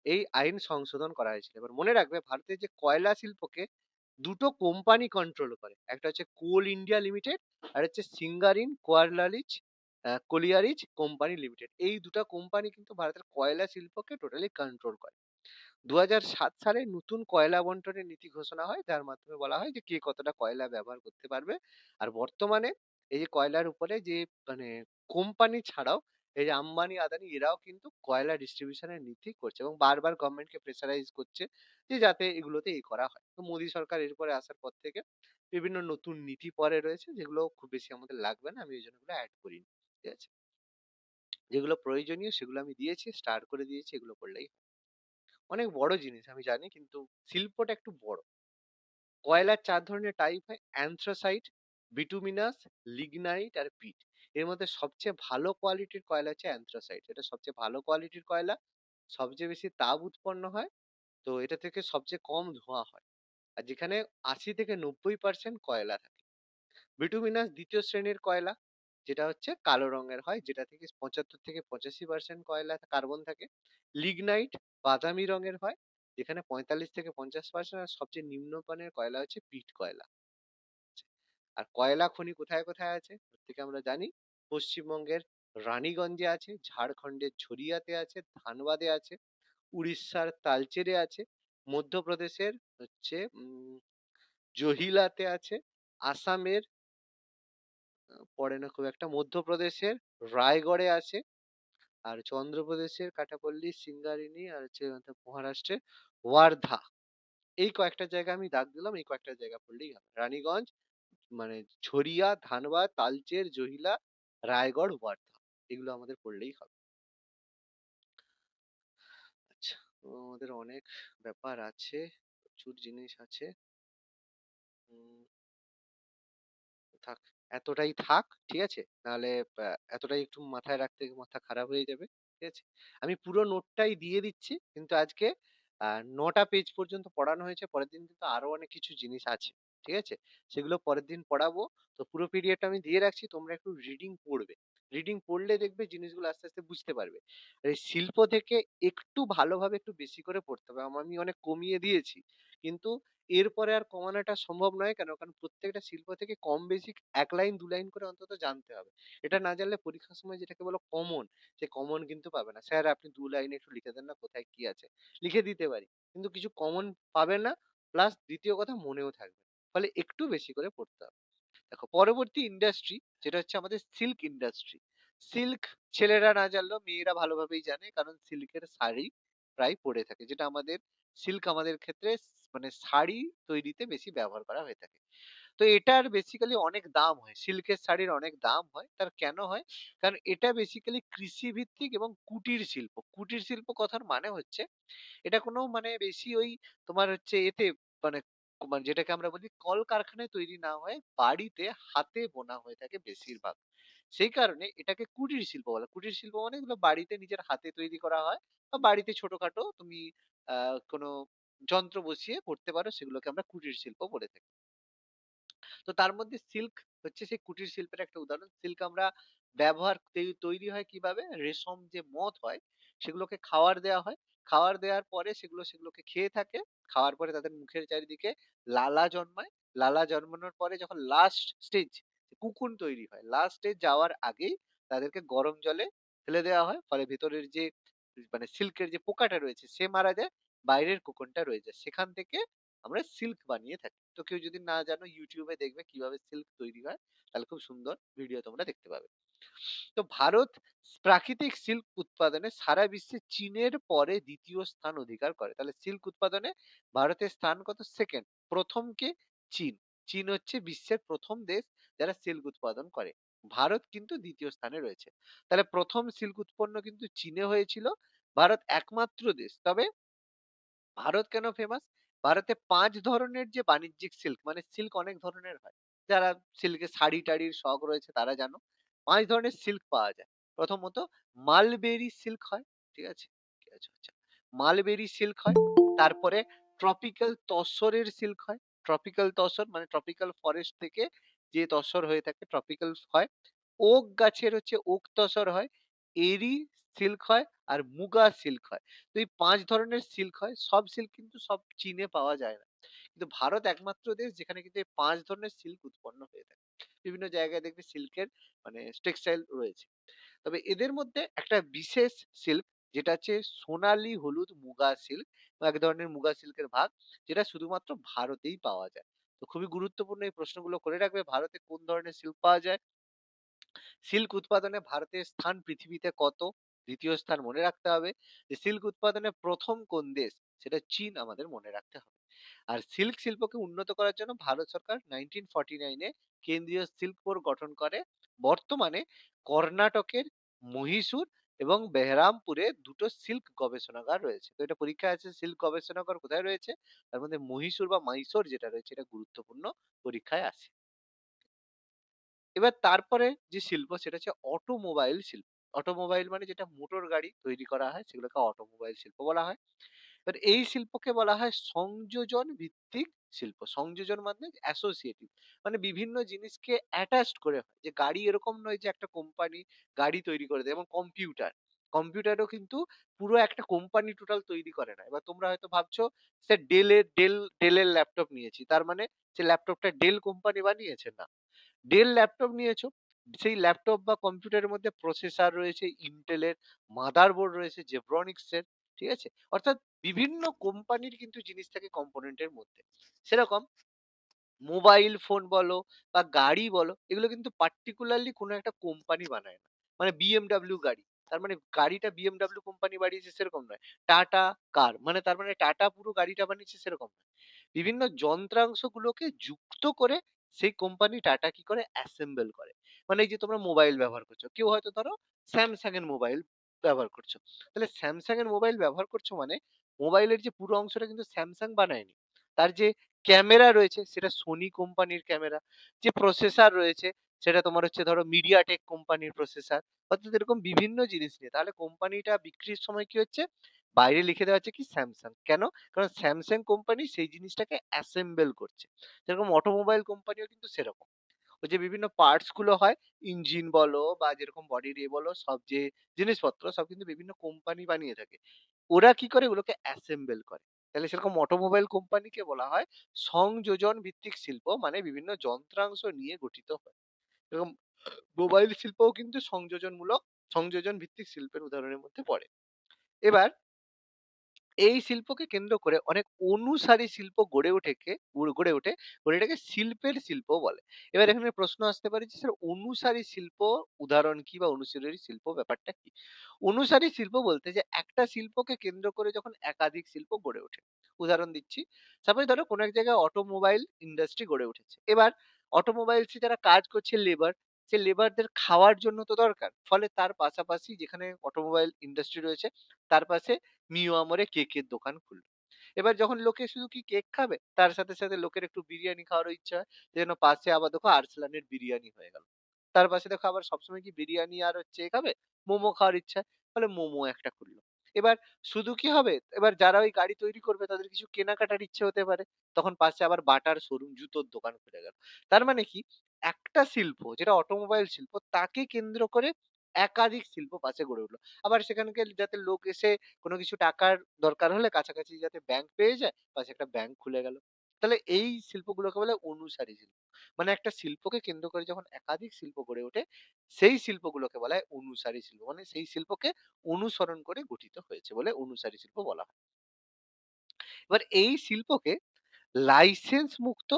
এই আইন সংশোধন করা হয়েছিল। এবার মনে রাখবে ভারতের যে কয়লা শিল্পকে দুটো কোম্পানি কন্ট্রোল করে। একটা হচ্ছে কোল ইন্ডিয়া লিমিটেড, আর হচ্ছে সিঙ্গারিন কোয়ারলালিচ কোলিয়ারিজ কোম্পানি লিমিটেড। এই দুটো কোম্পানি কিন্তু ভারতের কয়লা শিল্পকে টোটালি কন্ট্রোল করে। ২০০৭ সালে নতুন কয়লা বন্টনের নীতি ঘোষণা হয়, যার মাধ্যমে বলা হয় যে কে কতটা কয়লা ব্যবহার করতে পারবে। আর বর্তমানে এই যে কয়লার উপরে যে মানে কোম্পানি ছাড়াও এই যে আম্বানি আদানি এরাও কিন্তু কয়লা ডিস্ট্রিবিউশনের নীতি করছে এবং বারবার গভর্নমেন্টকে প্রেসারাইজ করছে যে যাতে এগুলোতে করা হয়। তো মোদী সরকার এরপরে আসার পর থেকে বিভিন্ন নতুন নীতি পরে রয়েছে, যেগুলো খুব বেশি আমাদের লাগবে না, আমি এই জন্য অ্যাড করিনি। ঠিক আছে? যেগুলো প্রয়োজনীয় সেগুলো আমি দিয়েছি, স্টার করে দিয়েছি, এগুলো করলেই হয়। অনেক বড় জিনিস আমি জানি, কিন্তু শিল্পটা একটু বড়। কয়লার ৪ ধরনের টাইপ হয়: অ্যানথ্রাসাইট, বিটুমিনাস, লিগনাইট আর পিট। এর মধ্যে সবচেয়ে ভালো কোয়ালিটির কয়লা হচ্ছে অ্যানথ্রাসাইট। এটা সবচেয়ে ভালো কোয়ালিটির কয়লা, সবচেয়ে বেশি তাপ উৎপন্ন হয়, তো এটা থেকে সবচেয়ে কম ধোঁয়া হয়। আর যেখানে ৮০ থেকে ৯০% কয়লা থাকে। বিটুমিনাস দ্বিতীয় শ্রেণীর কয়লা, যেটা হচ্ছে কালো রঙের হয়, যেটা থেকে ৭৫ থেকে ৮৫% কয়লা কার্বন থাকে। লিগনাইট বাদামি রঙের হয়, যেখানে ৪৫ থেকে ৫০%। আর সবচেয়ে নিম্নমানের কয়লা হচ্ছে পিট কয়লা। আর কয়লা খনি কোথায় কোথায় আছে প্রত্যেকে আমরা জানি। পশ্চিমবঙ্গের রানীগঞ্জে আছে, ঝাড়খণ্ডের ঝরিয়াতে আছে, ধানবাদে আছে, উড়িষ্যার তালচেরে আছে, মধ্যপ্রদেশের হচ্ছে জহিলাতে আছে, আসামের পড়ে না খুব একটা, মধ্যপ্রদেশের রায়গড়ে আছে, আর হচ্ছে অন্ধ্রপ্রদেশের কাটাপল্লী, সিঙ্গারিনি, আর হচ্ছে মহারাষ্ট্রের ওয়ার্ধা। এই কয়েকটা জায়গা আমি দাগ দিলাম, এই কয়েকটা জায়গা পড়লেই হবে। রানীগঞ্জ, মানে ঝরিয়া, ধানবাদ, তালচের, জহিলা, রায়গড়, ওয়ার্ধা, এগুলো আমাদের পড়লেই হবে। আচ্ছা, তো আমাদের অনেক ব্যাপার আছে, প্রচুর জিনিস আছে। উম, থাক, এতটাই থাক, ঠিক আছে? নাহলে এতটাই একটু মাথায় রাখতে মাথা খারাপ হয়ে যাবে। ঠিক আছে? আমি পুরো নোটটাই দিয়ে দিচ্ছি, কিন্তু আজকে ৯টা পেজ পর্যন্ত পড়ানো হয়েছে, পরের দিন কিন্তু আরো অনেক কিছু জিনিস আছে। ঠিক আছে? সেগুলো পরের দিন পড়াবো। তো পুরো পিডিএফটা আমি দিয়ে রাখছি, তোমরা একটু রিডিং পড়বে। রিডিং পড়লে দেখবে জিনিসগুলো আস্তে আস্তে বুঝতে পারবে। আর এই শিল্প থেকে একটু ভালোভাবে একটু বেশি করে পড়তে হবে। আমি অনেক কমিয়ে দিয়েছি, কিন্তু এরপরে আর কমানোটা সম্ভব নয়। কেন? কারণ প্রত্যেকটা শিল্প থেকে কম বেশি ১ লাইন ২ লাইন করে অন্তত জানতে হবে। এটা না জানলে পরীক্ষার সময় যেটাকে বলো কমন, সে কমন কিন্তু পাবে না। স্যার আপনি ২ লাইনে একটু লিখে দেন না কোথায় কি আছে? লিখে দিতে পারি, কিন্তু কিছু কমন পাবে না, প্লাস দ্বিতীয় কথা মনেও থাকবে না। ফলে একটু বেশি করে পড়তে হবে। দেখো, পরবর্তী ইন্ডাস্ট্রি যেটা হচ্ছে আমাদের সিল্ক ইন্ডাস্ট্রি। সিল্ক ছেলেরা না জানলেও মেয়েরা ভালোভাবেই জানে, কারণ সিল্কের শাড়ি প্রায় পরে থাকে, যেটা আমাদের সিল্ক আমাদের ক্ষেত্রে মানে শাড়ি তৈরিতে বেশি ব্যবহার করা হয়ে থাকে। তো এটার বেসিক্যালি অনেক দাম হয়, সিল্কের শাড়ির অনেক দাম হয়। তার কেন হয়? কারণ এটা বেসিক্যালি কৃষি ভিত্তিক এবং কুটির শিল্প। কুটির শিল্প কথার মানে হচ্ছে এটা কোনো মানে বেশি ওই তোমার হচ্ছে এতে মানে মানে যেটাকে আমরা বলি কলকারখানায় তৈরি না হয়ে বাড়িতে হাতে বোনা হয়ে থাকে বেশিরভাগ। সেই কারণে এটাকে কুটির শিল্প বলে। কুটির শিল্প মানে এগুলো বাড়িতে নিজের হাতে তৈরি করা হয়, বা বাড়িতে ছোটখাটো তুমি কোনো যন্ত্র বসিয়ে করতে পারো, সেগুলোকে আমরা কুটির শিল্প বলে থাকি। তো তার মধ্যে সিল্ক হচ্ছে সেই কুটির শিল্পের একটা উদাহরণ। সিল্ক আমরা ব্যবহার তৈরি হয় কিভাবে? রেশম যে মথ হয়, সেগুলোকে খাওয়ার দেওয়া হয়। খাওয়ার দেওয়ার পরে সেগুলোকে খেয়ে থাকে। খাওয়ার পরে তাদের মুখের চারিদিকে লালা জন্মায়। লালা জন্মানোর পরে যখন লাস্ট স্টেজ কুকুন তৈরি হয়, লাস্ট স্টেজ যাওয়ার আগেই তাদেরকে গরম জলে ফেলে দেওয়া হয়। ফলে ভেতরের যে মানে সিল্কের যে পোকাটা রয়েছে সে মারা যায়, বাইরের কোকনটা রয়ে যায়। সেখান থেকে আমরা সিল্ক বানিয়ে থাকি। তো কেউ যদি না জানো, ইউটিউবে দেখবে কিভাবে সিল্ক তৈরি হয়, তাহলে খুব সুন্দর ভিডিও তোমরা দেখতে পাবে। তো ভারত প্রাকৃতিক সিল্ক উৎপাদনে সারা বিশ্বে চীনের পরে দ্বিতীয় স্থান অধিকার করে। তাহলে সিল্ক উৎপাদনে ভারতের স্থান কত? সেকেন্ড। প্রথম কে? চীন। চীন হচ্ছে বিশ্বের প্রথম দেশ যারা সিল্ক উৎপাদন করে। ভারত কিন্তু দ্বিতীয় স্থানে রয়েছে। তাহলে প্রথম সিল্ক উৎপন্ন কিন্তু চীনে হয়েছিল। ভারত একমাত্র দেশ। তবে ভারত কেন ফেমাস? ভারতে ৫ ধরনের যে বাণিজ্যিক সিল্ক, মানে সিল্ক অনেক ধরনের হয়। যারা সিল্কের শাড়ি-টাড়ির শখ রয়েছে তারা জানো। ৫ ধরনের সিল্ক পাওয়া যায়। প্রথমত মালবেরি সিল্ক হয়। ঠিক আছে? ঠিক আছে, আচ্ছা। মালবেরি সিল্ক হয়। তারপরে ট্রপিক্যাল তসরের সিল্ক হয়। ট্রপিক্যাল তসর মানে ট্রপিক্যাল ফরেস্ট থেকে যে তসর হয়ে থাকে ট্রপিক্যাল হয়। ওক গাছের হচ্ছে ওক তসর হয়। এরি সিল্ক হয় আর মুগা সিল্ক হয়। তো এই ৫ ধরনের সিল্ক হয়। সব সিল্ক কিন্তু সব চীনে পাওয়া যায় না। কিন্তু ভারত একমাত্র দেশ যেখানে কিন্তু এই ৫ ধরনের সিল্ক উৎপন্ন হয়ে থাকে। বিভিন্ন জায়গায় দেখবে সিল্কের মানে টেক্সটাইল রয়েছে। তবে এদের মধ্যে একটা বিশেষ সিল্ক, যেটা হচ্ছে সোনালী হলুদ মুগা সিল্ক, এক ধরনের মুগা সিল্কের ভাগ, যেটা শুধুমাত্র ভারতেই পাওয়া যায়। তো খুবই গুরুত্বপূর্ণ এই প্রশ্নগুলো করে রাখবে, ভারতে কোন ধরনের সিল্ক পাওয়া যায়। সিল্ক উৎপাদনে ভারতের স্থান পৃথিবীতে কত? দ্বিতীয় স্থান মনে রাখতে হবে। যে সিল্ক উৎপাদনে প্রথম কোন দেশ? সেটা চীন আমাদের মনে রাখতে হবে। আর সিল্ক শিল্পকে উন্নত করার জন্য ভারত সরকার 1949 এ কেন্দ্রীয় সিল্ক বোর্ড গঠন করে। বর্তমানে কর্ণাটকের মহীশূর এবং বেহরামপুরে দুটো সিল্ক গবেষণাগার রয়েছে। তো এটা পরীক্ষায় আছে, সিল্ক গবেষণাগার কোথায় রয়েছে? তার মধ্যে মহীশূর বা মাইসোর যেটা রয়েছে, এটা গুরুত্বপূর্ণ পরীক্ষায় আসে। এবার তারপরে যে শিল্প সেটা হচ্ছে অটোমোবাইল শিল্প। অটোমোবাইল মানে যেটা মোটর গাড়ি তৈরি করা হয় সেগুলোকে অটোমোবাইল শিল্প বলা হয়। এবার এই শিল্পকে বলা হয় সংযোজন ভিত্তিক শিল্প। সংযোজন মানে অ্যাসোসিয়েটিভ। মানে বিভিন্ন জিনিসকে অ্যাটাচড করে হয়। যে গাড়ি এরকম নয় যে একটা কোম্পানি গাড়ি তৈরি করে দেয়। যেমন কম্পিউটার। কম্পিউটারও কিন্তু পুরো একটা কোম্পানি টোটাল তৈরি করে না। এবার তোমরা হয়তো ভাবছো স্যার ডেলের ল্যাপটপ নিয়েছি। তার মানে যে ল্যাপটপটা ডেল কোম্পানি বানিয়েছে? না। ডেল ল্যাপটপ নিয়েছো, সেই ল্যাপটপ বা কম্পিউটারের মধ্যে প্রসেসর রয়েছে ইন্টেলের, মাদারবোর্ড রয়েছে জেব্রনিক্স এর, ঠিক আছে? অর্থাৎ বিভিন্ন কোম্পানির কিন্তু জিনিস থাকে কম্পোনেন্টের মধ্যে। সেরকম মোবাইল ফোন বলো বা গাড়ি বলো, এগুলো কিন্তু পার্টিকুলারলি কোনো একটা কোম্পানি বানায় না। মানে বিএমডব্লিউ গাড়ি, তার মানে গাড়িটা বিএমডব্লিউ কোম্পানি বানিয়েছে সেরকম নয়। টাটা কার মানে তার মানে টাটা পুরো গাড়িটা বানিয়েছে সেরকম নয়। বিভিন্ন যন্ত্রাংশগুলোকে যুক্ত করে সেই কোম্পানি টাটা কি করে অ্যাসেম্বল করে। মানে এই যে তোমরা মোবাইল ব্যবহার করছো, কেউ হয়তো ধরো স্যামসাং এর মোবাইল ব্যবহার করছো, তাহলে স্যামসাং এর মোবাইল ব্যবহার করছো মানে মোবাইলের যে পুরো অংশটা কিন্তু স্যামসাং বানায়নি। তার যে ক্যামেরা রয়েছে সেটা সোনি কোম্পানির ক্যামেরা, যে প্রসেসর রয়েছে সেটা তোমার হচ্ছে ধরো মিডিয়াটেক কোম্পানির প্রসেসর। অর্থাৎ এরকম বিভিন্ন জিনিস নিয়ে তাহলে কোম্পানিটা বিক্রির সময় কি হচ্ছে, বাইরে লিখে দেওয়া আছে কি স্যামসাং। কেন? কারণ স্যামসাং কোম্পানি সেই জিনিসটাকে অ্যাসেম্বল করছে। যেরকম অটোমোবাইল কোম্পানিও কিন্তু সেরকম। ওই যে বিভিন্ন পার্টস গুলো হয়, ইঞ্জিন বলো বা যেরকম বডির বলো, সব যে জিনিসপত্র সব কিন্তু বিভিন্ন কোম্পানি বানিয়ে থাকে। ওরা কি করে? ওগুলোকে অ্যাসেম্বল করে। তাহলে সেরকম অটোমোবাইল কোম্পানিকে বলা হয় সংযোজন ভিত্তিক শিল্প, মানে বিভিন্ন যন্ত্রাংশ নিয়ে গঠিত হয়। এরকম মোবাইল শিল্পও কিন্তু সংযোজন ভিত্তিক শিল্পের উদাহরণের মধ্যে পড়ে। এবার এই শিল্পকে কেন্দ্র করে অনেক অনুসারী শিল্প গড়ে ওঠে, শিল্পের শিল্প বলে। এবার এখানে প্রশ্ন আসতে পারে যে স্যার, অনুসারী শিল্প উদাহরণ কি, বা অনুসারী শিল্প ব্যাপারটা কি? অনুসারী শিল্প বলতে যে একটা শিল্পকে কেন্দ্র করে যখন একাধিক শিল্প গড়ে ওঠে। উদাহরণ দিচ্ছি, সাপোজ ধরো কোনো এক জায়গায় অটোমোবাইল ইন্ডাস্ট্রি গড়ে উঠেছে। এবার অটোমোবাইলসে যারা কাজ করছে লেবার, সে লেবারদের খাওয়ার জন্য তো দরকার, ফলে তার পাশাপাশি যেখানে অটোমোবাইল ইন্ডাস্ট্রি রয়েছে তার পাশে মিও আমরে কেকের দোকান খুললো। এবার যখন লোকে শুধু কি কেক খাবে, তার সাথে সাথে লোকের একটু বিরিয়ানি খাওয়ারও ইচ্ছা হয়, যেন পাশে আবার দেখো আরসালানের বিরিয়ানি হয়ে গেল। তার পাশে দেখো আবার সবসময় কি বিরিয়ানি আর হচ্ছে এ খাবে, মোমো খাওয়ার ইচ্ছা হয়, ফলে মোমো একটা খুললো। এবার শুধু কি হবে, এবার যারা ওই গাড়ি তৈরি করবে তাদের কিছু কেনাকাটার ইচ্ছে হতে পারে, তখন পাশে আবার বাটার শোরুম, জুতোর দোকান খুলে গেল। তার মানে কি, একটা শিল্প যেটা অটোমোবাইল শিল্প, তাকে কেন্দ্র করে একাধিক শিল্প পাশে গড়ে উঠলো। আবার সেখানকে যাতে লোক এসে কোনো কিছু টাকার দরকার হলে কাছাকাছি যাতে ব্যাংক পেয়ে যায়, পাশে একটা ব্যাংক খুলে গেল। তাহলে এই শিল্পগুলোকে বলে অনুসারী শিল্প। মানে একটা শিল্পকে কেন্দ্র করে যখন একাধিক শিল্প গড়ে ওঠে, সেই শিল্পগুলোকে বলা হয় অনুসারী শিল্প। মানে সেই শিল্পকে অনুসরণ করে গঠিত হয়েছে বলে অনুসারী শিল্প বলা হয়। এবার এই শিল্পকে লাইসেন্স মুক্ত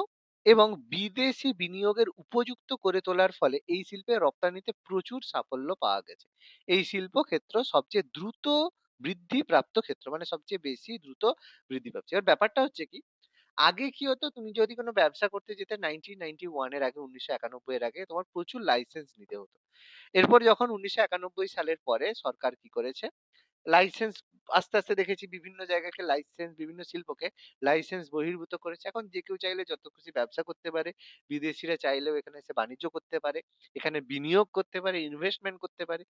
এবং বিদেশি বিনিয়োগের উপযুক্ত করে তোলার ফলে এই শিল্পের রপ্তানিতে প্রচুর সাফল্য পাওয়া গেছে। এই শিল্প ক্ষেত্র সবচেয়ে দ্রুত বৃদ্ধিপ্রাপ্ত ক্ষেত্র, মানে সবচেয়ে বেশি দ্রুত বৃদ্ধি পাচ্ছে। এবার ব্যাপারটা হচ্ছে কি, আগে কি হতো, তুমি যদি কোনো ব্যবসা করতে যেতে 1991 এর আগে, 1991 এর আগে তোমার প্রচুর লাইসেন্স নিতে হতো। এরপর যখন 1991 সালের পরে সরকার কি করেছে, লাইসেন্স আস্তে, আস্তে দেখেছি বিভিন্ন জায়গাকে লাইসেন্স, বিভিন্ন শিল্পকে লাইসেন্স বহির্ভূত করেছে। এখন যে কেউ চাইলে যত খুশি ব্যবসা করতে পারে। বিদেশিরা চাইলেও এখানে এসে বাণিজ্য করতে পারে। এখানে বিনিয়োগ করতে পারে, ইনভেস্টমেন্ট করতে পারে।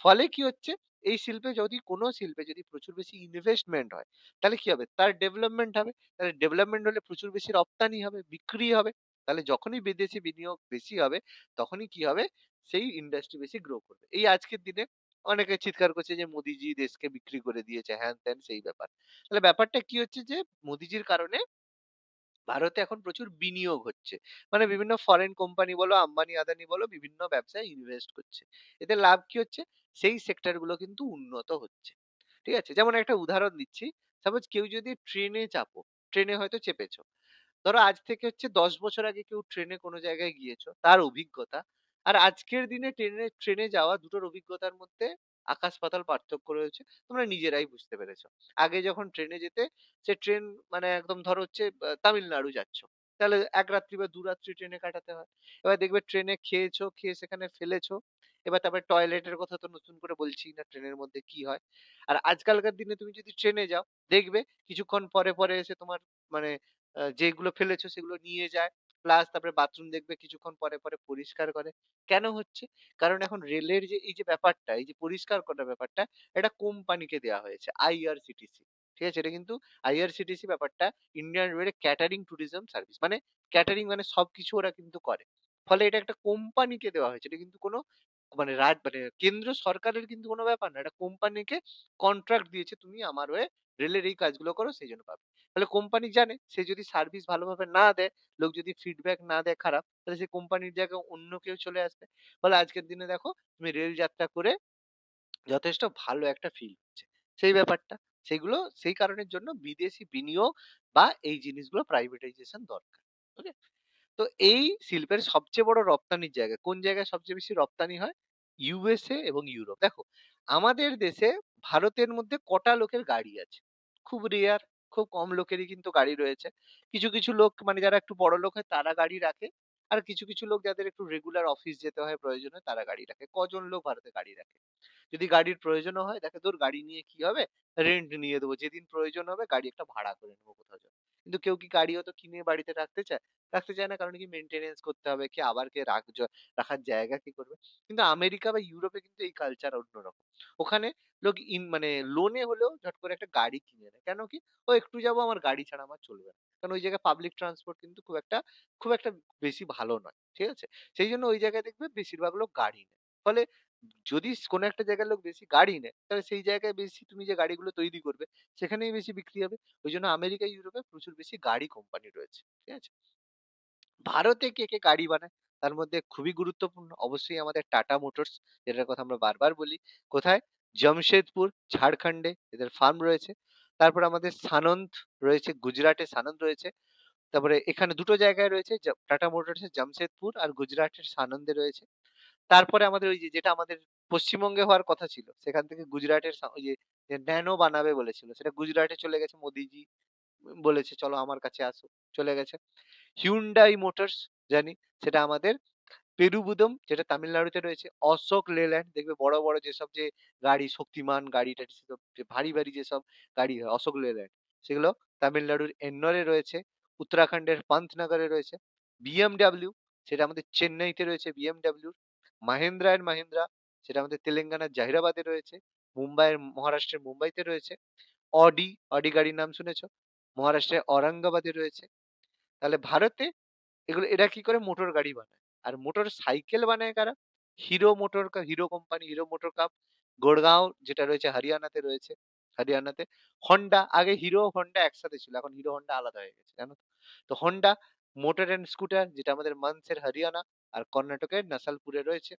ফলে কি হচ্ছে, এই শিল্পে যদি কোন শিল্পে যদি প্রচুর বেশি ইনভেস্টমেন্ট হয়, তাহলে কি হবে? তার ডেভেলপমেন্ট হবে। তাহলে ডেভেলপমেন্ট হলে প্রচুর বেশি রপ্তানি হবে, বিক্রি হবে। তাহলে যখনই বিদেশি বিনিয়োগ বেশি হবে, তখনই কি হবে? সেই ইন্ডাস্ট্রি বেশি গ্রো করবে। এই আজকের দিনে অনেকে চিৎকার করছে যে মোদিজি দেশকে বিক্রি করে দিয়েছে, হ্যান-ত্যান সেই ব্যাপার। তাহলে ব্যাপারটা কি হচ্ছে যে মোদিজির কারণে ভারতে এখন প্রচুর বিনিয়োগ হচ্ছে। মানে বিভিন্ন ফরেন কোম্পানি বলো, আম্বানি, আদানি বলো, বিভিন্ন ব্যবসায় ইনভেস্ট করছে। এতে লাভ কি হচ্ছে? সেই সেক্টর গুলো কিন্তু উন্নত হচ্ছে। ঠিক আছে? যেমন একটা উদাহরণ দিচ্ছি। সাপোজ কেউ যদি ট্রেনে চাপো, ট্রেনে হয়তো চেপেছো। ধরো আজ থেকে হচ্ছে ১০ বছর আগে কেউ ট্রেনে কোনো জায়গায় গিয়েছো, তার অভিজ্ঞতা। আর আজকের দিনে ট্রেনে যাওয়া, দুটোর অভিজ্ঞতার মধ্যে আকাশ পাতাল পার্থক্য রয়েছে। তোমরা নিজেরাই বুঝতে পেরেছো। আগে যখন ট্রেনে যেতে, সে ট্রেন মানে একদম ধরো হচ্ছে তামিলনাড়ু যাচ্ছ। তাহলে ১ রাত্রি বা ২ রাত্রি ট্রেনে কাটাতে হয়। এবার দেখবে ট্রেনে খেয়েছো, খেয়ে সেখানে ফেলেছো। এবার তারপরে টয়লেটের কথা তো নতুন করে বলছিই না, ট্রেনের মধ্যে কি হয়। আর আজকালকার দিনে তুমি যদি ট্রেনে যাও, দেখবে কিছুক্ষণ পরে, পরে এসে তোমার মানে যেগুলো ফেলেছো সেগুলো নিয়ে যায়। প্লাস তারপরে বাথরুম দেখবে কিছুক্ষণ পরে, পরে পরিষ্কার করে। কেন হচ্ছে? কারণ এখন রেলের যে এই যে ব্যাপারটা, এই যে পরিষ্কার করার ব্যাপারটা, এটা কোম্পানিকে দেয়া হয়েছে। আইআরসিটিসি। ঠিক আছে? এটা কিন্তু আইআরসিটিসি ব্যাপারটা Indian railway catering tourism service. মানে ক্যাটারিং মানে সবকিছু ওরা কিন্তু করে। ফলে এটা একটা কোম্পানিকে দেওয়া হয়েছে। এটা কিন্তু কোনো মানে মানে কেন্দ্র সরকারের কিন্তু কোনো ব্যাপার না। এটা কোম্পানিকে কন্ট্রাক্ট দিয়েছে, তুমি আমার হয়ে রেলের এই কাজগুলো করো, সেইজন্য পাবে। তাহলে কোম্পানি জানে সে যদি সার্ভিস ভালোভাবে না দেয়, লোক যদি ফিডব্যাক না দেয় খারাপ, তাহলে সেই কোম্পানির জায়গায় অন্য কেউ চলে আসবে। ফলে আজকের দিনে দেখো তুমি রেল যাত্রা করে যথেষ্ট ভালো একটা ফিল হচ্ছে। সেই ব্যাপারটা। সেগুলো সেই কারণের জন্য বিদেশি বিনিয়োগ বা এই জিনিসগুলো প্রাইভেটাইজেশন দরকার। ওকে? তো এই শিল্পের সবচেয়ে বড় রপ্তানির জায়গা, কোন জায়গায় সবচেয়ে বেশি রপ্তানি হয়? ইউএসএ এবং ইউরোপ। দেখো, আমাদের দেশে ভারতের মধ্যে কটা লোকের গাড়ি আছে? খুব রেয়ার, খুব কম লোকেরই কিন্তু গাড়ি রয়েছে। কিছু, কিছু লোক মানে যারা একটু বড়লোক হয় তারা গাড়ি রাখে। আর কিছু, কিছু লোক যাদের একটু রেগুলার অফিস যেতে হয়, প্রয়োজন হয়, তারা গাড়ি রাখে। কজন লোক ভারতে গাড়ি রাখে? যদি গাড়ির প্রয়োজনও হয়, দেখে ধুর গাড়ি নিয়ে কি হবে? রেন্ট নিয়ে দেবো। যেদিন প্রয়োজন হবে গাড়ি একটা ভাড়া করে নেবো কোথাও যাবো। কিন্তু কেউ কি গাড়িও তো কিনে বাড়িতে রাখতে চায়? রাখতে চায় না, কারণ কি মেইনটেন্যান্স করতে হবে, কি আবার কে রাখার জায়গা কি করবে? কিন্তু আমেরিকা বা ইউরোপে কিন্তু এই কালচার অন্যরকম। ওখানে লোক মানে লোনে হলেও ঝট করে একটা গাড়ি কিনে নেয়। কেন কি? ও একটু যাবো, আমার গাড়ি ছাড়া আমার চলবে না। কারণ ওই জায়গায় পাবলিক ট্রান্সপোর্ট কিন্তু খুব একটা বেশি ভালো নয়। ঠিক আছে? সেইজন্য ওই জায়গায় দেখবে বেশিরভাগ লোক গাড়ি নেয়। ফলে যদি কোনো একটা জায়গার লোক বেশি গাড়ি নেয়, তাহলে সেই জায়গায় বেশি তুমি যে গাড়িগুলো তৈরি করবে, সেখানেই বেশি বিক্রি হবে। ওইজন্য আমেরিকা, ইউরোপে প্রচুর বেশি গাড়ি কোম্পানি রয়েছে। ঠিক আছে? ভারতে কে গাড়ি বানায়? তার মধ্যে খুবই গুরুত্বপূর্ণ অবশ্যই আমাদের টাটা মোটরস, যেটার কথা আমরা বারবার বলি। কোথায়? জামশেদপুর, ঝাড়খণ্ডে এদের ফার্ম রয়েছে। তারপরে আমাদের সানন্দ রয়েছে, গুজরাটে সানন্দ রয়েছে। তারপরে এখানে ২ টো জায়গায় রয়েছে, টাটা মোটরস এর জামশেদপুর আর গুজরাটের সানন্দে রয়েছে। তারপরে আমাদের ওই যে যেটা আমাদের পশ্চিমবঙ্গে হওয়ার কথা ছিল, সেখান থেকে গুজরাটের ওই যে ন্যানো বানাবে বলেছিল, সেটা গুজরাটে চলে গেছে। মোদিজি বলেছে, "চলো আমার কাছে আসো।" চলে গেছে। হিউন্ডাই মোটরস জানি, সেটা আমাদের পেরুবুদম, যেটা তামিলনাড়ুতে রয়েছে। অশোক লেল্যান্ড, দেখবে বড়, বড় যেসব যে গাড়ি, শক্তিমান গাড়ি-টাড়ি, সেসব যে ভারী যেসব গাড়ি হয়, অশোক লেল্যান্ড, সেগুলো তামিলনাড়ুর এন্নোরে রয়েছে। উত্তরাখণ্ডের পান্তনগরে রয়েছে। বিএমডব্লিউ, সেটা আমাদের চেন্নাইতে রয়েছে বিএমডব্লিউ। মাহিন্দ্রা এন্ড মাহিন্দ্রা, সেটা আমাদের তেলেঙ্গানার জাহিরাবাদে রয়েছে। মহারাষ্ট্রের মুম্বাইতে রয়েছে। অডি গাড়ির নাম শুনেছ? মহারাষ্ট্রের ঔরঙ্গাবাদে রয়েছে। তাহলে ভারতে এরা কি করে? মোটর গাড়ি বানায়। আর মোটর সাইকেল বানায় কারা? Hero company, hero motor cup. Gurgaon, যেটা রয়েছে হরিয়ানাতে রয়েছে। হরিয়ানাতে হোন্ডা, আগে হিরো হোন্ডা একসাথে ছিল, এখন হিরো হোন্ডা আলাদা হয়ে গেছে, জানো তো? তো হোন্ডা মোটর এন্ড স্কুটার, যেটা আমাদের মানসের হরিয়ানা আর কর্ণাটকের নাসালপুরে রয়েছে।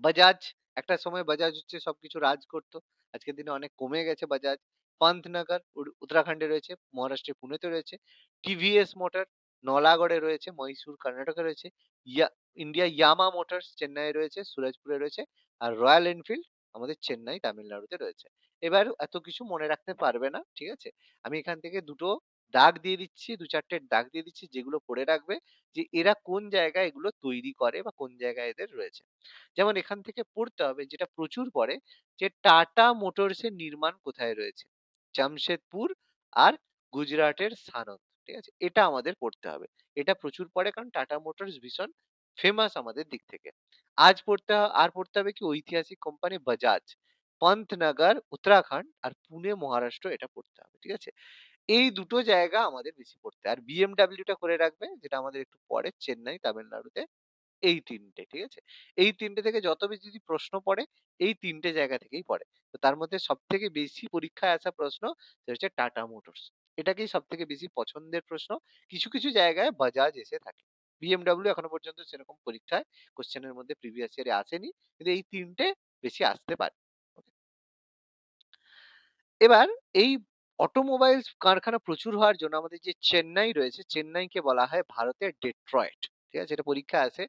বাজাজ, একটা সময় বাজাজ হচ্ছে সবকিছু রাজ করতো। আজকের দিনে অনেক কমে গেছে বাজাজ। পান্তনগর উত্তরাখণ্ডে রয়েছে, মহারাষ্ট্রের পুনেতে রয়েছে। টিভিএস মোটর নলাগড়ে রয়েছে, মহীশূর কর্ণাটকে রয়েছে। ইয়া ইয়ামা মোটরস চেন্নাইয়ে রয়েছে, সুরজপুরে রয়েছে। আর রয়্যাল এনফিল্ড আমাদের চেন্নাই, তামিলনাড়ুতে রয়েছে। এবার এত কিছু মনে রাখতে পারবে না, ঠিক আছে? আমি এখান থেকে দুটো দাগ দিয়ে দিচ্ছি, ২-৪ টে দাগ দিয়ে দিচ্ছি, যেগুলো পড়ে রাখবে যে এরা কোন জায়গায় এগুলো তৈরি করে বা কোন জায়গায় এদের রয়েছে। যেমন এখান থেকে পড়তে হবে, যেটা প্রচুর পড়ে, যে টাটা মোটরস এর নির্মাণ কোথায় রয়েছে? জামশেদপুর আর গুজরাটের সানন্দ। ঠিক আছে? এটা আমাদের পড়তে হবে। এটা প্রচুর পড়ে, কারণ টাটা মোটরস ভীষণ ফেমাস আমাদের দিক থেকে। আর পড়তে হবে কি? ঐতিহাসিক কোম্পানি বাজাজ, পন্তনগর উত্তরাখণ্ড আর পুনে মহারাষ্ট্র, এটা পড়তে হবে। ঠিক আছে? এই দুটো জায়গা আমাদের বেশি পড়তে হয়। আর বিএমডব্লিউ টা করে রাখবে, যেটা আমাদের একটু পরে, চেন্নাই, তামিলনাড়ুতে। এই ৩ টে, ঠিক আছে? এই ৩ টে থেকে যত বেশি যদি প্রশ্ন পড়ে, এই ৩ টে জায়গা থেকেই পড়ে। তো তার মধ্যে সবথেকে বেশি পরীক্ষায় আসা প্রশ্ন, সেটা হচ্ছে টাটা মোটরস। এটাকেই সবথেকে বেশি পছন্দের প্রশ্ন। কিছু জায়গায় বাজাজ এসে থাকে। বিএমডব্লিউ এখনো পর্যন্ত সেরকম পরীক্ষায় কোয়েশ্চেন এর মধ্যে প্রিভিয়াস ইয়ারে আসেনি। কিন্তু এই ৩ টে বেশি আসতে পারে। ওকে? এবার এই অটোমোবাইলস কারখানা প্রচুর হওয়ার জন্য আমাদের যে চেন্নাই রয়েছে, চেন্নাইকে বলা হয় ভারতের ডেট্রয়েট। ঠিক আছে? এটা পরীক্ষায় আসে।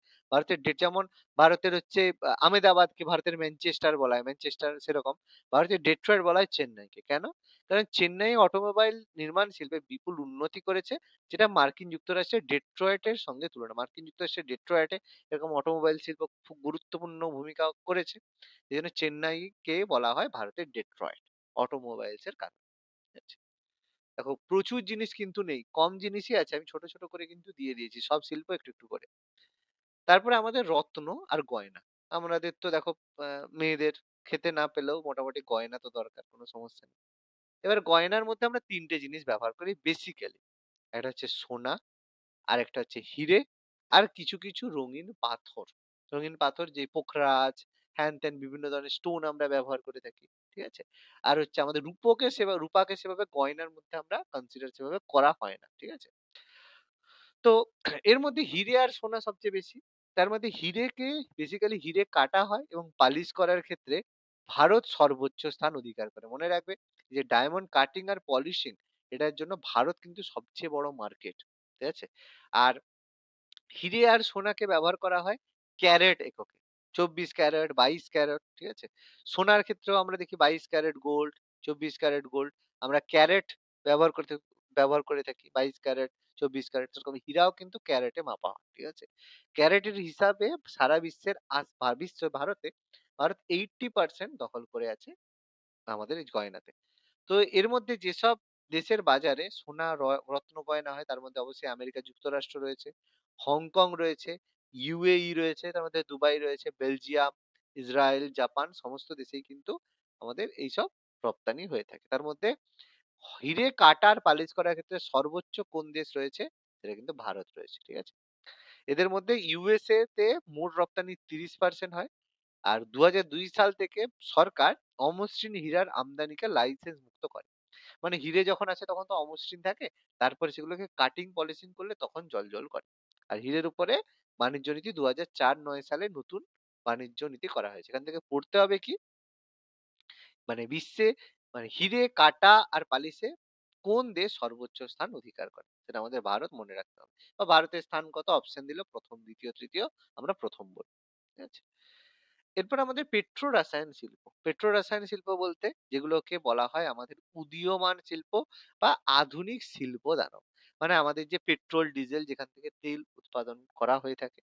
যেমন ভারতের হচ্ছে আমেদাবাদকে ভারতের ম্যানচেস্টার বলা হয়, ম্যানচেস্টার সেরকম। ভারতের ডেট্রয়েট বলা হয় চেন্নাইকে। কেন? কারণ চেন্নাই অটোমোবাইল নির্মাণ শিল্পে বিপুল উন্নতি করেছে, যেটা মার্কিন যুক্তরাষ্ট্রের ডেট্রয়েটের সঙ্গে তুলনা। মার্কিন যুক্তরাষ্ট্রের ডেট্রয়েটে এরকম অটোমোবাইল শিল্প খুব গুরুত্বপূর্ণ ভূমিকা করেছে। এজন্য চেন্নাইকে বলা হয় ভারতের ডেট্রয়েট। অটোমোবাইলস এর কারণে। ঠিক আছে? দেখো প্রচুর জিনিস কিন্তু নেই। কম জিনিসই আছে। আমি ছোট করে কিন্তু দিয়ে দিয়েছি। সব শিল্প একটু করে। তারপরে আমাদের রত্ন আর গয়না। আমাদের তো দেখো আ মেয়েদের খেতে না পেলেও মোটামুটি গয়না তো দরকার। কোন সমস্যা নেই। এবার গয়নার মধ্যে আমরা ৩ টে জিনিস ব্যবহার করি বেসিক্যালি। একটা হচ্ছে সোনা, আরেকটা হচ্ছে হিরে, আর কিছু রঙিন পাথর। রঙিন পাথর, যে পোখরাজ, হ্যান-ত্যান বিভিন্ন ধরনের স্টোন আমরা ব্যবহার করে থাকি। ঠিক আছে? আর হচ্ছে আমাদের রূপাকে সেভাবে গয়নার মধ্যে আমরা কনসিডার সেভাবে করা হয় না। ঠিক আছে? তো এর মধ্যে হিরে আর সোনা সবচেয়ে বেশি। তার মধ্যে বেসিক্যালি হিরে কাটা হয় এবং পালিশ করার ক্ষেত্রে ভারত সর্বোচ্চ স্থান অধিকার করে। মনে রাখবে যে ডায়মন্ড কাটিং আর পলিশিং, এটার জন্য ভারত কিন্তু সবচেয়ে বড় মার্কেট। ঠিক আছে? আর হিরে আর সোনাকে ব্যবহার করা হয় ক্যারেট এককে। ২৪ ক্যারেট, ২২ ক্যারেট, ঠিক আছে? সোনার ক্ষেত্রেও আমরা দেখি ২২ ক্যারেট গোল্ড, ২৪ ক্যারেট গোল্ড। আমরা ক্যারেট ব্যবহার করতে ব্যবহার করে থাকি। ২২ ক্যারেট, ২৪ ক্যারেট। সেরকম হীরাও কিন্তু ক্যারেটে মাপা হয়। ঠিক আছে? ক্যারেটের হিসাবে সারা বিশ্বের ভারত ৮০% দখল করে আছে আমাদের এই গয়নাতে। তো এর মধ্যে যেসব দেশের বাজারে সোনা রত্ন গয়না হয়, তার মধ্যে অবশ্যই আমেরিকা যুক্তরাষ্ট্র রয়েছে, হংকং রয়েছে, ইউএই রয়েছে, তার মধ্যে দুবাই রয়েছে, বেলজিয়াম, ইসরায়েল, জাপান সমস্ত দেশেই কিন্তু আমাদের এইসব রপ্তানি হয়ে থাকে। তার মধ্যে হিরে কাটার পালিশ করার ক্ষেত্রে সর্বোচ্চ কোন দেশ রয়েছে? সেটা কিন্তু ভারত রয়েছে। ঠিক আছে? এদের মধ্যে ইউএসএ তে মোট রপ্তানি ৩০% হয়। আর ২০০২ সাল থেকে সরকার অমসৃণ হীরার আমদানিকে লাইসেন্স মুক্ত করে। মানে হিরে যখন আসে তখন তো অমসৃণ থাকে। তারপরে সেগুলোকে কাটিং পলিশিং করলে তখন জ্বলজ্বল করে। আর হীরের উপরে বাণিজ্য নীতি ২০০৪-৯ সালে নতুন বাণিজ্য নীতি করা হয়েছে। এখান থেকে পড়তে হবে কি? মানে বিশ্বে মানে হিরে কাটা আর পালিশে কোন দেশ সর্বোচ্চ স্থান অধিকার করে? সেটা আমাদের ভারত মনে রাখতে হবে। বা ভারতের স্থান কত? অপশন দিল ১ম, ২য়, ৩য় আমরা ১ম বলব। ঠিক আছে? এরপর আমাদের পেট্রো রাসায়ন শিল্প। পেট্রো রাসায়ন শিল্প বলতে যেগুলোকে বলা হয় আমাদের উদীয়মান শিল্প বা আধুনিক শিল্প দানব। মানে আমাদের যে পেট্রোল, ডিজেল যেখান থেকে তেল উৎপাদন করা হয়ে থাকে।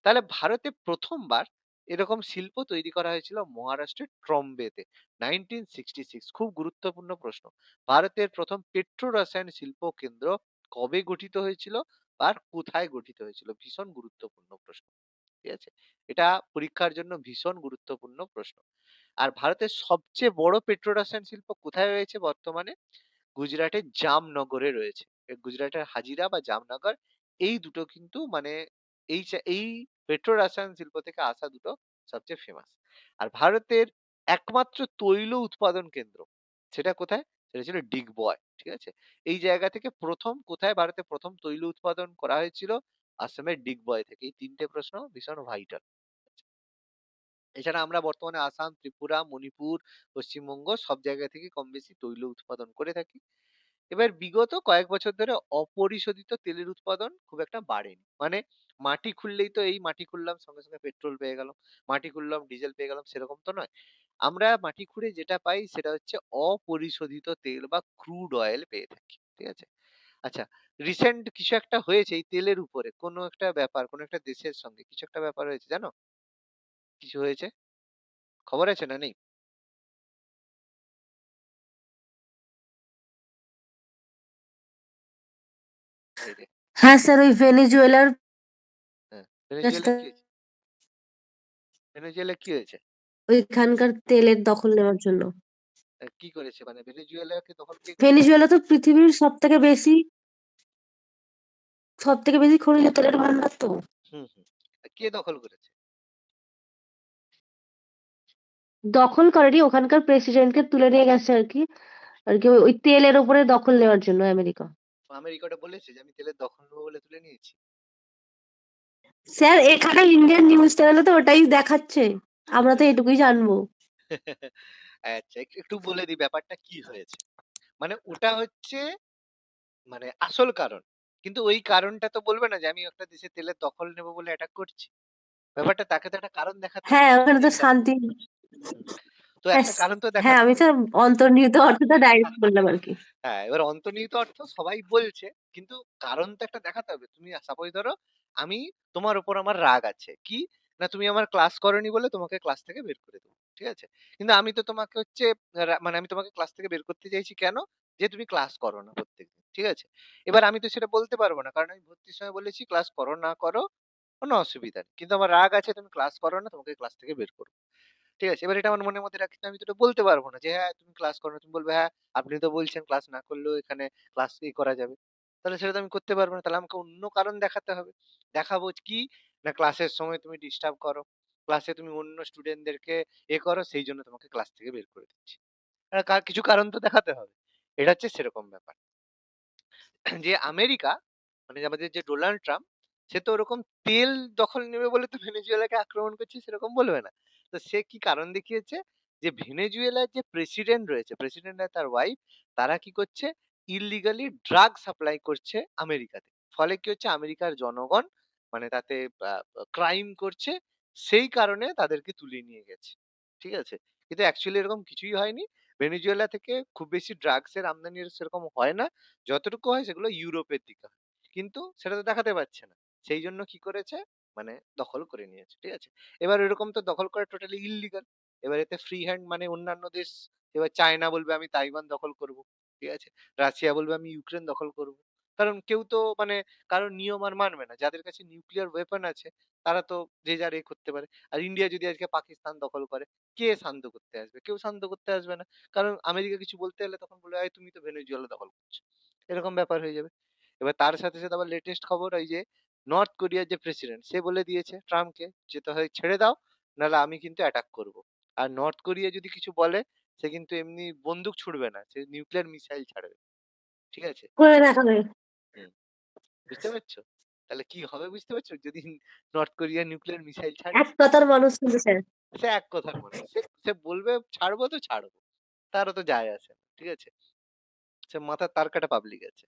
তাহলে ভারতে ১ম বার এরকম শিল্প তৈরি করা হয়েছিল মহারাষ্ট্রের ট্রম্বেতে 1966। খুব গুরুত্বপূর্ণ প্রশ্ন। ভারতের ১ম পেট্রো রসায়ন শিল্প কেন্দ্র কবে গঠিত হয়েছিল আর কোথায় গঠিত হয়েছিল? ভীষণ গুরুত্বপূর্ণ প্রশ্ন। ঠিক আছে? এটা পরীক্ষার জন্য ভীষণ গুরুত্বপূর্ণ প্রশ্ন। আর ভারতের সবচেয়ে বড় পেট্রো রসায়ন শিল্প কোথায় রয়েছে বর্তমানে? গুজরাটের জামনগরে রয়েছে। গুজরাটের হাজিরা বা জামনগর, এই দুটো কিন্তু মানে এই পেট্রো রসায়ন শিল্প থেকে আসা দুটো সবচেয়ে ফেমাস। আর ভারতের একমাত্র তৈল উৎপাদন কেন্দ্র সেটা কোথায়? সেটা ছিল ডিগবয়। ঠিক আছে? এই জায়গা থেকে কোথায় ভারতে ১ম তৈল উৎপাদন করা হয়েছিল? আসামের ডিগবয় থেকে। এই ৩ টে প্রশ্ন ভীষণ ভাইটাল। এছাড়া আমরা বর্তমানে আসাম, ত্রিপুরা, মণিপুর, পশ্চিমবঙ্গ সব জায়গা থেকে কম বেশি তৈল উৎপাদন করে থাকি। এবার বিগত কয়েক বছর ধরে অপরিশোধিত তেলের উৎপাদন খুব একটা বাড়েনি। মানে মাটি খুললেই তো এই মাটি খুললাম সঙ্গে সঙ্গে পেট্রোল পেয়ে গেলাম, মাটি খুললাম ডিজেল পেয়ে গেলাম, সেরকম তো নয়। আমরা মাটি খুঁড়ে যেটা পাই সেটা হচ্ছে অপরিশোধিত তেল বা ক্রুড অয়েল পেয়ে থাকি। ঠিক আছে? আচ্ছা, রিসেন্ট কিছু একটা হয়েছে এই তেলের উপরে, কোনো একটা ব্যাপার, কোনো একটা দেশের সঙ্গে কিছু একটা ব্যাপার হয়েছে জানো? কিছু হয়েছে? খবর আছে না নেই? এই রে। হ্যাঁ স্যার, ওই ভেনেজুয়েলার হ্যাঁ, কাছটা ভেনেজুয়েলা কি হয়েছে? ভেনেজুয়েলা কি হয়েছে? ওইখানকার তেলের দখল নেওয়ার জন্য। কি করেছে? মানে ভেনেজুয়েলাকে দখল কে করেছে? ভেনেজুয়েলা তো পৃথিবীর সবথেকে বেশি খনিজ তেলের ভান্ডার তো। হুম, হুম। কে দখল করেছে? দখল করেনি, ওখানকার প্রেসিডেন্টকে তুলে নিয়ে গেছে আর কি। আর কি ওই তেলের উপরে দখল নেওয়ার জন্য আমেরিকা। আমেরিকা ওটা বলেছে যে আমি তেলের দখল নেবো বলে তুলে নিয়েছি? স্যার, এখানে ইন্ডিয়ান নিউজ চ্যানেলে তো ওটাই দেখাচ্ছে। আমরা তো এটুকুই জানবো। আচ্ছা, একটু বলে দিই ব্যাপারটা কি হয়েছে। মানে ওটা হচ্ছে মানে আসল কারণ। কিন্তু ওই কারণটা তো বলবে না যে আমি একটা দেশের তেলের দখল নেবো বলে অ্যাটাক করছি। ব্যাপারটা তাকে তো একটা কারণ দেখাতে হবে হ্যাঁ, যে ওখানে তো এইটা। শান্তি। হুম। তো হ্যাঁ একটা কারণ তো হ্যাঁ, দেখাতে আমি হবে। স্যার অন্তর্নিহিত অর্থটা ডাইরেক্ট বললাম আর কি। হ্যাঁ, এবার অন্তর্নিহিত অর্থ সবাই বলছে। কিন্তু কারণ তো একটা দেখাতে হবে। তুমি সাপোজ ধরো আমি তোমার উপর আমার রাগ আছে। কি? না তুমি আমার ক্লাস করোনি বলে তোমাকে ক্লাস থেকে বের করে দেব। ঠিক আছে? কিন্তু আমি তো তোমাকে হচ্ছে মানে আমি তোমাকে ক্লাস থেকে বের করতে চাইছি কেন? যে তুমি ক্লাস করো না প্রত্যেকদিন। ঠিক আছে? এবার আমি তো সেটা বলতে পারব না। কারণ আমি ভর্তির সময় বলেছি ক্লাস করো না করো কোনো অসুবিধা নেই। কিন্তু আমার রাগ আছে তুমি ক্লাস করো না, তোমাকে ক্লাস থেকে বের করব। ঠিক আছে? এবার এটা আমার মনের মধ্যে রাখছি, আমি তো এটা বলতে পারব না যে, "হ্যাঁ, তুমি ক্লাস করো না।" তুমি বলবে, "হ্যাঁ, আপনি তো বলছেন ক্লাস না করলেও এখানে ক্লাস করা যাবে।" তাহলে সেটা তো আমি করতে পারব না। তাহলে আমাকে অন্য কারণ দেখাতে হবে। দেখাবো কি? না ক্লাসের সময় তুমি ডিস্টার্ব করো। ক্লাসে তুমি অন্য স্টুডেন্টদেরকে করো, সেইজন্য তোমাকে ক্লাস থেকে বের করে দিচ্ছি। কিছু কারণ তো দেখাতে হবে। এটা হচ্ছে সেরকম ব্যাপার। যে আমেরিকা মানে যে আমাদের যে ডোনাল্ড ট্রাম্প, সে তো ওরকম তেল দখল নেবে বলে তো ভেনেজুয়েলাকে আক্রমণ করছে সেরকম বলবে না। তো সে কি কারণ দেখিয়েছে? যে ভেনেজুয়েলার যে প্রেসিডেন্ট রয়েছে, প্রেসিডেন্ট আর তার ওয়াইফ, তারা কি করছে? ইল্লিগালি ড্রাগ সাপ্লাই করছে আমেরিকাতে। ফলে কি হচ্ছে? আমেরিকার জনগণ মানে তাতে ক্রাইম করছে। সেই কারণে তাদেরকে তুলে নিয়ে গেছে। ঠিক আছে? কিন্তু অ্যাকচুয়ালি এরকম কিছুই হয়নি। ভেনেজুয়েলা থেকে খুব বেশি ড্রাগস এর আমদানি সেরকম হয় না। যতটুকু হয় সেগুলো ইউরোপের দিকে হয়। কিন্তু সেটা তো দেখাতে পারছে না। সেইজন্য কি করেছে? মানে দখল করে নিয়েছে। ঠিক আছে? এবার এরকম তো দখল করা টোটালি ইল্লিগাল। এবার এতে ফ্রি হ্যান্ড মানে অন্যান্য দেশ, এবার চায়না বলবে আমি তাইওয়ান দখল করব। ঠিক আছে? রাশিয়া বলবে আমি ইউক্রেন দখল করব। কারণ কেউ তো মানে কারো নিয়ম আর মানবে না। যাদের কাছে নিউক্লিয়ার ওয়েপন আছে তারা তো যে যার করতে পারে। আর ইন্ডিয়া যদি আজকে পাকিস্তান দখল করে, কে শান্ত করতে আসবে? কেউ শান্ত করতে আসবে না। কারণ আমেরিকা কিছু বলতে গেলে তখন বলবে, "এই তুমি তো ভেনেজুয়েলা দখল করছো।" এরকম ব্যাপার হয়ে যাবে। এবার তার সাথে, সাথে আবার লেটেস্ট খবর ওই যে নর্থ কোরিয়ার যে প্রেসিডেন্ট সে বলে দিয়েছে ট্রাম্পকে যে, "তো হয় ছেড়ে দাও, নাহলে আমি কিন্তু অ্যাটাক করব।" আর নর্থ কোরিয়া যদি কিছু বলে সে কিন্তু এমনি বন্দুক ছুড়বে না। সে নিউক্লিয়ার মিসাইল ছাড়বে। ঠিক আছে? করে দেখাবে। হুম, বুঝতে পারছো? তাহলে কি হবে বুঝতে পারছো? যদি নর্থ কোরিয়া নিউক্লিয়ার মিসাইল ছাড়ে? এক কথার মানুষ কিন্তু স্যার। সে এক কথার মানুষ। সে সে বলবে ছাড়বো তো ছাড়বো। তারও তো যায় আসে না। ঠিক আছে? সে মাথার তার কাটা পাবলিক আছে।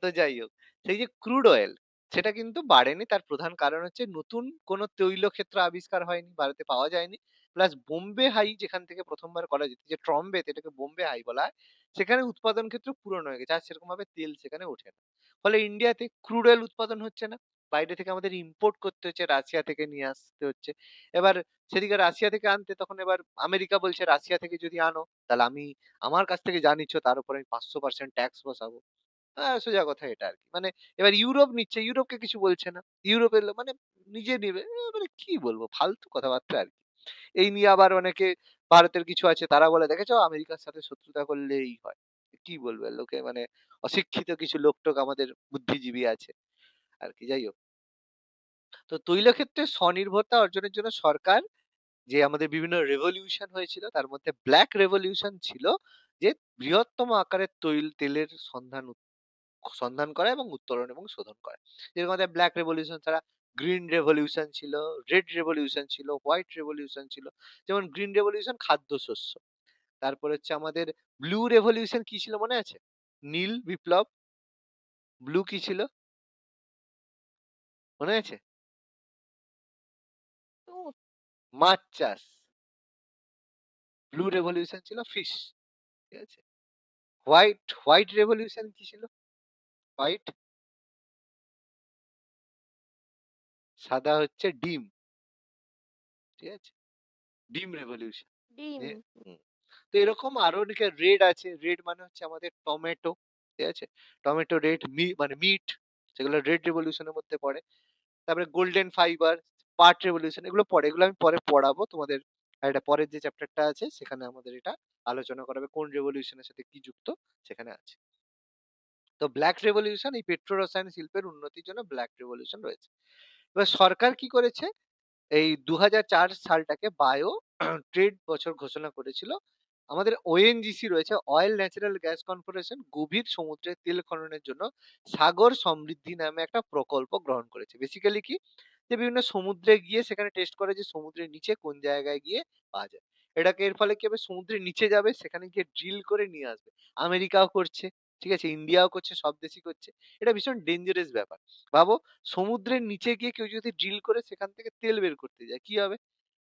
তো যাই হোক, সেই যে ক্রুড অয়েল সেটা কিন্তু বাড়েনি। তার প্রধান কারণ হচ্ছে নতুন কোন তৈলক্ষেত্র আবিষ্কার হয়নি, ভারতে পাওয়া যায়নি। প্লাস বোম্বে হাই যেখান থেকে ১ম বার করা যেত, যে ট্রম্বেতে এটাকে বোম্বে হাই বলা হয়, সেখানে উৎপাদন ক্ষেত্র পূরণ হয়ে গেছে। আর সেরকমভাবে তেল সেখানে ওঠে না। ফলে ইন্ডিয়াতে ক্রুড অয়েল উৎপাদন হচ্ছে না। বাইরে থেকে আমাদের ইম্পোর্ট করতে হচ্ছে, রাশিয়া থেকে নিয়ে আসতে হচ্ছে। এবার সেদিকে রাশিয়া থেকে আনতে তখন এবার আমেরিকা বলছে, "রাশিয়া থেকে যদি আনো, তাহলে আমি আমার কাছ থেকে যা নিচ্ছ তার উপর আমি ৫০০% ট্যাক্স বসাবো।" সোজা কথা এটা আরকি। মানে এবার ইউরোপ নিচ্ছে, ইউরোপকে কিছু বলছে না। ইউরোপের মানে নিজে নিবে। মানে কি বলবো? ফালতু কথাবার্তা আরকি। এই নিয়ে আবার অনেকে ভারতের কিছু আছে তারা বলে, "দেখেছো আমেরিকার সাথে শত্রুতা করলে এই হয়।" কি বলবে? লোকে মানে অশিক্ষিত কিছু লোক-টোক আমাদের বুদ্ধিজীবী আছে আরকি। যাই হোক। তো তৈল ক্ষেত্রে স্বনির্ভরতা অর্জনের জন্য সরকার যে আমাদের বিভিন্ন রেভলিউশন হয়েছিল তার মধ্যে ব্লাক রেভলিউশন ছিল যে বৃহত্তম আকারের তেলের সন্ধান করা এবং উত্তোলন এবং শোধন করা। যেরকম আমাদের ব্ল্যাক রেভলিউশন ছাড়া গ্রিন রেভলিউশন ছিল, রেড রেভলিউশন ছিল, হোয়াইট রেভলিউশন ছিল। যেমন গ্রিন রেভলিউশন খাদ্যশস্য। তারপর হচ্ছে আমাদের ব্লু রেভলিউশন কি ছিল মনে আছে? নীল বিপ্লব। ব্লু কি ছিল? মনে আছে? দুধ। মাছ চাষ। ব্লু রেভলিউশন ছিল ফিশ। ঠিক আছে? হোয়াইট রেভলিউশন কি ছিল? হোয়াইট সাদা হচ্ছে ডিম। ঠিক আছে? ডিম রেভলিউশন। ডিম। এ হুম। তো এরকম আরো অনেকে রেড আছে। রেড মানে হচ্ছে আমাদের টমেটো। ঠিক আছে? টমেটো রেড মানে মিট সেগুলো রেড রেভলিউশন এর মধ্যে পড়ে। তারপরে গোল্ডেন ফাইবার, পাট রেভলিউশন এগুলো পড়ে। এগুলো আমি পরে পড়াবো তোমাদের। এটা পরের যে চ্যাপ্টারটা আছে সেখানে আমাদের এটা আলোচনা করা হবে। কোন রেভলিউশন এর সাথে কি যুক্ত সেখানে আছে। তো ব্লাক রেভলিউশন এই পেট্রো রসায়ন শিল্পের উন্নতির জন্য ব্লাক রেভলিউশন রয়েছে। এবার সরকার কি করেছে? এই ২০০৪ সালটাকে বায়ো ট্রেড বছর ঘোষণা করেছিল। আমাদের ওএনজিসি রয়েছে, অয়েল ন্যাচারাল গ্যাস কর্পোরেশন, গভীর সমুদ্রে তেল খননের জন্য সাগর সমৃদ্ধি নামে একটা প্রকল্প গ্রহণ করেছে। বেসিক্যালি কি? যে বিভিন্ন সমুদ্রে গিয়ে সেখানে টেস্ট করে যে সমুদ্রের নিচে কোন জায়গায় গিয়ে পাওয়া যায়। এটাকে এর ফলে কি হবে? সমুদ্রের নিচে যাবে, সেখানে গিয়ে ড্রিল করে নিয়ে আসবে। আমেরিকাও করছে, ঠিক আছে? ইন্ডিয়াও করছে, সব দেশই করছে। এটা ভীষণ ডেঞ্জারাস ব্যাপার। ভাবো সমুদ্রের নিচে গিয়ে কেউ যদি ড্রিল করে সেখান থেকে তেল বের করতে যায়, কি হবে?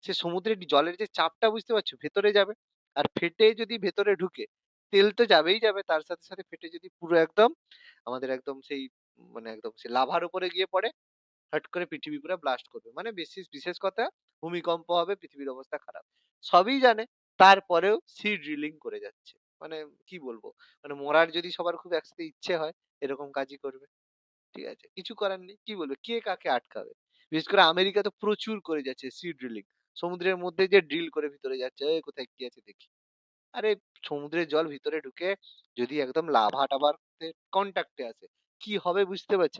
সে সমুদ্রের জলের যে চাপটা বুঝতে পারছো ভেতরে যাবে। আর ফেটে যদি ভেতরে ঢুকে, তেল তো যাবেই যাবে, তার সাথে, সাথে ফেটে যদি পুরো একদম আমাদের একদম সেই মানে একদম সেই লাভার উপরে গিয়ে পড়ে, হট করে পৃথিবী পুরা ব্লাস্ট করবে। মানে বিশেষ কথা ভূমিকম্প হবে, পৃথিবীর অবস্থা খারাপ। সবই জানে, তারপরেও সি ড্রিলিং করে যাচ্ছে। মানে কি বলবো? মানে মরার যদি সবার খুব একসাথে ইচ্ছে হয়, এরকম কাজই করবে। ঠিক আছে? কিছু করার নেই। কি বলবে? কে কাকে আটকাবে? বিশেষ করে আমেরিকা তো প্রচুর করে যাচ্ছে সি ড্রিলিং। সমুদ্রের মধ্যে যে ড্রিল করে ভিতরে যাচ্ছে, "এই কোথায় কি আছে দেখি।" আরে সমুদ্রের জল ভিতরে ঢুকে যদি একদম লাভা-টাভার তে কনট্যাক্ট এ আসে, কি হবে বুঝতে পারছে?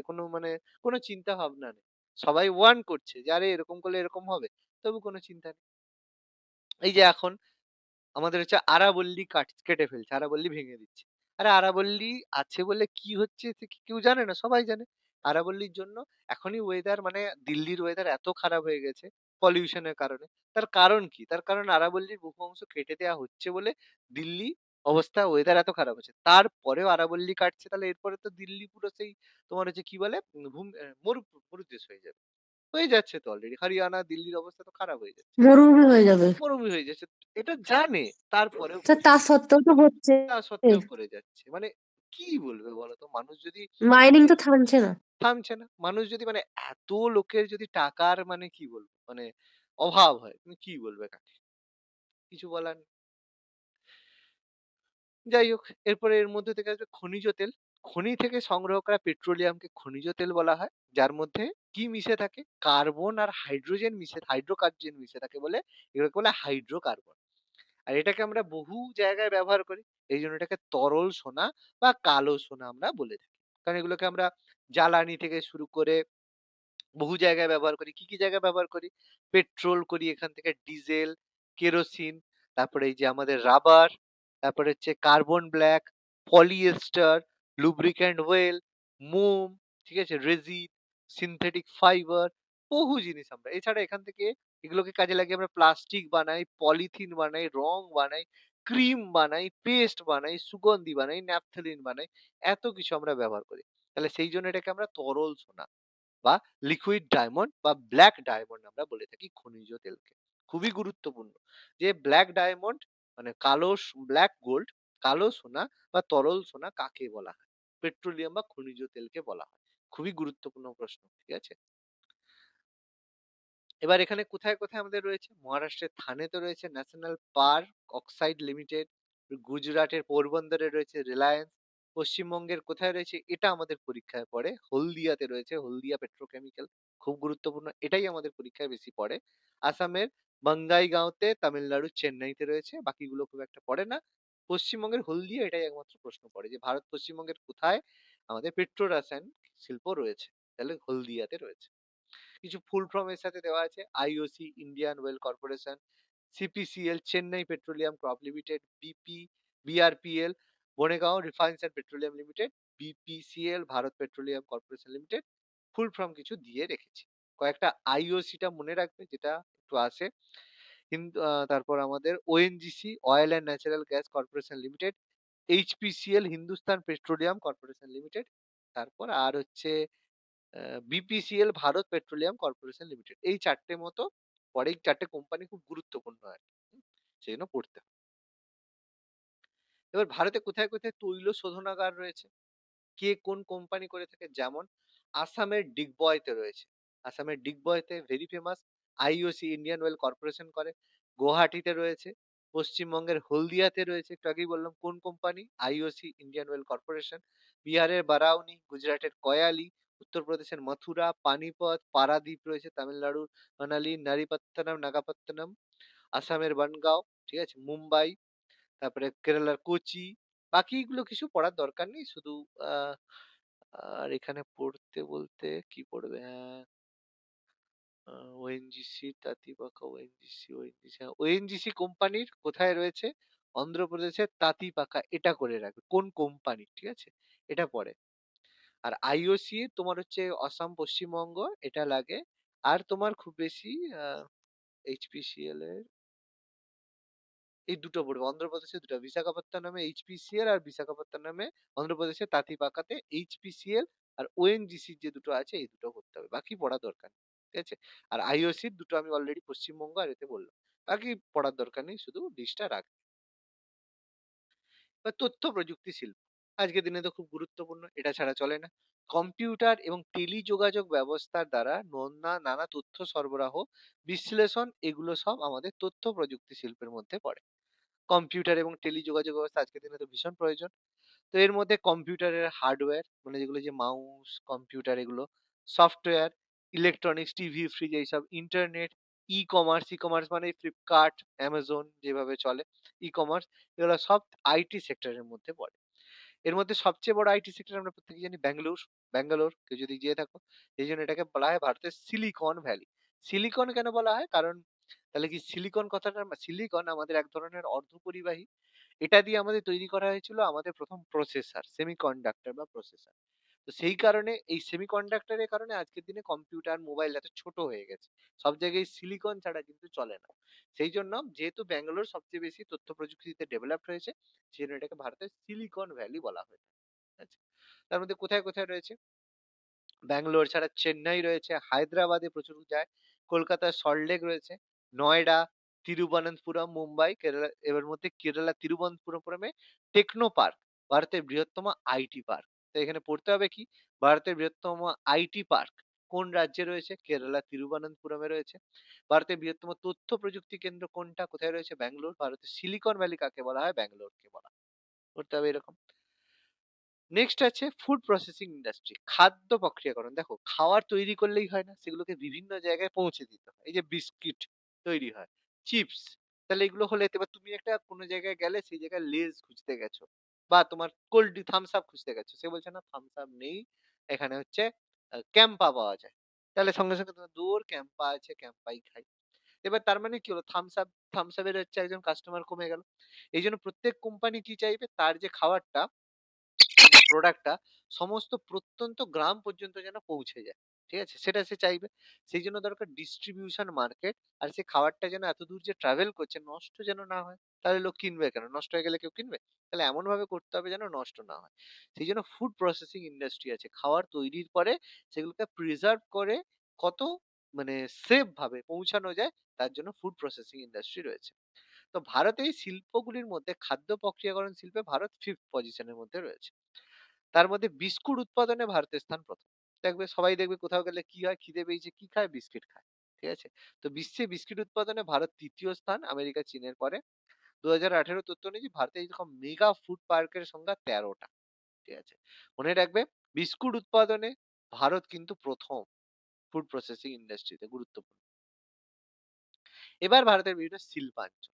কোন চিন্তা ভাবনা নেই। সবাই ওয়ার্ন করছে যে, "আরে এরকম করলে এরকম হবে।" তবু কোন চিন্তা নেই। এই যে এখন আমাদের হচ্ছে আরাবল্লী কেটে ফেলছে। আরাবল্লী ভেঙে দিচ্ছে। আরে আরাবল্লী আছে বলে কি হচ্ছে সে কি কেউ জানে না? সবাই জানে। আরাবল্লীর জন্য এখনই ওয়েদার মানে দিল্লির ওয়েদার এত খারাপ হয়ে গেছে পলিউশন এর কারণে। তার কারণ কি? তার কারণ আরাবল্লীর বহু অংশ কেটে দেয়া হচ্ছে বলে দিল্লি অবস্থা ওয়েদার এত খারাপ হচ্ছে। তারপরেও আরাবল্লী কাটছে, তাহলে এরপরে তো দিল্লি পুরো সেই তোমার হচ্ছে কি বলে? উম ভূম অ্যা মরু মরুদেশ হয়ে যাবে। হয়ে যাচ্ছে তো অলরেডি। হরিয়ানা, দিল্লির অবস্থা তো খারাপ হয়ে যাচ্ছে। মরুভূমি হয়ে যাবে। মরুভূমি হয়ে যাচ্ছে। এটা জানে, তারপরেও স্যার তা করছে। সত্ত্বেও তো হচ্ছে। তা সত্ত্বেও করে যাচ্ছে। মানে কি বলবে বলতো? মানুষ যদি মাইনিং মানে তো থামছে না। থামছে না। মানুষ যদি মানে এত লোকের যদি টাকার মানে কি বলবো? মানে অভাব হয়, তুমি কি বলবে কাকে? কিছু বলার নেই। যাই হোক, এরপরে এর মধ্যে থেকে আসবে খনিজ তেল। খনি থেকে সংগ্রহ করা পেট্রোলিয়ামকে খনিজ তেল বলা হয়। যার মধ্যে কি মিশে থাকে? কার্বন আর হাইড্রোকার্বন মিশে থাকে বলে এগুলোকে বলে হাইড্রোকার্বন। আর এটাকে আমরা বহু জায়গায় ব্যবহার করি। এইজন্য এটাকে তরল সোনা বা কালো সোনা আমরা বলে থাকি। কারণ এগুলোকে আমরা জ্বালানি থেকে শুরু করে বহু জায়গায় ব্যবহার করি। কি, কি জায়গায় ব্যবহার করি? পেট্রোল করি এখান থেকে, ডিজেল, কেরোসিন, তারপরে এই যে আমাদের রাবার, তারপরে হচ্ছে carbon black, polyester, lubricant well, মোম, ঠিক আছে? রেজিন, সিনথেটিক ফাইবার, বহু জিনিস আমরা। এছাড়া এখান থেকে এগুলোকে কাজে লাগিয়ে আমরা প্লাস্টিক বানাই, পলিথিন বানাই, রং বানাই, ক্রিম বানাই, পেস্ট বানাই, সুগন্ধি বানাই, ন্যাপথলিন বানাই। এত কিছু আমরা ব্যবহার করি। তাহলে সেইজন্য এটাকে আমরা তরল সোনা বা লিকুইড ডায়মন্ড বা ব্ল্যাক ডায়মন্ড আমরা বলে থাকি খনিজ তেলকে। খুবই গুরুত্বপূর্ণ যে ব্ল্যাক ডায়মন্ড মানে ব্ল্যাক গোল্ড, কালো সোনা বা তরল সোনা কাকে বলা হয়? পেট্রোলিয়াম বা খনিজ তেলকে বলা হয়। খুবই গুরুত্বপূর্ণ প্রশ্ন, ঠিক আছে? এবার এখানে কোথায় কোথায় আমাদের রয়েছে? মহারাষ্ট্রের থানেতে রয়েছে ন্যাশনাল পার্ক অক্সাইড লিমিটেড, গুজরাটের পোরবন্দরে রয়েছে রিলায়েন্স, পশ্চিমবঙ্গের কোথায় রয়েছে? এটা আমাদের পরীক্ষায় পড়ে, হলদিয়াতে রয়েছে হলদিয়া পেট্রোকেমিক্যাল। খুব গুরুত্বপূর্ণ, এটাই আমাদের পরীক্ষায় বেশি পড়ে। আসামের বঙ্গাইগাঁওতে, তামিলনাড়ুর চেন্নাইতে রয়েছে, বাকিগুলো খুব একটা পড়ে না। পশ্চিমবঙ্গের হলদিয়া, এটাই একমাত্র প্রশ্ন পড়ে যে ভারত পশ্চিমবঙ্গের কোথায় আমাদের পেট্রো রাসায়ন শিল্প রয়েছে, তাহলে হলদিয়াতে রয়েছে। কিছু ফুল ফর্ম এর সাথে দেওয়া আছে: IOC Indian oil corporation, CPCL Chennai petroleum corp limited, BRPL Bongaigaon refines and petroleum limited, BPCL Bharat petroleum corporation limited. Full form কিছু দিয়ে রেখেছি। কয়েকটা আইওসিটা মনে রাখবে, যেটা একটু আসে। কিন্তু তারপর আমাদের ONGC oil and natural gas corporation limited, HPCL Hindustan petroleum corporation limited, তারপর আর হচ্ছে BPCL Bharat petroleum corporation limited. এই ৪ টে মতো পরে, এই ৪ টে কোম্পানি খুব গুরুত্বপূর্ণ আরকি। সেজন্য পড়তে হয়। এবার ভারতে কোথায়, কোথায় তৈল শোধনাগার রয়েছে? কে কোন কোম্পানি করে থাকে? যেমন আসামের ডিগবয়তে রয়েছে। আসামের ডিগবয়তে very famous, IOC Indian oil corporation করে। গুয়াহাটিতে রয়েছে। পশ্চিমবঙ্গের হলদিয়াতে রয়েছে, একটু আগেই বললাম কোন company? IOC Indian oil corporation. বিহারের বারাউনি, গুজরাটের কয়ালি, উত্তরপ্রদেশের মথুরা, পানিপথ, পারাদ্বীপ রয়েছে, তামিলনাড়ুর মানালি, নারীপত্তনম, নাগাপত্তনম, আসামের বনগাঁও, ঠিক আছে? মুম্বাই, তারপরে কেরালার কোচি। বাকিগুলো কিছু পড়ার দরকার নেই, শুধু আহ আর এখানে পড়তে বলতে কি পড়বে? ওএনজিসি, তাঁতিপাখা, ওএনজিসি কোম্পানির কোথায় রয়েছে? অন্ধ্রপ্রদেশের তাঁতিপাখা। এটা করে রাখবে কোন কোম্পানি, ঠিক আছে? এটা পড়ে। আর আইওসি তোমার হচ্ছে আসাম পশ্চিমবঙ্গ, এটা লাগে। আর তোমার খুব বেশি এইচপিসিএল এর এই দুটো পড়বে, অন্ধ্রপ্রদেশে দুটো, বিশাখাপত্তনমে এইচপিসিএল আর বিশাখাপত্তনমে অন্ধ্রপ্রদেশে তাঁতিপাকাতে এইচপিসিএল। আর ওএনজিসির যে দুটো আছে এই দুটো করতে হবে, বাকি পড়ার দরকার নেই, ঠিক আছে? আর আইওসির দুটো আমি অলরেডি পশ্চিমবঙ্গ আর এতে বললাম, বাকি পড়ার দরকার নেই, শুধু লিস্টটা রাখ। বা তথ্য প্রযুক্তি শিল্প আজকের দিনে তো খুব গুরুত্বপূর্ণ, এটা ছাড়া চলে না। কম্পিউটার এবং টেলি যোগাযোগ ব্যবস্থার দ্বারা নানা তথ্য সরবরাহ, বিশ্লেষণ, এগুলো সব আমাদের তথ্য প্রযুক্তি শিল্পের মধ্যে পড়ে। কম্পিউটার এবং টেলি যোগাযোগ ব্যবস্থা আজকের দিনে তো ভীষণ প্রয়োজন। তো এর মধ্যে কম্পিউটারের হার্ডওয়্যার মানে যেগুলো, যে মাউস, কম্পিউটার, এগুলো, সফটওয়্যার, ইলেকট্রনিক্স, টিভি, ফ্রিজ, এইসব, ইন্টারনেট, ই কমার্স মানে ফ্লিপকার্ট, অ্যামাজন যেভাবে চলে, ই কমার্স, এগুলো সব আইটি সেক্টরের মধ্যে পড়ে। এর মধ্যে সবচেয়ে বড় আইটি সেক্টর আমরা প্রত্যেকে জানি ব্যাঙ্গালোর। ব্যাঙ্গালোর কেউ যদি গিয়ে থাকো, এই জন্য এটাকে বলা হয় ভারতের সিলিকন ভ্যালি। সিলিকন কেন বলা হয়? কারণ তাহলে কি সিলিকন কথাটা, সিলিকন আমাদের এক ধরনের অর্ধপরিবাহী। এটা দিয়ে আমাদের তৈরি করা হয়েছিল আমাদের প্রথম প্রসেসর, সেমিকন্ডাক্টর বা প্রসেসর। তো সেই কারণে এই সেমিকন্ডাক্টরের কারণে আজকের দিনে কম্পিউটার, মোবাইল এত ছোট হয়ে গেছে। সব জায়গায় সিলিকন ছাড়া কিন্তু চলে না। সেই জন্য যেহেতু ব্যাঙ্গালোর সবচেয়ে বেশি তথ্য প্রযুক্তিতে ডেভেলপড হয়েছে, সেই জন্য এটাকে ভারতের সিলিকন ভ্যালি বলা হয়। আচ্ছা, তার মধ্যে কোথায় কোথায় রয়েছে? ব্যাঙ্গালোর ছাড়া চেন্নাই রয়েছে, হায়দ্রাবাদে প্রচুর যায়, কলকাতার সল্টলেক রয়েছে, নয়ডা, তিরুবনন্তপুরম, মুম্বাই, কেরালা। এবার মধ্যে কেরালা তিরুবনন্তপুরমে টেকনো পার্ক, ভারতের বৃহত্তম আইটি পার্ক। তো এখানে পড়তে হবে কি? ভারতের বৃহত্তম আইটি পার্ক কোন রাজ্যে রয়েছে? কেরালা তিরুবনন্তপুরমে রয়েছে। ভারতের বৃহত্তম তথ্য প্রযুক্তি কেন্দ্র কোনটা, কোথায় রয়েছে? ব্যাঙ্গালোর। ভারতের সিলিকন ভ্যালি কাকে বলা হয়? ব্যাঙ্গালোরকে বলা হয়। করতে হবে এরকম। নেক্সট আছে ফুড প্রসেসিং ইন্ডাস্ট্রি, খাদ্য প্রক্রিয়াকরণ। দেখো খাবার তৈরি করলেই হয় না, সেগুলোকে বিভিন্ন জায়গায় পৌঁছে দিতে হয়। এই যে বিস্কিট তৈরি হয়, চিপস, তাহলে এগুলো হলে এবার তুমি একটা কোনো জায়গায় গেলে সেই জায়গায় লেজ খুঁজতে গেছো বা তোমার কোল্ড থামস আপ খুঁজতে গেছো, সে বলছে না থামস আপ নেই, এখানে হচ্ছে ক্যাম্পা পাওয়া যায়। তাহলে সঙ্গে সঙ্গে তোমার দূর ক্যাম্পা আছে, ক্যাম্পাই খাই। এবার তার মানে কি হলো, থামস আপের হচ্ছে একজন কাস্টমার কমে গেল। এই জন্য প্রত্যেক কোম্পানি কি চাইবে, তার যে খাবারটা, যে প্রোডাক্টটা সমস্ত প্রত্যন্ত গ্রাম পর্যন্ত যেন পৌঁছে যায়। ঠিক আছে? সেটা সে চাইবে। সেই জন্য দরকার ডিস্ট্রিবিউশন মার্কেট। আর সে খাবারটা যেন এত দূর যে ট্রাভেল করছে নষ্ট যেন না হয়। তাহলে লোক কিনবে কেন? নষ্ট হয়ে গেলে কেউ কিনবে? তাহলে এমন ভাবে করতে হবে যেন নষ্ট না হয়। সেই জন্য ফুড প্রসেসিং ইন্ডাস্ট্রি আছে। খাবার তৈরির পরে সেগুলোকে প্রিজার্ভ করে কত মানে সেফ ভাবে পৌঁছানো যায়, তার জন্য ফুড প্রসেসিং ইন্ডাস্ট্রি রয়েছে। তো ভারতে এই শিল্পগুলির মধ্যে খাদ্য প্রক্রিয়াকরণ শিল্পে ভারত 5th পজিশনের মধ্যে রয়েছে। তার মধ্যে বিস্কুট উৎপাদনে ভারতের স্থান প্রথম। দেখবে সবাই দেখবে কোথাও গেলে কি হয়, খিদে পেয়েছে কি খায়, বিস্কিট খায়। ঠিক আছে? তো বিশ্বে বিস্কিট উৎপাদনে ভারত ৩য় স্থান, আমেরিকা চীনের পরে। 2018 তথ্য অনুযায়ী ভারতে এরকম মেগা ফুড পার্কের সংখ্যা 13টা। ঠিক আছে? মনে রাখবে, বিস্কুট উৎপাদনে ভারত কিন্তু প্রথম ফুড প্রসেসিং ইন্ডাস্ট্রিতে, গুরুত্বপূর্ণ। এবার ভারতের বিভিন্ন শিল্পাঞ্চল।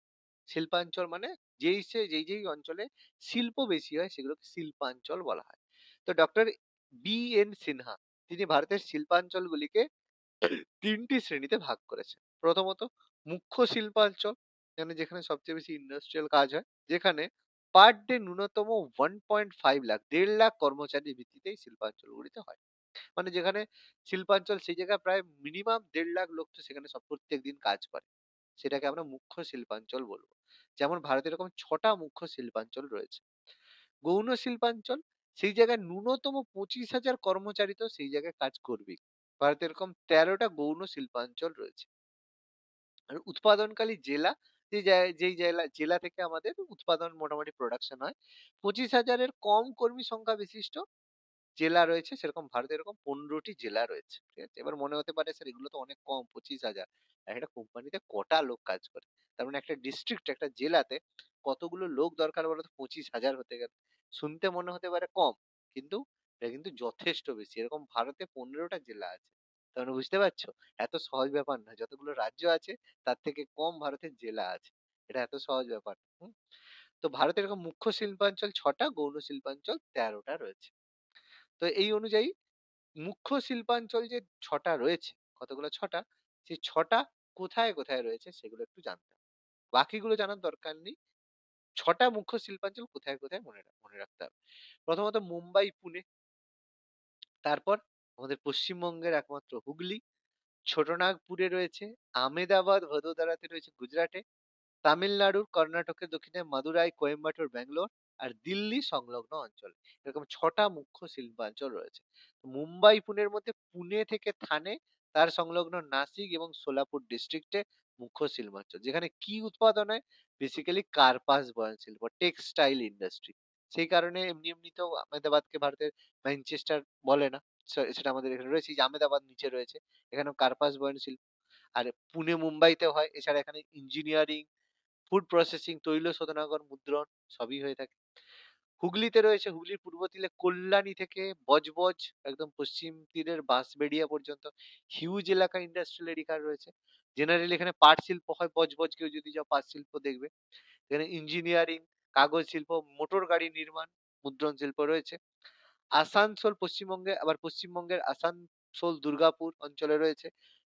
শিল্পাঞ্চল মানে যেই অঞ্চলে শিল্প বেশি হয় সেগুলোকে শিল্পাঞ্চল বলা হয়। তো ডক্টর বি.এন. সিনহা তিনি ভারতের শিল্পাঞ্চলগুলিকে ৩টি শ্রেণীতে ভাগ করেছেন। প্রথমত মুখ্য শিল্পাঞ্চল, মানে যেখানে সবচেয়ে বেশি ইন্ডাস্ট্রিয়াল কাজ হয়, যেখানে পার ডে ন্যূনতম 1.5 লাখ 1.5 লাখ কর্মচারীর ভিত্তিতে এই শিল্পাঞ্চলগুলিতে হয়। মানে যেখানে শিল্পাঞ্চল সেই জায়গায় প্রায় মিনিমাম 1.5 লাখ লোক তো সেখানে সব প্রত্যেকদিন কাজ করে। সেটাকে আমরা মুখ্য শিল্পাঞ্চল বলবো। যেমন ভারতে এরকম 6টা মুখ্য শিল্পাঞ্চল রয়েছে। গৌণ শিল্পাঞ্চল, সেই জায়গায় ন্যূনতম 25,000 কর্মচারী তো সেই জায়গায় কাজ করবেই। ভারতে এরকম 13টা গৌণ শিল্পাঞ্চল রয়েছে। আর উৎপাদনকারী জেলা, যেই জেলা থেকে আমাদের উৎপাদন মোটামুটি প্রোডাকশন হয়, 25,000-এর কম কর্মী সংখ্যা বিশিষ্ট জেলা রয়েছে, সেরকম ভারতে এরকম 15টি জেলা রয়েছে। ঠিক আছে? এবার মনে হতে পারে স্যার এগুলো তো অনেক কম, 25,000, আর একটা কোম্পানিতে কটা লোক কাজ করে? তার মানে একটা ডিস্ট্রিক্ট, একটা জেলাতে কতগুলো লোক দরকার বলো তো 25,000 হতে গেলে? শুনতে মনে হতে পারে কম, কিন্তু এটা কিন্তু যথেষ্ট বেশি। এরকম ভারতে 15টা জেলা আছে। তার মানে বুঝতে পারছো, এত সহজ ব্যাপার না। যতগুলো রাজ্য আছে তার থেকে কম ভারতের জেলা আছে। এটা এত সহজ ব্যাপার না। তো ভারতের এরকম মুখ্য শিল্পাঞ্চল 6টা, গৌণ শিল্পাঞ্চল 13টা রয়েছে। তো এই অনুযায়ী মুখ্য শিল্পাঞ্চল যে 6টা রয়েছে, কতগুলো 6টা, সেই 6টা কোথায় কোথায় রয়েছে সেগুলো একটু জানতে হবে। বাকিগুলো জানার দরকার নেই। 6টা মুখ্য শিল্পাঞ্চল কোথায় কোথায় মনে রাখতে হবে। প্রথমত মুম্বাই, পুনে, তারপর আমাদের পশ্চিমবঙ্গের একমাত্র হুগলি, ছোটনাগপুরে রয়েছে, আমেদাবাদ ভদোদারাতে রয়েছে গুজরাটে, তামিলনাড়ুর কর্ণাটকের দক্ষিণে মাদুরাই, কোয়েম্বাটোর, ব্যাঙ্গালোর, আর দিল্লি সংলগ্ন অঞ্চল। এরকম 6টা মুখ্য শিল্পাঞ্চল রয়েছে। মুম্বাই পুনের মধ্যে পুনে থেকে থানে, তার সংলগ্ন নাসিক এবং সোলাপুর ডিস্ট্রিক্টে মুখ্য শিল্পাঞ্চল, যেখানে কি উৎপাদন হয়, বেসিক্যালি কার্পাস বয়ন শিল্প, টেক্সটাইল ইন্ডাস্ট্রি। সেই কারণে এমনি এমনিতেও আহমেদাবাদকে ভারতের ম্যানচেস্টার বলে না। সেটা আমাদের এখানে রয়েছে, এই যে আহমেদাবাদ নিচে রয়েছে, এখানেও কার্পাস বয়ন শিল্প। আর পুনে মুম্বাইতে হয়। এছাড়া এখানে ইঞ্জিনিয়ারিং, ফুড প্রসেসিং, তৈল শোধনাগার, মুদ্রণ সবই হয়ে থাকে। হুগলিতে রয়েছে, হুগলির পূর্ব তীরে কল্যাণী থেকে বজবজ একদম পশ্চিম তীরের বাঁশবেড়িয়া পর্যন্ত হিউজ এলাকা ইন্ডাস্ট্রিয়াল এরিয়া রয়েছে। জেনারেলি এখানে পাট শিল্প হয়, বজবজ কেউ যদি যাও পাট শিল্প দেখবে। এখানে ইঞ্জিনিয়ারিং, কাগজ শিল্প, মোটর গাড়ি নির্মাণ, মুদ্রণ শিল্প রয়েছে। আসানসোল পশ্চিমবঙ্গে, আবার পশ্চিমবঙ্গের আসানসোল দুর্গাপুর অঞ্চলে রয়েছে।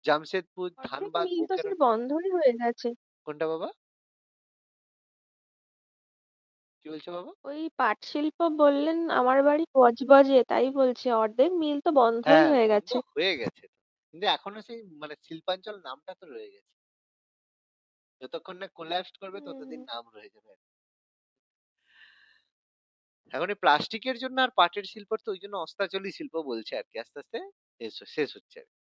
জামশেদপুর, অর্ধেক ধানবাদ, মিল তো বোকারো। স্যার বন্ধই হয়ে গেছে। কোনটা বাবা? কি বলছো বাবা? ওই পাট শিল্প বললেন, আমার বাড়ি বজবজে, তাই বলছি অর্ধেক মিল তো বন্ধই হ্যাঁ, হয়ে বন্ধ গেছে। হয়ে গেছে তো। কিন্তু এখনো সেই মানে শিল্পাঞ্চল নামটা তো রয়ে গেছে। যতক্ষণ না কোল্যাপস করবে হুম। ততদিন নাম রয়ে যাবে। এখন এই প্লাস্টিকের জন্য আর পাটের শিল্প তো ওই জন্য অস্তাচলি শিল্প বলছে আর কি, আস্তে আস্তে শেষ হচ্ছে আর কি।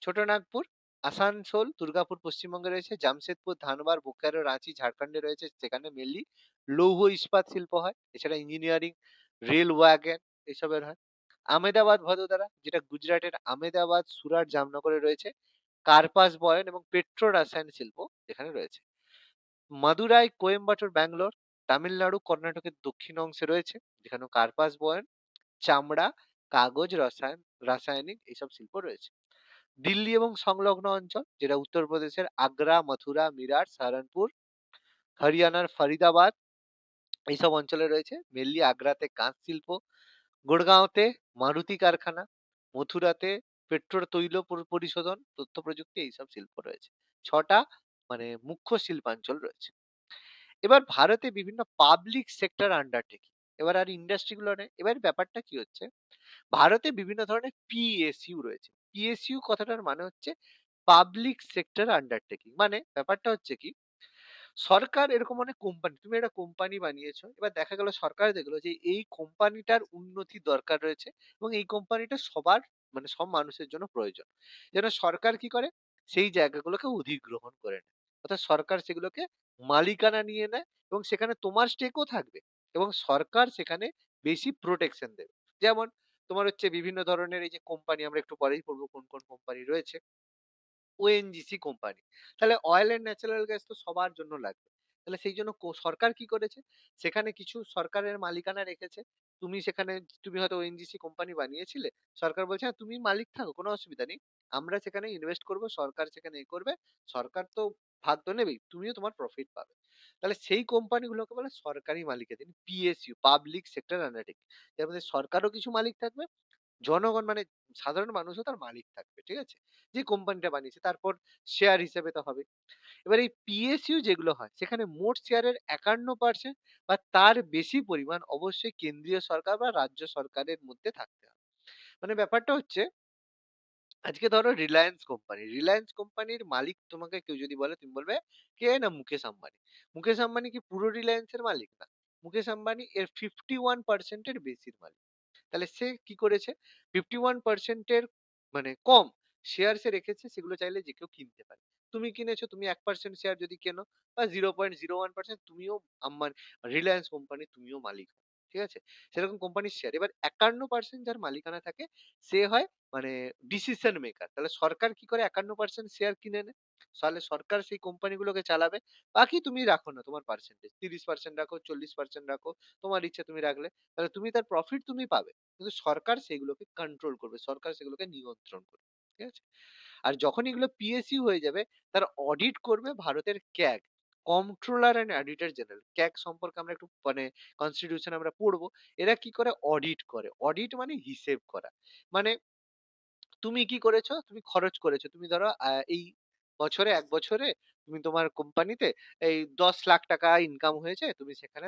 ছোটনাগপুর, আসানসোল, দুর্গাপুর পশ্চিমবঙ্গে রয়েছে। জামশেদপুর, ধানবাদ, বোকারো, রাঁচি ঝাড়খণ্ডে রয়েছে, সেখানে মেনলি লৌহ ইস্পাত শিল্প হয়। এছাড়া ইঞ্জিনিয়ারিং, রেল ওয়াগন এসবের হয়। আমেদাবাদ ভদোদরা, যেটা গুজরাটের আমেদাবাদ, সুরাট, জামনগরে রয়েছে, কার্পাস বয়ন এবং পেট্রো রসায়ন শিল্প যেখানে রয়েছে। মাদুরাই, কোয়েম্বাটোর, ব্যাঙ্গালোর, তামিলনাড়ু, কর্ণাটকের দক্ষিণ অংশে রয়েছে, যেখানে কার্পাস বয়ন, চামড়া, কাগজ, রাসায়নিক এইসব শিল্প রয়েছে। দিল্লি এবং সংলগ্ন অঞ্চল, যেটা উত্তরপ্রদেশের আগ্রা, মথুরা, মিরাট, সাহারানপুর, হরিয়ানার ফরিদাবাদ এইসব অঞ্চলে রয়েছে। মেনলি আগ্রাতে কাঁচ শিল্প, গুড়গাঁওতে মারুতি কারখানা, মথুরাতে তৈল পরিশোধন, তথ্য প্রযুক্তি এইসব শিল্প রয়েছে। 6টা মানে মুখ্য শিল্পাঞ্চল রয়েছে। এবার ভারতে বিভিন্ন পাবলিক সেক্টর আন্ডারটেকিং, এবার আর ইন্ডাস্ট্রি গুলো নেই। এবার ব্যাপারটা কি হচ্ছে, ভারতে বিভিন্ন ধরনের পিএসইউ রয়েছে। পিএসইউ কথাটার মানে হচ্ছে পাবলিক সেক্টর আন্ডারটেকিং। মানে ব্যাপারটা হচ্ছে কি, সরকার এরকম অনেক কোম্পানি, তুমি একটা কোম্পানি বানিয়েছো, এবার দেখা গেল সরকার দেখলো যে এই কোম্পানিটার উন্নতি দরকার রয়েছে এবং এই কোম্পানিটা সবার মানে সব মানুষের জন্য প্রয়োজন। যেন সরকার কি করে, সেই জায়গাগুলোকে অধিগ্রহণ করে নেয়, অর্থাৎ সরকার সেগুলোকে মালিকানা নিয়ে নেয় এবং সেখানে তোমার স্টেকও থাকবে এবং সরকার সেখানে বেশি প্রোটেকশন দেবে। যেমন তোমার হচ্ছে বিভিন্ন ধরনের এই যে কোম্পানি, আমরা একটু পরেই পড়বো কোন কোন কোম্পানি রয়েছে। ONGC company. তাহলে অয়েল অ্যান্ড ন্যাচারাল গ্যাস তো সবার জন্য লাগবে। তাহলে সেই জন্য সরকার কি করেছে? সেখানে কিছু সরকারের মালিকানা রেখেছে। তুমি সেখানে, তুমি হয়তো ওএনজিসি কোম্পানি বানিয়েছিলে। সরকার বলছে, "হ্যাঁ, তুমি মালিক থাকো, কোনো অসুবিধা নেই। আমরা সেখানে ইনভেস্ট করব, সরকার সেখানে করবে। সরকার তো ভাগ তো নেবেই। তুমিও তোমার প্রফিট পাবে।" তাহলে সেই কোম্পানিগুলোকে বলে সরকারি মালিকানাধীন, পিএসইউ, পাবলিক সেক্টর আন্ডারটেকিং। এর মধ্যে সরকারও কিছু মালিক থাকবে, জনগণ মানে সাধারণ মানুষও তার মালিক থাকবে। ঠিক আছে? যে কোম্পানিটা বানিয়েছে তারপর শেয়ার হিসেবে তো হবে। এবার এই পিএসইউ যেগুলো হয় সেখানে মোট শেয়ারের 51% বা তার বেশি পরিমাণ অবশ্যই কেন্দ্রীয় সরকার বা রাজ্য সরকারের মধ্যে থাকতে হবে। মানে ব্যাপারটা হচ্ছে, আজকে ধরো রিলায়েন্স কোম্পানি, রিলায়েন্স কোম্পানির মালিক তোমাকে কেউ যদি বলে, তুমি বলবে কে? না, মুকেশ আম্বানি। মুকেশ আম্বানি কি পুরো রিলায়েন্সের মালিক? না, মুকেশ আম্বানি এর 51% এর বেশির মালিক। তাহলে সে কি করেছে, 51% এর মানে কম শেয়ার সে রেখেছে, সেগুলো চাইলে যে কেউ কিনতে পারে। তুমি কিনেছো, তুমি 1% শেয়ার যদি কেনো বা 0.01%, তুমিও আম্বানি, রিলায়েন্স কোম্পানি তুমিও মালিক হও। ঠিক আছে? সেরকম কোম্পানির শেয়ার। এবার 51% যার মালিকানা থাকে সে হয় মানে ডিসিশন মেকার। তাহলে সরকার কি করে 51% শেয়ার কিনে নেয়, তাহলে সরকার সেই কোম্পানিগুলোকে চালাবে। বাকি তুমি রাখো না তোমার পার্সেন্টেজ, 30% রাখো, 40% রাখো, তোমার ইচ্ছে তুমি রাখলে। তাহলে তুমি তার প্রফিট তুমি পাবে। কিন্তু সরকার সেগুলোকে কন্ট্রোল করবে, সরকার সেগুলোকে নিয়ন্ত্রণ করবে। ঠিক আছে? আর যখন এগুলো পিএসইউ হয়ে যাবে, তার অডিট করবে ভারতের CAG, controller and auditor general. CAG সম্পর্কে আমরা একটু মানে কনস্টিটিউশন আমরা পড়বো। এরা কি করে অডিট করে, অডিট মানে হিসেব করা। মানে তুমি কি করেছো? তুমি খরচ করেছো। তুমি ধরো এই বছরে ১ বছরে তুমি তোমার কোম্পানিতে এই ১০ লাখ টাকা ইনকাম হয়েছে। তুমি সেখানে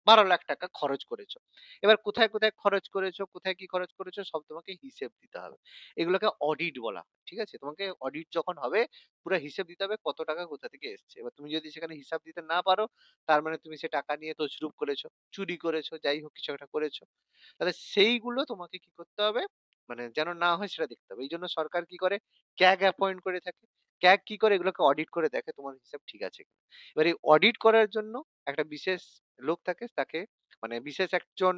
১২ লাখ টাকা খরচ করেছো। এবার কোথায়, কোথায় খরচ করেছো, কোথায় কি খরচ করেছো সব তোমাকে হিসেব দিতে হবে। এগুলোকে অডিট বলা হয়। ঠিক আছে? তোমাকে অডিট যখন হবে পুরা হিসেব দিতে হবে কত টাকা কোথা থেকে এসছে। এবার তুমি যদি সেখানে হিসাব দিতে না পারো, তার মানে তুমি সে টাকা নিয়ে তছরূপ করেছো, চুরি করেছো, যাই হোক কিছু একটা করেছো। তাহলে সেইগুলো তোমাকে কি করতে হবে? মানে যেন না হয় সেটা দেখতে হবে। এইজন্য সরকার কি করে? ক্যাগ অ্যাপয়েন্ট করে থাকে। ক্যাগ কি করে? এগুলোকে অডিট করে দেখে তোমার হিসাব ঠিক আছে কিনা। এবার এই অডিট করার জন্য একটা বিশেষ লোক থাকে, তাকে মানে বিশেষ একজন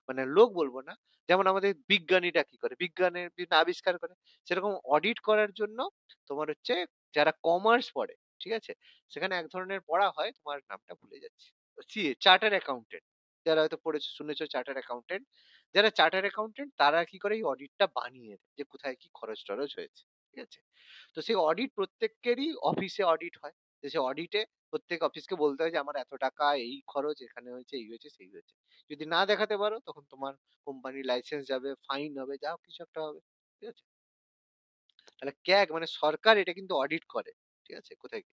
মানে লোক বলবো না। যেমন আমাদের বিজ্ঞানীরা কি করে? বিজ্ঞানের বিভিন্ন আবিষ্কার করে। সেরকম অডিট করার জন্য তোমার হচ্ছে যারা কমার্স পড়ে, ঠিক আছে? সেখানে এক ধরনের পড়া হয়, তোমার নামটা ভুলে যাচ্ছি। CA, chartered accountant. যারা হয়তো পড়েছো, শুনেছো চার্টার্ড অ্যাকাউন্টেন্ট। যারা চার্টার্ড অ্যাকাউন্টেন্ট তারা কি করে? এই অডিটটা বানিয়ে দেয় যে কোথায় কি খরচ-টরচ হয়েছে। ঠিক আছে? তো সেই অডিট প্রত্যেকেরই অফিসে অডিট হয়। তো সেই অডিটে প্রত্যেক অফিসকে বলতে হয় যে আমার এত টাকা এই খরচ, এখানে হয়েছে, এই হয়েছে, সেই হয়েছে। যদি না দেখাতে পারো তখন তোমার কোম্পানির লাইসেন্স যাবে, ফাইন হবে, যা হোক কিছু একটা হবে। ঠিক আছে? তাহলে ক্যাগ মানে সরকার এটা কিন্তু অডিট করে। ঠিক আছে? কোথায় কি?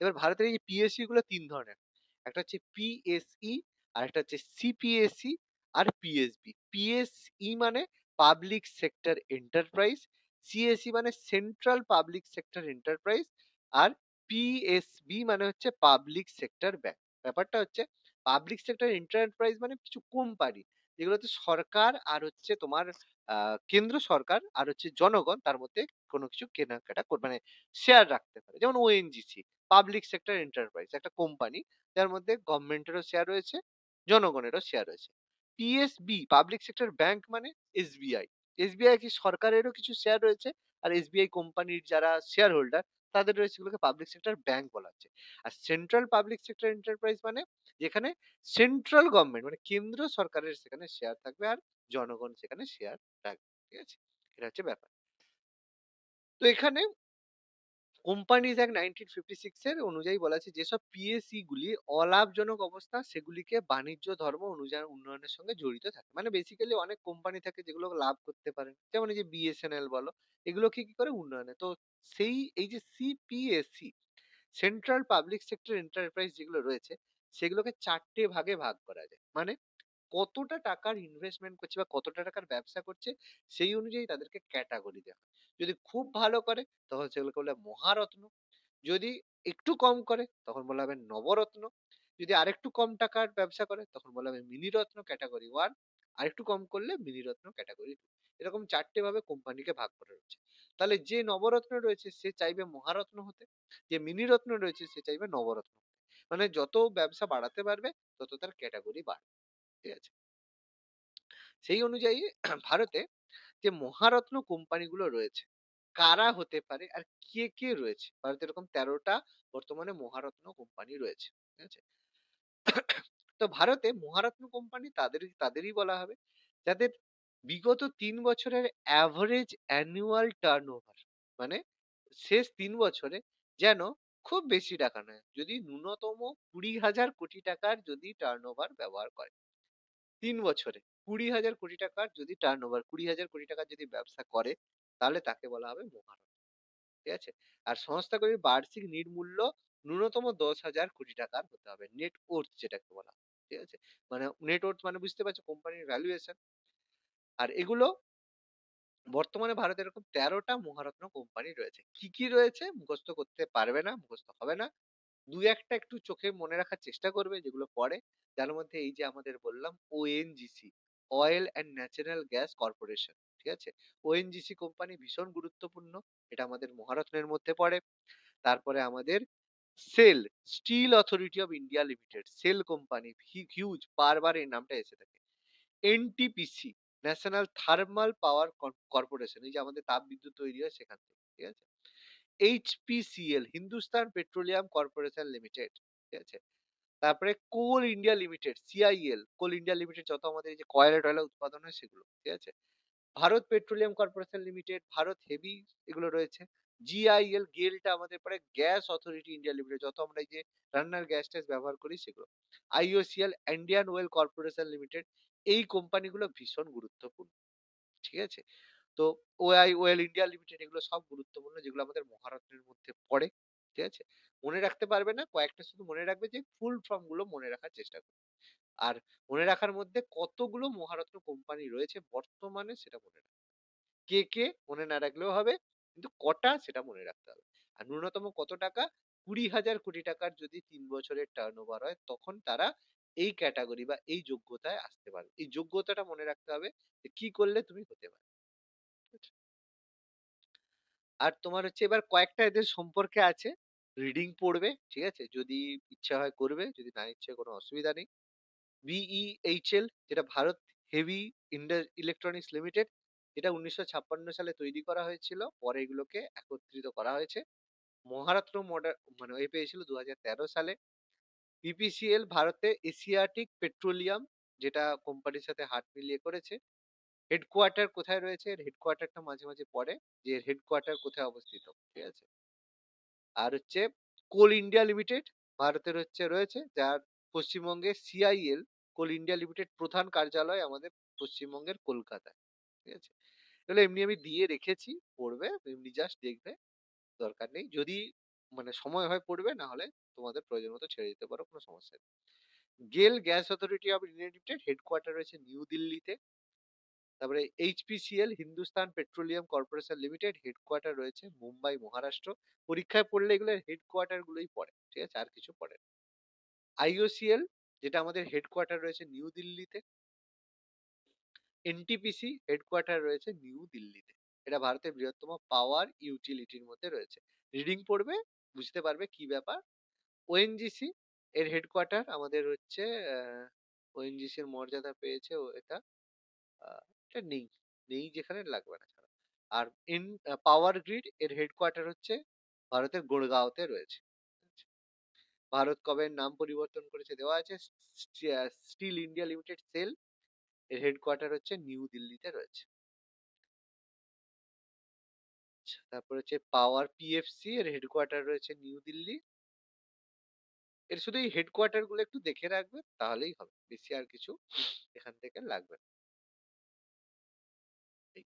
এবার ভারতের এই পিএসইউ গুলো ৩ ধরনের। একটা হচ্ছে পিএসই, আরেকটা হচ্ছে সিপিএসই আর পিএসবি। পিএসই মানে পাবলিক সেক্টর এন্টারপ্রাইজ, সিএসই মানে সেন্ট্রাল পাবলিক সেক্টর এন্টারপ্রাইজ, আর পিএসবি মানে হচ্ছে পাবলিক সেক্টর ব্যাংক। ব্যাপারটা হচ্ছে পাবলিক সেক্টর এন্টারপ্রাইজ মানে কিছু কোম্পানি যেগুলোতে সরকার আর হচ্ছে তোমার কেন্দ্র সরকার আর হচ্ছে জনগণ তার মধ্যে কোনো কিছু কেনাকাটা মানে শেয়ার রাখতে পারে। যেমন ওএনজিসি, পাবলিক সেক্টর এন্টারপ্রাইজ, একটা কোম্পানি যার মধ্যে গভর্নমেন্টেরও শেয়ার রয়েছে, জনগণেরও শেয়ার রয়েছে। পিএসবি, পাবলিক সেক্টর ব্যাংক মানে এসবিআই। এসবিআই কি সরকারেরও কিছু শেয়ার রয়েছে, আর এসবিআই কোম্পানির যারা শেয়ার হোল্ডার তাদের রয়েছে, সেগুলোকে পাবলিক সেক্টর ব্যাংক বলা হচ্ছে। আর সেন্ট্রাল পাবলিক সেক্টর এন্টারপ্রাইজ মানে যেখানে সেন্ট্রাল গভর্নমেন্ট মানে কেন্দ্র সরকারের সেখানে শেয়ার থাকবে আর জনগণ সেখানে শেয়ার রাখবে। ঠিক আছে? এটা হচ্ছে ব্যাপার। তো এখানে কোম্পানিজ অ্যাক্ট 1956 এর অনুযায়ী বলা আছে যেসব পিএসই গুলি অলাভজনক অবস্থা সেগুলিকে বাণিজ্য ধর্ম অনুযায়ী উন্নয়নের সঙ্গে জড়িত থাকে। মানে বেসিক্যালি অনেক কোম্পানি থাকে যেগুলো লাভ করতে পারে না। যেমন এই যে বিএসএনএল বলো, এগুলোকে কি করে উন্নয়নে। তো সেই এই যে CPSC central public sector enterprise যেগুলো রয়েছে সেগুলোকে ৪ টে ভাগে ভাগ করা যায়। মানে কতটা টাকার ইনভেস্টমেন্ট করছে বা কতটা টাকার ব্যবসা করছে সেই অনুযায়ী তাদেরকে ক্যাটাগরি দেওয়া হয়। যদি খুব ভালো করে তখন সেগুলোকে বলে মহারত্ন, যদি একটু কম করে তখন বলা হবে নবরত্ন, যদি আরেকটু কম টাকার ব্যবসা করে তখন বলা হবে মিনিরত্ন ক্যাটাগরি ওয়ান, আরেকটু কম করলে মিনিরত্ন ক্যাটাগরি টু। এরকম ৪ টে ভাবে কোম্পানিকে ভাগ করা রয়েছে। তাহলে যে নবরত্ন রয়েছে সে চাইবে মহারত্ন হতে, যে মিনিরত্ন রয়েছে সে চাইবে নবরত্ন হতে। মানে যত ব্যবসা বাড়াতে পারবে তত তার ক্যাটাগরি বাড়বে। ঠিক আছে? সেই অনুযায়ী ভারতে যে মহারত্ন কোম্পানিগুলো রয়েছে কারা হতে পারে আর কে কে রয়েছে, ভারতে এরকম 13টা বর্তমানে মহারত্ন কোম্পানি রয়েছে। ঠিক আছে? তো ভারতে মহারত্ন কোম্পানি তাদেরই বলা হবে যাদের বিগত 3 বছরের অ্যাভারেজ অ্যানুয়াল টার্নওভার, মানে শেষ 3 বছরে যেন খুব বেশি টাকা নয়, যদি ন্যূনতম 20,000 কোটি টাকার যদি টার্নওভার ব্যবহার করে 3 বছরে, 20,000 কোটি টাকার যদি টার্নওভার, 20,000 কোটি টাকার যদি ব্যবসা করে, তাহলে তাকে বলা হবে মহারত্ন। ঠিক আছে? আর সংস্থাগুলির বার্ষিক নির্মূল্য ন্যূনতম 10,000 কোটি টাকার হতে হবে, নেট ওর্থ যেটাকে বলা হয়। ঠিক আছে? মানে নেট ওর্থ মানে বুঝতে পারছো কোম্পানির ভ্যালুয়েশন। আর এগুলো বর্তমানে ভারতে এরকম 13টা মহারত্ন কোম্পানি রয়েছে। কি কি রয়েছে মুখস্থ করতে পারবে না, মুখস্থ হবে না। দু একটা একটু চোখে মনে রাখার চেষ্টা করবে যেগুলো পড়ে। যার মধ্যে এই যে আমাদের বললাম ONGC, oil and natural gas corporation. ঠিক আছে? ওএনজিসি কোম্পানি ভীষণ গুরুত্বপূর্ণ, এটা আমাদের মহারত্নের মধ্যে পড়ে। তারপরে আমাদের SAIL, steel authority of India limited, SAIL company huge, বারবার এই নামটা এসে থাকে। NTPC, national thermal power corporation, এই যে আমাদের তাপবিদ্যুৎ তৈরি হয় সেখান থেকে। ঠিক আছে? HPCL, Hindustan petroleum corporation limited. ঠিক আছে? তারপরে কোল ইন্ডিয়া লিমিটেড, সিআইএল, কোল ইন্ডিয়া লিমিটেড, যত আমাদের এই যে কয়লা টয়লা উৎপাদন হয় সেগুলো। ঠিক আছে? Bharat petroleum corporation limited, Bharat heavy, এগুলো রয়েছে। জিআইএল, গেলটা আমাদের পরে গ্যাস অথরিটি ইন্ডিয়া লিমিটেড, যত আমরা এই যে রান্নার গ্যাস ট্যাস ব্যবহার করি সেগুলো। IOCL, Indian oil corporation limited, এই কোম্পানিগুলো ভীষণ গুরুত্বপূর্ণ। ঠিক আছে? তো ওয়েল ইন্ডিয়া লিমিটেড, এগুলো সব গুরুত্বপূর্ণ যেগুলো আমাদের মহারত্নের মধ্যে পড়ে। ঠিক আছে? মনে রাখতে পারবে না, কয়েকটা শুধু মনে রাখবে, যে ফুল ফর্ম গুলো মনে রাখার চেষ্টা করবে। আর মনে রাখার মধ্যে কতগুলো মহারত্ন কোম্পানি রয়েছে বর্তমানে সেটা মনে রাখবে। কে কে মনে না রাখলেও হবে, কিন্তু কটা সেটা মনে রাখতে হবে। আর ন্যূনতম কত টাকা, 20,000 কোটি টাকার যদি 3 বছরের টার্ন ওভার হয় তখন তারা এই ক্যাটাগরি বা এই যোগ্যতায় আসতে পারবে। এই যোগ্যতাটা মনে রাখতে হবে যে কি করলে তুমি হতে পারবে। আর তোমার হচ্ছে এবার কয়েকটা এদের সম্পর্কে আছে, রিডিং পড়বে। ঠিক আছে? যদি ইচ্ছা হয় করবে, যদি না ইচ্ছে কোনো অসুবিধা নেই। বিইএইচএল, যেটা ভারত হেভি ইলেকট্রনিক্স লিমিটেড, যেটা 1956 সালে তৈরি করা হয়েছিল, পরে এগুলোকে একত্রিত করা হয়েছে। মহারাষ্ট্র মডার মানে এ পেয়েছিল 2013 সালে। বিপিসিএল ভারতে এশিয়াটিক পেট্রোলিয়াম, যেটা কোম্পানির সাথে হাত মিলিয়ে করেছে। হেডকোয়ার্টার কোথায় রয়েছে, এর হেডকোয়ার্টারটা মাঝে মাঝে পড়ে, যে এর হেডকোয়ার্টার কোথায় অবস্থিত। ঠিক আছে? আর হচ্ছে কোল ইন্ডিয়া লিমিটেড, ভারতের হচ্ছে রয়েছে, যার পশ্চিমবঙ্গে সিআইএল, কোল ইন্ডিয়া লিমিটেড প্রধান কার্যালয় আমাদের পশ্চিমবঙ্গের কলকাতায়। ঠিক আছে? এগুলো এমনি আমি দিয়ে রেখেছি, পড়বে এমনি, জাস্ট দেখবে, দরকার নেই। যদি মানে সময় হয় পড়বে, না হলে তোমাদের প্রয়োজন মতো ছেড়ে দিতে পারো, কোনো সমস্যা নেই। গেল gas authority of India limited, headquarter রয়েছে নিউ দিল্লিতে। তারপরে HPCL, Hindustan petroleum corporation limited, headquarter রয়েছে মুম্বাই, মহারাষ্ট্র। পরীক্ষায় পড়লে এগুলো হেডকোয়ার্টার গুলোই পড়ে। ঠিক আছে? আর কিছু পড়ে না। আইওসিএল, যেটা আমাদের হেডকোয়ার্টার রয়েছে নিউ দিল্লিতে। এনটিপিসি, হেডকোয়ার্টার রয়েছে নিউ দিল্লিতে। এটা ভারতের বৃহত্তম পাওয়ার ইউটিলিটির মধ্যে রয়েছে। রিডিং পড়বে, বুঝতে পারবে কি ব্যাপার। ওএনজিসি, এর হেডকোয়ার্টার আমাদের হচ্ছে ওএনজিসি এর মর্যাদা পেয়েছে এটা, এটা নেই, নেই যেখানে লাগবে না ছাড়া। আর পাওয়ার গ্রিড, এর হেডকোয়ার্টার হচ্ছে ভারতের গুড়গাঁওতে রয়েছে। ভারত কবে নাম পরিবর্তন করেছে দেওয়া আছে, স্টিল ইন্ডিয়া লিমিটেড সেল, এর হেডকোয়ার্টার হচ্ছে নিউ দিল্লিতে রয়েছে। তারপর হচ্ছে পাওয়ার পিএফসি, এর হেডকোয়ার্টার রয়েছে নিউ দিল্লি। এর শুধু এই হেডকোয়ার্টার গুলো একটু দেখে রাখবে তাহলেই হবে, বেশি আর কিছু এখান থেকে লাগবে না। এই।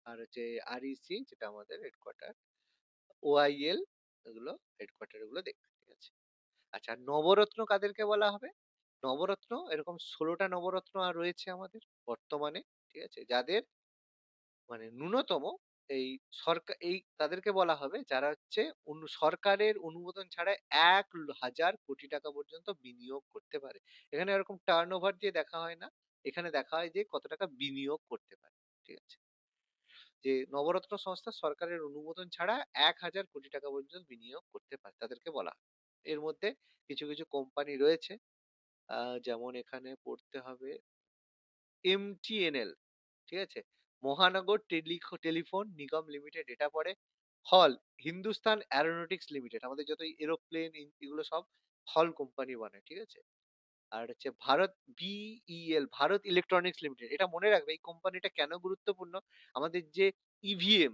আর হচ্ছে আরইসি যেটা আমাদের হেডকোয়ার্টার, ওআইএল, এগুলো হেডকোয়ার্টার গুলো দেখবে, ঠিক আছে। আচ্ছা, নবরত্ন কাদেরকে বলা হবে? নবরত্ন এরকম 16টা নবরত্ন আর রয়েছে আমাদের বর্তমানে, ঠিক আছে, যাদের মানে ন্যূনতম এই সরকার, এই তাদেরকে বলা হবে যারা হচ্ছে সরকারের অনুমোদন ছাড়া 1,000 কোটি টাকা পর্যন্ত বিনিয়োগ করতে পারে। এখানে এরকম টার্ন ওভার দিয়ে দেখা হয় না, এখানে দেখা হয় যে কত টাকা বিনিয়োগ করতে পারে, ঠিক আছে। যে নবরত্ন সংস্থা সরকারের অনুমোদন ছাড়া 1,000 কোটি টাকা পর্যন্ত বিনিয়োগ করতে পারে, তাদেরকে বলা হয়। এর মধ্যে কিছু কিছু কোম্পানি রয়েছে, যেমন এখানে পড়তে হবে এমটিএনএল, ঠিক আছে, মহানগর টেলিফোন নিগম লিমিটেড এটা পড়ে। হল, হিন্দুস্তান অ্যারোনটিক্স লিমিটেড, আমাদের যত এরোপ্লেন এগুলো সব হল কোম্পানি বানায়, ঠিক আছে। আর হচ্ছে Bharat BEL, Bharat electronics limited, এটা মনে রাখবে এই কোম্পানিটা কেন গুরুত্বপূর্ণ। আমাদের যে ইভিএম,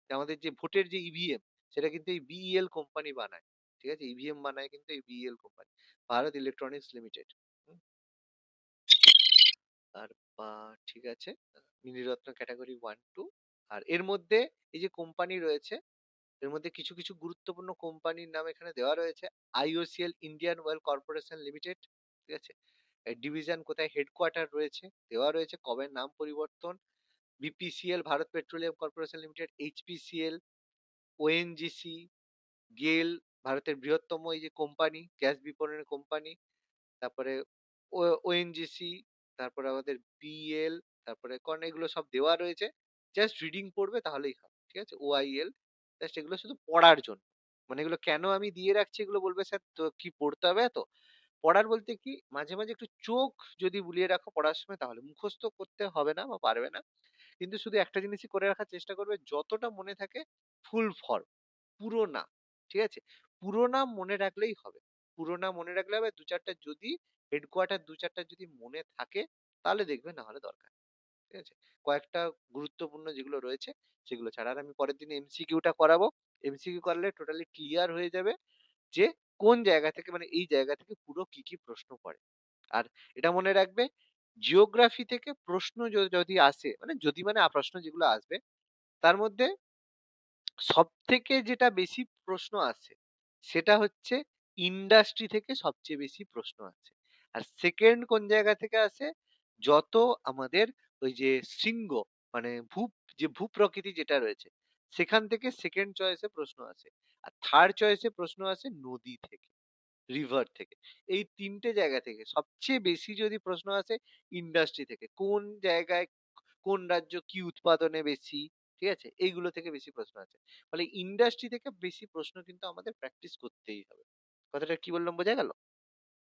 আমাদের যে ভোটের যে ইভিএম, সেটা কিন্তু এই বিইএল কোম্পানি বানায়, ঠিক আছে, ইভিএম বানায় কিন্তু এই BEL company, Bharat electronics limited. আর ঠিক আছে, মিনিরত্ন ক্যাটাগরি 1 2। আর এর মধ্যে এই যে কোম্পানি রয়েছে, এর মধ্যে কিছু কিছু গুরুত্বপূর্ণ কোম্পানির নাম এখানে দেওয়া রয়েছে। IOCL, Indian oil corporation limited, ঠিক আছে, ডিভিশন কোথায়, হেডকোয়ার্টার রয়েছে দেওয়া রয়েছে, কবে নাম পরিবর্তন। BPCL, Bharat petroleum corporation limited, HPCL, ONGC, গেল, ভারতের বৃহত্তম এই যে কোম্পানি, গ্যাস বিপণনের কোম্পানি। তারপরে ওএনজিসি, তারপরে আমাদের বিএল, তারপরে কর্ন, এগুলো সব দেওয়া রয়েছে, জাস্ট রিডিং পড়বে তাহলেই হবে, ঠিক আছে। ওআইএল, জাস্ট এগুলো শুধু পড়ার জন্য, মানে এগুলো কেন আমি দিয়ে রাখছি, এগুলো বলবে স্যার তো কি পড়তে হবে এত, পড়ার বলতে কি মাঝে মাঝে একটু চোখ যদি বুলিয়ে রাখো পড়ার সময়, তাহলে মুখস্থ করতে হবে না বা পারবে না, কিন্তু শুধু একটা জিনিসই করে রাখার চেষ্টা করবে, যতটা মনে থাকে ফুল ফর্ম, পুরো নাম, ঠিক আছে, পুরো নাম মনে রাখলেই হবে। পুরো নাম মনে রাখলে হবে, দু চারটা যদি হেডকোয়ার্টার দু চারটা যদি মনে থাকে তাহলে দেখবে, না হলে দরকার নেই, ঠিক আছে। কয়েকটা গুরুত্বপূর্ণ যেগুলো রয়েছে সেগুলো ছাড়া, আর আমি পরের দিন এমসিকিউটা করাবো। এমসিকিউ করলে টোটালি ক্লিয়ার হয়ে যাবে যে কোন জায়গা থেকে, মানে এই জায়গা থেকে পুরো কি কি প্রশ্ন পড়ে। আর এটা মনে রাখবে, জিওগ্রাফি থেকে প্রশ্ন যদি আসে, মানে যদি মানে প্রশ্ন যেগুলো আসবে তার মধ্যে সবথেকে যেটা বেশি প্রশ্ন আসে সেটা হচ্ছে ইন্ডাস্ট্রি থেকে সবচেয়ে বেশি প্রশ্ন আসে। আর সেকেন্ড কোন জায়গা থেকে আসে, যত আমাদের ওই যে শৃঙ্গ, মানে যে ভূপ্রকৃতি যেটা রয়েছে সেখান থেকে সেকেন্ড চয়েসে প্রশ্ন আসে। আর থার্ড চয়েসে প্রশ্ন আসে নদী থেকে, রিভার থেকে। এই তিনটে জায়গা থেকে সবচেয়ে বেশি যদি প্রশ্ন আসে ইন্ডাস্ট্রি থেকে, কোন জায়গায় কোন রাজ্য কি উৎপাদনে বেশি, ঠিক আছে, এইগুলো থেকে বেশি প্রশ্ন আছে। ফলে ইন্ডাস্ট্রি থেকে বেশি প্রশ্ন কিন্তু আমাদের প্র্যাকটিস করতেই হবে। কথাটা কি বললাম বোঝা গেল?